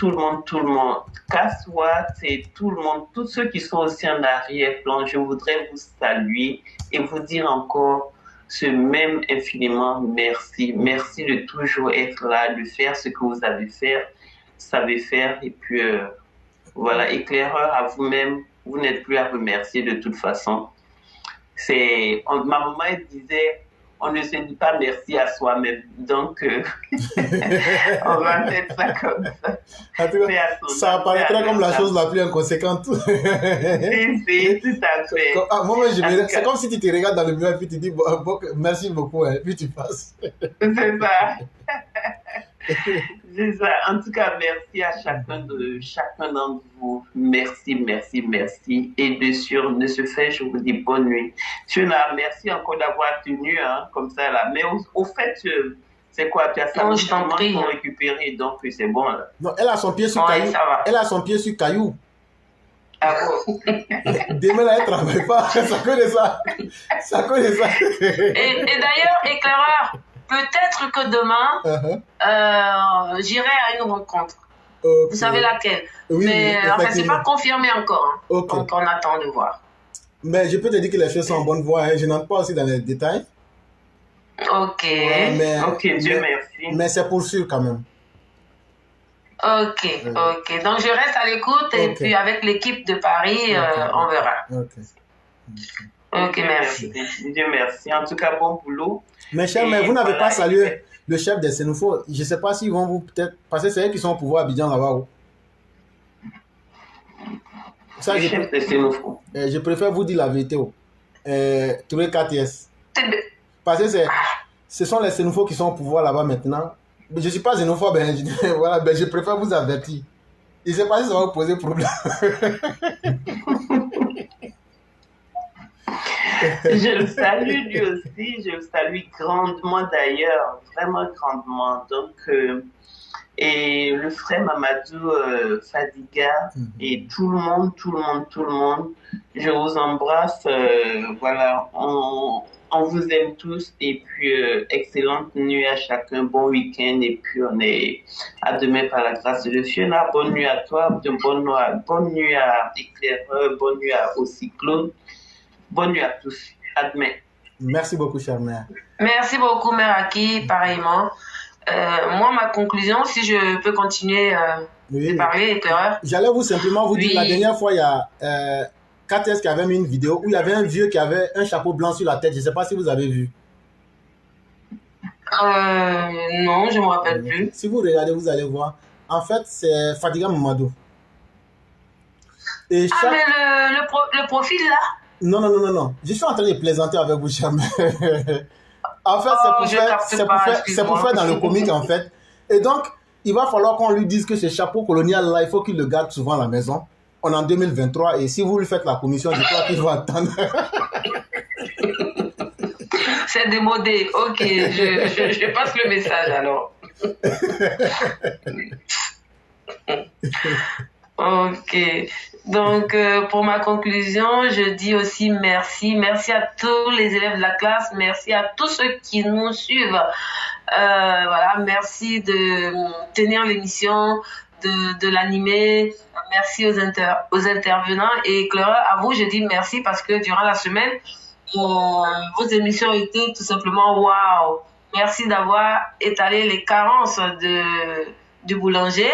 Kaswat et tout le monde, tous ceux qui sont aussi en arrière-plan, je voudrais vous saluer et vous dire encore ce même infiniment merci. Merci de toujours être là, de faire ce que vous savez faire, et puis voilà, éclaireur à vous-même, vous n'êtes plus à remercier de toute façon. Ma maman elle disait, on ne se dit pas merci à soi-même. Donc, on va mettre ça comme ça. Ça apparaîtrait comme la chose la plus inconséquente. C'est tout à fait. C'est comme si tu te regardes dans le miroir et puis tu dis merci beaucoup, hein, puis tu passes. C'est ça. C'est ça. En tout cas, merci à chacun d'entre vous. Merci, merci, merci. Et de ce fait, je vous dis bonne nuit. Fiona, merci encore d'avoir tenu, hein, comme ça là. Mais au fait, c'est quoi? Tu as ça pour récupérer, donc c'est bon là. Non, elle a son pied sur caillou. Elle a son pied sur caillou. Ah bon? Demain là, elle travaille pas. Ça connaît ça. Ça connaît ça. Et d'ailleurs, éclaireur. Peut-être que demain, j'irai à une rencontre. Okay. Vous savez laquelle? Oui, mais enfin, c'est pas confirmé encore. Hein. Okay. Donc, on attend de voir. Mais je peux te dire que les choses sont en bonne voie. Hein. Je n'entre pas aussi dans les détails. Ok. Dieu merci. Mais c'est pour sûr quand même. Ok. Donc, je reste à l'écoute et puis avec l'équipe de Paris, on verra. Ok, merci. Dieu merci. En tout cas, bon boulot. Mes chers, mais vous n'avez pas salué le chef des Sénoufos. Je ne sais pas s'ils vont vous peut-être... Parce que c'est eux qui sont au pouvoir à Abidjan là-bas. Ça, je préfère vous dire la vérité. Touré KTS. Parce que ce sont les Sénoufos qui sont au pouvoir là-bas maintenant. je ne suis pas xénophobe, hein. Voilà, ben, je préfère vous avertir. Je ne sais pas si ça va vous poser problème. Je le salue lui aussi, je le salue grandement d'ailleurs, vraiment grandement. Donc, et le frère Mamadou Fadiga et tout le monde, je vous embrasse. Voilà, on vous aime tous et puis excellente nuit à chacun, bon week-end et puis on est à demain par la grâce de Dieu. Bonne nuit à toi, bonne nuit à Éclaireur, bonne nuit au Cyclone, bonne nuit à tous. À demain. Merci beaucoup, chère mère. Merci beaucoup, mère Aki, pareillement. Moi, ma conclusion, si je peux continuer de parler, Éclaireur. J'allais simplement vous dire, la dernière fois, il y a KTS qui avait mis une vidéo où il y avait un vieux qui avait un chapeau blanc sur la tête. Je ne sais pas si vous avez vu. Non, je ne me rappelle plus. Si vous regardez, vous allez voir. En fait, c'est Fadiga Mamadou. Et mais le profil là? Non. Je suis en train de plaisanter avec vous, cher mère. En fait, c'est pour faire dans le comique, en fait. Et donc, il va falloir qu'on lui dise que ce chapeau colonial là, il faut qu'il le garde souvent à la maison. On est en 2023 et si vous lui faites la commission, je crois qu'il va attendre. C'est démodé. Ok, je passe le message alors. Ok. Donc, pour ma conclusion, je dis aussi merci. Merci à tous les élèves de la classe. Merci à tous ceux qui nous suivent. Voilà, merci de tenir l'émission, de l'animer. Merci aux intervenants. Et Clara, à vous, je dis merci parce que durant la semaine, vos émissions étaient tout simplement waouh. Merci d'avoir étalé les carences du boulanger.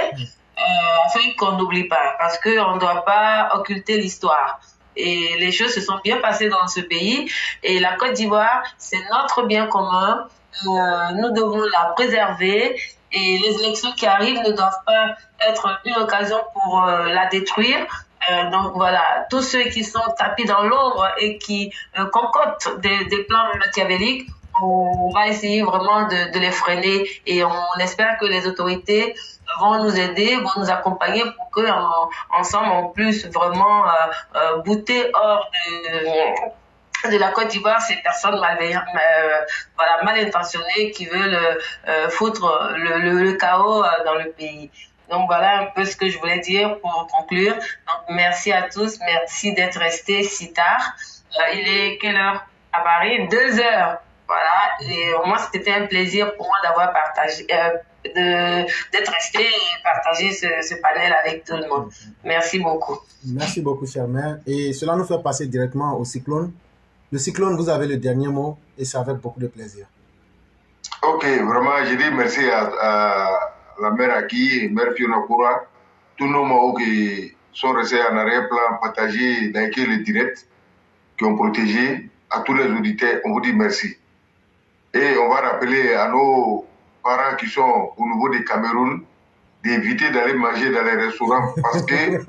Afin qu'on n'oublie pas, parce qu'on ne doit pas occulter l'histoire. Et les choses se sont bien passées dans ce pays. Et la Côte d'Ivoire, c'est notre bien commun. Nous devons la préserver. Et les élections qui arrivent ne doivent pas être une occasion pour la détruire. Donc voilà, tous ceux qui sont tapis dans l'ombre et qui concoctent des plans machiavéliques, on va essayer vraiment de les freiner. Et on espère que les autorités vont nous aider, vont nous accompagner pour que ensemble on puisse vraiment bouter hors de la Côte d'Ivoire ces personnes mal intentionnées qui veulent foutre le chaos dans le pays. Donc voilà un peu ce que je voulais dire pour conclure. Donc merci à tous, merci d'être restés si tard. Il est quelle heure à Paris? 2 heures. Voilà, et moi c'était un plaisir pour moi d'avoir partagé, d'être resté et partager ce panel avec tout le monde. Merci beaucoup. Merci beaucoup, chère mère. Et cela nous fait passer directement au Cyclone. Le Cyclone, vous avez le dernier mot et c'est avec beaucoup de plaisir. Ok, vraiment, je dis merci à la mère Aki et mère Fiona Koura, tous nos mots qui sont restés en arrière-plan, partagés dans le direct, qui ont protégé. À tous les auditeurs, on vous dit merci. Et on va rappeler à nos parents qui sont au niveau du Cameroun d'éviter d'aller manger dans les restaurants parce que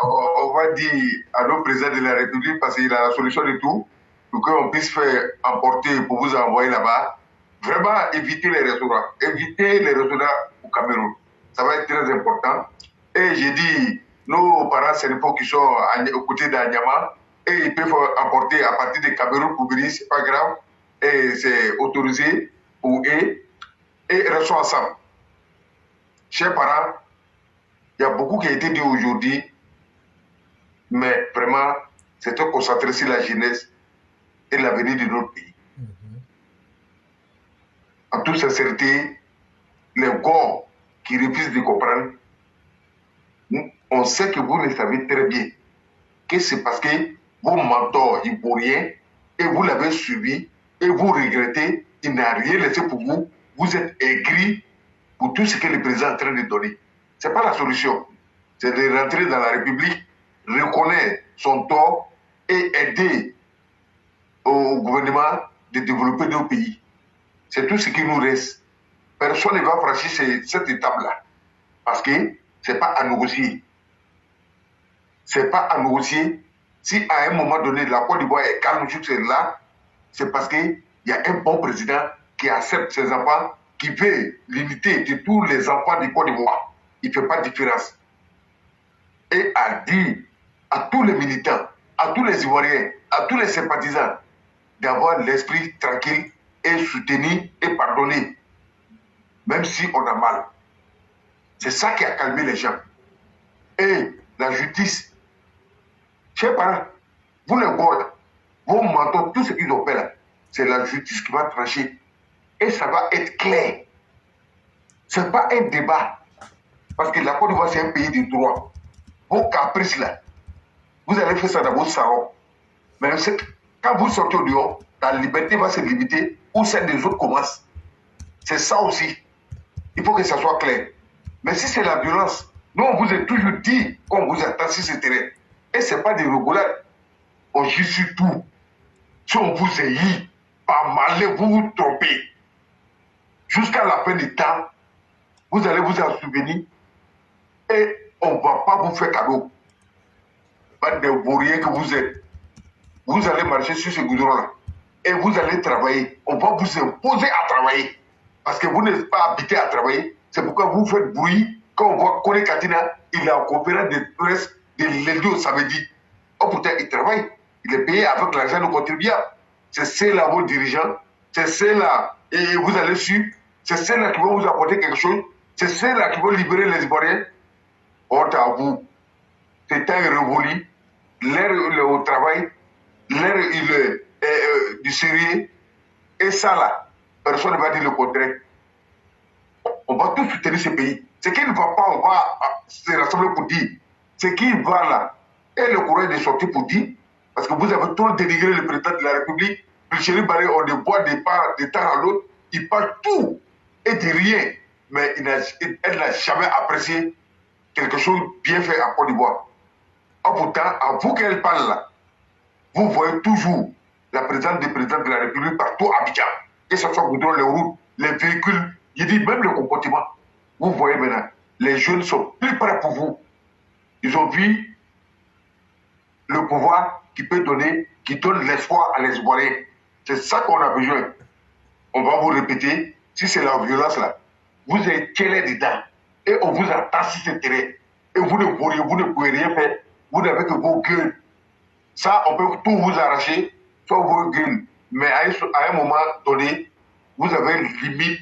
on va dire à nos présidents de la République parce qu'il a la solution de tout pour qu'on puisse faire emporter pour vous envoyer là-bas. Vraiment éviter les restaurants. Éviter les restaurants au Cameroun. Ça va être très important. Et j'ai dit, nos parents sénégalais qui sont aux côtés d'Anyama, et ils peuvent emporter à partir de Cameroun pour venir, c'est pas grave, et c'est autorisé pour eux, et restons ensemble. Chers parents, il y a beaucoup qui a été dit aujourd'hui, mais vraiment, c'est de concentrer sur la jeunesse et l'avenir de notre pays. En toute sincérité, les corps qui refusent de comprendre, on sait que vous le savez très bien, que c'est parce que vos mentors ivoiriens, et vous l'avez suivi, et vous regrettez, il n'a rien laissé pour vous, vous êtes aigris pour tout ce que le président est en train de donner. Ce n'est pas la solution. C'est de rentrer dans la République, reconnaître son tort et aider au gouvernement de développer nos pays. C'est tout ce qui nous reste. Personne ne va franchir cette étape-là. Parce que ce n'est pas à négocier. Ce n'est pas à négocier. Si à un moment donné, la Côte d'Ivoire est calme jusque là, c'est parce qu'il y a un bon président qui accepte ses enfants, qui veut l'unité de tous les enfants du Côte d'Ivoire. Il ne fait pas de différence. Et a dit à tous les militants, à tous les Ivoiriens, à tous les sympathisants, d'avoir l'esprit tranquille et soutenu et pardonné, même si on a mal. C'est ça qui a calmé les gens. Et la justice, je ne sais pas, vous les gars, vos mentons, tout ce qu'ils ont fait là, c'est la justice qui va trancher. Et ça va être clair. Ce n'est pas un débat. Parce que la Côte d'Ivoire, c'est un pays de droit. Vos caprices là, vous allez faire ça dans vos salons. Mais quand vous sortez au dehors, la liberté va se limiter ou celle des autres commence. C'est ça aussi. Il faut que ça soit clair. Mais si c'est la violence, nous on vous a toujours dit qu'on vous attend sur ce terrain. Et ce n'est pas des rigolades. On joue sur tout. Si on vous haït, pas mal, vous vous trompez. Jusqu'à la fin du temps, vous allez vous en souvenir et on ne va pas vous faire cadeau. Pas de vauriens que vous êtes. Vous allez marcher sur ce goudron-là et vous allez travailler. On va vous imposer à travailler. Parce que vous n'êtes pas habité à travailler. C'est pourquoi vous faites bruit. Quand on voit Kone Katina, il est en conférence de presse de lundi au samedi. Oh putain, il travaille. Il est payé avec l'argent de contribuables. C'est ceux-là vos dirigeants. C'est ceux-là, et vous allez suivre. C'est ceux-là qui vont vous apporter quelque chose. C'est ceux-là qui vont libérer les Ivoiriens. Honte à vous. C'est temps révolu. L'air il est au travail. L'air il est du sérieux. Et ça là, personne ne va dire le contraire. On va tous soutenir ce pays. Ce qui ne va pas, on va se rassembler pour dire. Ce qui va là, et le courage de sortir pour dire, parce que vous avez trop dénigré le président de la République, Michel Barré, on le voit de temps à l'autre, il parle tout et dit rien, mais elle n'a jamais apprécié quelque chose bien fait à Côte d'Ivoire. Or pourtant, à vous qu'elle parle là, vous voyez toujours la présence des présidents de la République partout à Abidjan, que ce soit dans les routes, les véhicules, il dit même le comportement. Vous voyez maintenant, les jeunes sont plus prêts pour vous. Ils ont vu le pouvoir qui peut donner, qui donne l'espoir à les Ivoiriens. C'est ça qu'on a besoin. On va vous répéter, si c'est la violence là, vous êtes quel dedans et on vous attend sur ce terrain. Et vous ne pouvez rien faire, vous n'avez que vos gueules. Ça, on peut tout vous arracher, soit vos gueules. Mais à un moment donné, vous avez une limite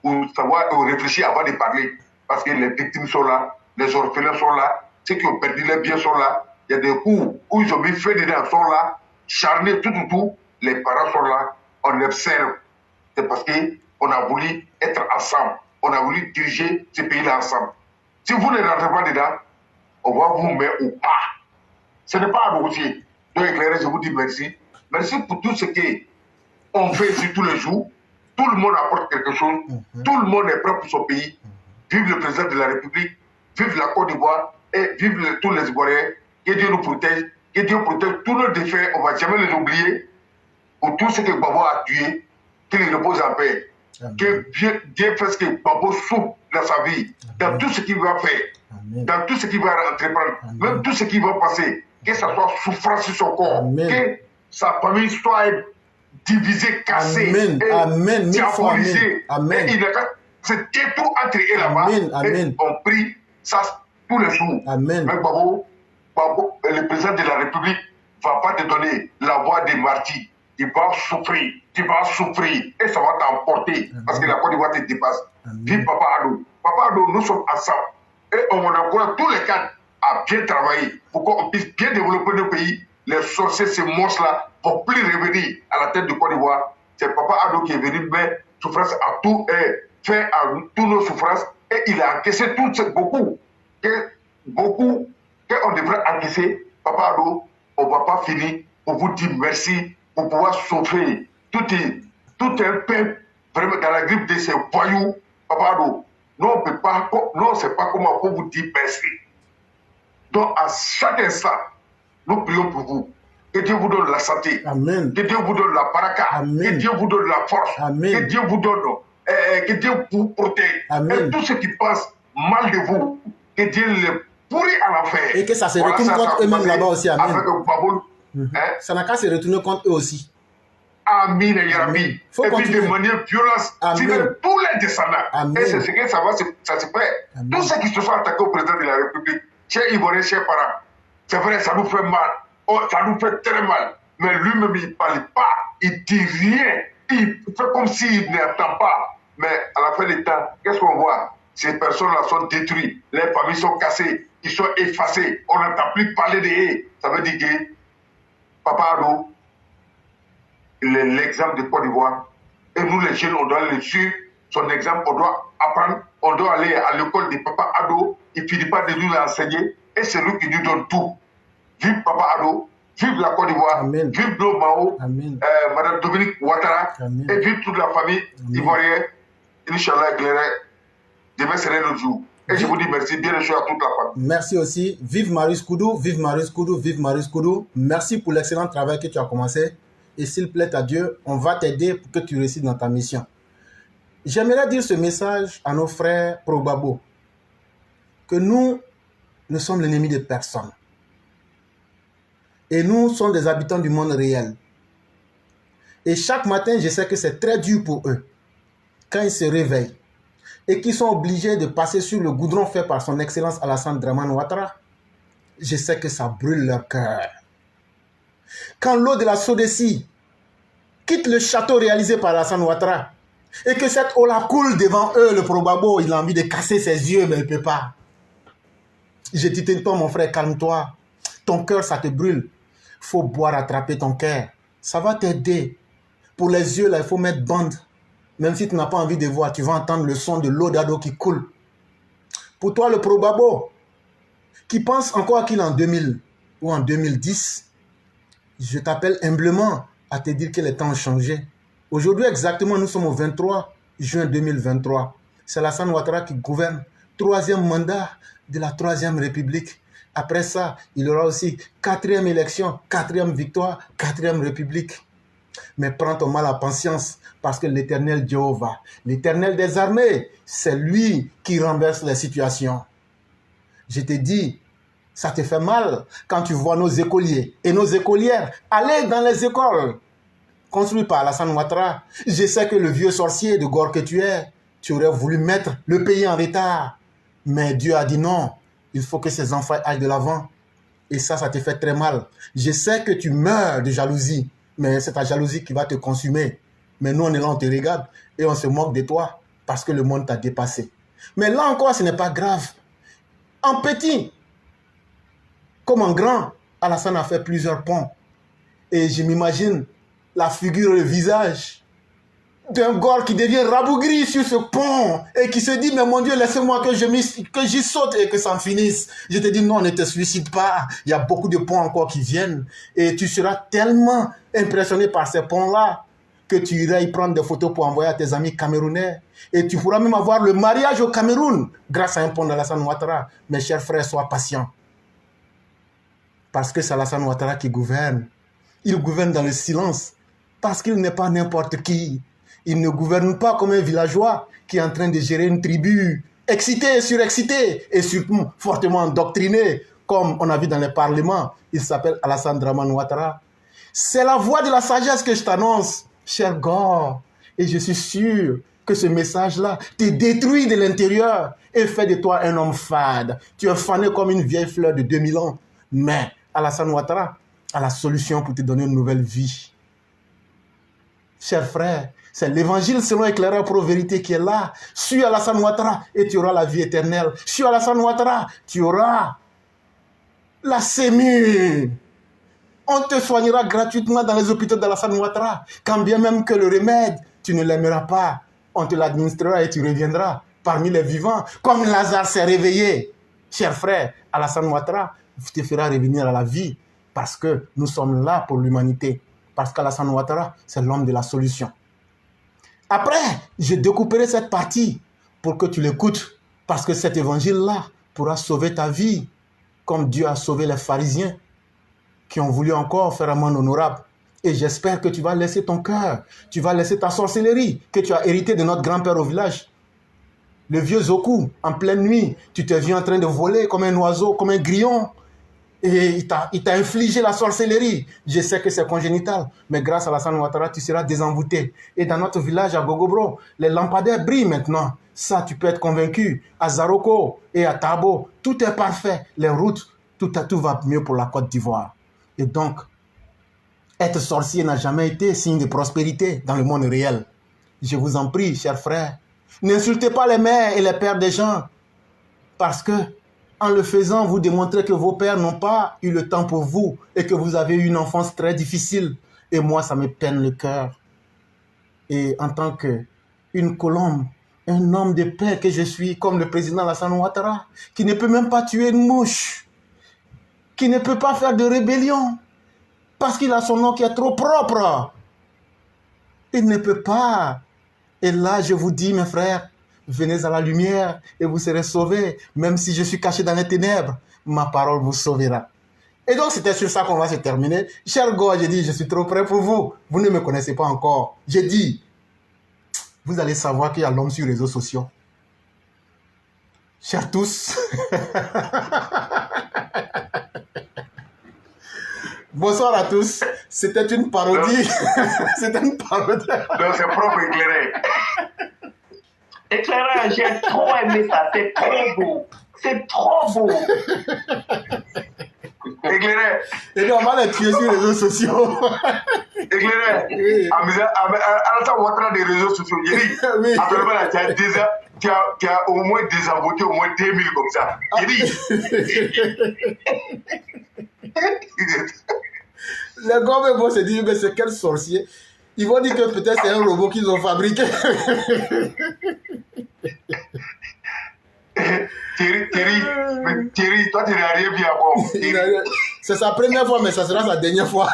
pour savoir réfléchir avant de parler. Parce que les victimes sont là, les orphelins sont là, ceux qui ont perdu leurs biens sont là. Il y a des coups où ils ont mis feu dedans, sont là, charnés, tout. Les parents sont là, on observe. C'est parce qu'on a voulu être ensemble. On a voulu diriger ce pays-là ensemble. Si vous ne rentrez pas dedans, on va vous mettre au pas. Ce n'est pas à négocier. Donc, éclairé, je vous dis merci. Merci pour tout ce qu'on fait ici tous les jours. Tout le monde apporte quelque chose. Tout le monde est prêt pour son pays. Vive le président de la République. Vive la Côte d'Ivoire. Et vive tous les Ivoiriens. Que Dieu nous protège. Que Dieu protège tous nos défaits. On ne va jamais les oublier. Pour tout ce que Babo a tué, qu'il repose en paix. Amen. Que Dieu fasse que Babo souffre dans sa vie. Amen. Dans tout ce qu'il va faire. Amen. Dans tout ce qu'il va entreprendre. Amen. Même tout ce qui va passer. Que ça soit souffrance sur son corps. Amen. Que sa famille soit divisée, cassée. Amen. Diabolisée. Amen. Et il a se tout entre eux là-bas. Et on prie ça tous les jours. Amen. Mais Babo, le président de la République ne va pas te donner la voix des martyrs. Tu vas souffrir, et ça va t'emporter, parce que la Côte d'Ivoire te dépasse. Vive Papa Addo. Papa Addo, nous sommes ensemble. Et on encourage tous les cadres à bien travailler, pour qu'on puisse bien développer nos pays. Les sorciers, ces monstres-là, ne vont plus revenir à la tête de Côte d'Ivoire. C'est Papa Addo qui est venu mettre souffrance à tout, et faire à toutes nos souffrances, et il a encaissé beaucoup qu'on devrait encaisser. Papa Addo, on ne va pas finir pour vous dire merci, pour pouvoir sauver tout un peuple vraiment dans la grippe de ces voyous. Papa Addo, nous on peut pas, nous on ne sait pas comment pour vous dire merci. Donc à chaque instant, nous prions pour vous. Que Dieu vous donne la santé. Amen. Que Dieu vous donne la baraka. Amen. Que Dieu vous donne la force. Amen. Que Dieu vous donne, que Dieu vous protège. Amen. Et tous ceux qui pensent mal de vous, que Dieu pourri à la fin. Et que ça se retourne contre eux-mêmes là-bas aussi. Amen. Avec Baboul. Ça n'a qu'à se retourner contre eux aussi. Amin et Yarabi. Et puis de manière violente, sur tous les descendants. Amen. Et c'est ce que ça se fait. Tous ceux qui se sont attaqués au président de la République, chers Ivoiriens, chers parents, c'est vrai, ça nous fait mal. Oh, ça nous fait très mal. Mais lui-même, il ne parle pas. Il ne dit rien. Il fait comme s'il n'entend pas. Mais à la fin du temps, qu'est-ce qu'on voit? Ces personnes-là sont détruites. Les familles sont cassées. Ils sont effacés. On n'entend plus parler d'eux. Ça veut dire que Papa Ado, l'exemple de Côte d'Ivoire. Et nous, les jeunes, on doit le suivre. Son exemple, on doit apprendre. On doit aller à l'école de Papa Ado. Il ne finit pas de nous enseigner. Et c'est lui qui nous donne tout. Vive Papa Ado. Vive la Côte d'Ivoire. Vive Glo Mao. Madame Dominique Ouattara. Amen. Et vive toute la famille ivoirienne. Inch'Allah, éclairé. Demain serait notre jour. Et je vous dis merci, bien les choses à toute la famille. Merci aussi. Vive Marius Koudou, vive Marius Koudou, vive Marius Koudou. Merci pour l'excellent travail que tu as commencé. Et s'il plaît à Dieu, on va t'aider pour que tu réussisses dans ta mission. J'aimerais dire ce message à nos frères pro-Gbagbo. Que nous sommes l'ennemi de personne. Et nous sommes des habitants du monde réel. Et chaque matin, je sais que c'est très dur pour eux. Quand ils se réveillent et qu'ils sont obligés de passer sur le goudron fait par son Excellence Alassane Dramane Ouattara, je sais que ça brûle leur cœur. Quand l'eau de la Sodesi quitte le château réalisé par Alassane Ouattara et que cette eau-là coule devant eux, le pro-Gbagbo, il a envie de casser ses yeux, mais il ne peut pas. Je dis, tais-toi mon frère, calme-toi. Ton cœur, ça te brûle. Il faut boire, attraper ton cœur. Ça va t'aider. Pour les yeux, là, il faut mettre bande. Même si tu n'as pas envie de voir, tu vas entendre le son de l'eau d'ado qui coule. Pour toi, le pro-Gbagbo, qui pense encore qu'il est en 2000 ou en 2010, je t'appelle humblement à te dire que les temps ont changé. Aujourd'hui, exactement, nous sommes au 23 juin 2023. C'est Alassane Ouattara qui gouverne. 3e mandat de la 3e République. Après ça, il y aura aussi 4e élection, 4e victoire, 4e République. Mais prends ton mal à patience, parce que l'Éternel Jéhovah, l'Éternel des armées, c'est lui qui renverse les situations. Je te dis, ça te fait mal quand tu vois nos écoliers et nos écolières aller dans les écoles construites par Alassane Ouattara. Je sais que le vieux sorcier de Gor que tu es, tu aurais voulu mettre le pays en retard. Mais Dieu a dit non, il faut que ces enfants aillent de l'avant. Et ça te fait très mal. Je sais que tu meurs de jalousie, mais c'est ta jalousie qui va te consumer. Mais nous, on est là, on te regarde et on se moque de toi parce que le monde t'a dépassé. Mais là encore, ce n'est pas grave. En petit, comme en grand, Alassane a fait plusieurs ponts. Et je m'imagine la figure, le visage d'un Gor qui devient rabougri sur ce pont et qui se dit, mais mon Dieu, laissez-moi que j'y saute et que ça en finisse. Je te dis, non, ne te suicide pas. Il y a beaucoup de ponts encore qui viennent. Et tu seras tellement impressionné par ces ponts-là que tu iras y prendre des photos pour envoyer à tes amis camerounais. Et tu pourras même avoir le mariage au Cameroun grâce à un pont d'Alassane Ouattara. Mes chers frères, sois patients. Parce que c'est Alassane Ouattara qui gouverne. Il gouverne dans le silence. Parce qu'il n'est pas n'importe qui. Il ne gouverne pas comme un villageois qui est en train de gérer une tribu excité, surexcité et surtout fortement endoctriné, comme on a vu dans les parlements. Il s'appelle Alassane Dramane Ouattara. C'est la voix de la sagesse que je t'annonce, cher Gor. Et je suis sûr que ce message-là te détruit de l'intérieur et fait de toi un homme fade. Tu es fané comme une vieille fleur de 2000 ans. Mais Alassane Ouattara a la solution pour te donner une nouvelle vie. Cher frère, c'est l'évangile selon éclaireur pro vérité qui est là. Suis Alassane Ouattara et tu auras la vie éternelle. Suis Alassane Ouattara, tu auras la sémie. On te soignera gratuitement dans les hôpitaux d'Alassane Ouattara. Quand bien même que le remède, tu ne l'aimeras pas. On te l'administrera et tu reviendras parmi les vivants. Comme Lazare s'est réveillé. Cher frère, Alassane Ouattara te fera revenir à la vie. Parce que nous sommes là pour l'humanité. Parce qu'Alassane Ouattara, c'est l'homme de la solution. Après, je découperai cette partie pour que tu l'écoutes. Parce que cet évangile-là pourra sauver ta vie. Comme Dieu a sauvé les pharisiens qui ont voulu encore faire amende honorable. Et j'espère que tu vas laisser ton cœur. Tu vas laisser ta sorcellerie que tu as hérité de notre grand-père au village. Le vieux Zoku, en pleine nuit, tu t'es vu en train de voler comme un oiseau, comme un grillon. Et il t'a infligé la sorcellerie. Je sais que c'est congénital, mais grâce à Alassane Ouattara, tu seras désenvoûté. Et dans notre village à Gogobro, les lampadaires brillent maintenant. Ça, tu peux être convaincu. À Zaroko et à Tabo, tout est parfait. Les routes, tout va mieux pour la Côte d'Ivoire. Et donc, être sorcier n'a jamais été signe de prospérité dans le monde réel. Je vous en prie, chers frères, n'insultez pas les mères et les pères des gens. Parce que, en le faisant, vous démontrez que vos pères n'ont pas eu le temps pour vous et que vous avez eu une enfance très difficile. Et moi, ça me peine le cœur. Et en tant qu'une colombe, un homme de paix que je suis, comme le président Alassane Ouattara, qui ne peut même pas tuer une mouche, qui ne peut pas faire de rébellion, parce qu'il a son nom qui est trop propre. Il ne peut pas. Et là, je vous dis, mes frères, venez à la lumière et vous serez sauvés. Même si je suis caché dans les ténèbres, ma parole vous sauvera. Et donc, c'était sur ça qu'on va se terminer. Cher Go, j'ai dit, je suis trop près pour vous. Vous ne me connaissez pas encore. J'ai dit, vous allez savoir qu'il y a l'homme sur les réseaux sociaux. Chers tous. Bonsoir à tous. C'était une parodie. C'était une parodie. Donc, c'est propre éclairé. Éclairage, j'ai trop aimé ça. C'est trop beau. C'est trop beau. Éclairé. Et donc, on va les tuer sur les réseaux sociaux. Éclairé. Oui. Alassane Ouattara des réseaux sociaux. Oui. Actuellement, tu as au moins désenvoûté au moins 2000 comme ça. Les gars vont se dire, mais c'est quel sorcier? Ils vont dire que peut-être c'est un robot qu'ils ont fabriqué. Thierry, toi tu n'as rien vu encore. C'est sa première fois, mais ça sera sa dernière fois.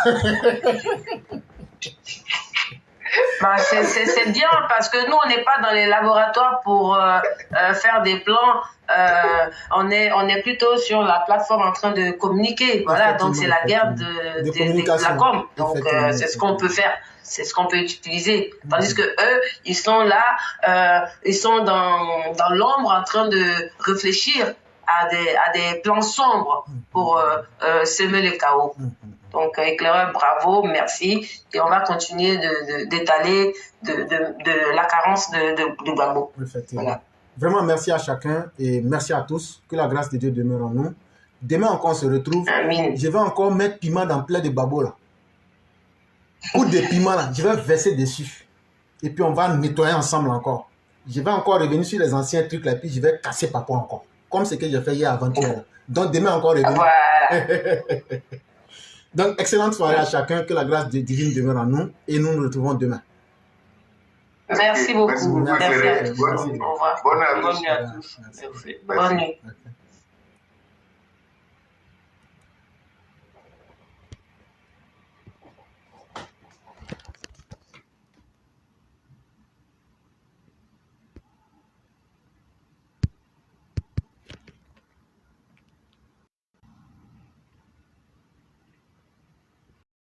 Bah, c'est bien parce que nous, on n'est pas dans les laboratoires pour faire des plans. On est plutôt sur la plateforme en train de communiquer. Voilà, donc c'est la guerre de la com. Donc c'est ce qu'on peut faire. C'est ce qu'on peut utiliser. Tandis que eux, ils sont là, ils sont dans l'ombre en train de réfléchir à des plans sombres pour semer le chaos. Donc, éclaireur, bravo, merci. Et on va continuer d'étaler de la carence de Gbagbo. Voilà. Vraiment, merci à chacun et merci à tous. Que la grâce de Dieu demeure en nous. Demain encore, on se retrouve. Amen. Je vais encore mettre piment dans plein de babos là. Ou des piments là. Je vais verser dessus. Et puis, on va nettoyer ensemble encore. Je vais encore revenir sur les anciens trucs là. Et puis, je vais casser papa encore. Comme ce que j'ai fait hier avant-hier. Donc, demain encore revenir. Voilà. Donc, excellente soirée à chacun. Que la grâce divine demeure en nous. Et nous nous retrouvons demain. Merci beaucoup. Merci. Merci à tous. Bonne nuit à tous. Bonne nuit à tous. Merci. Bonne nuit.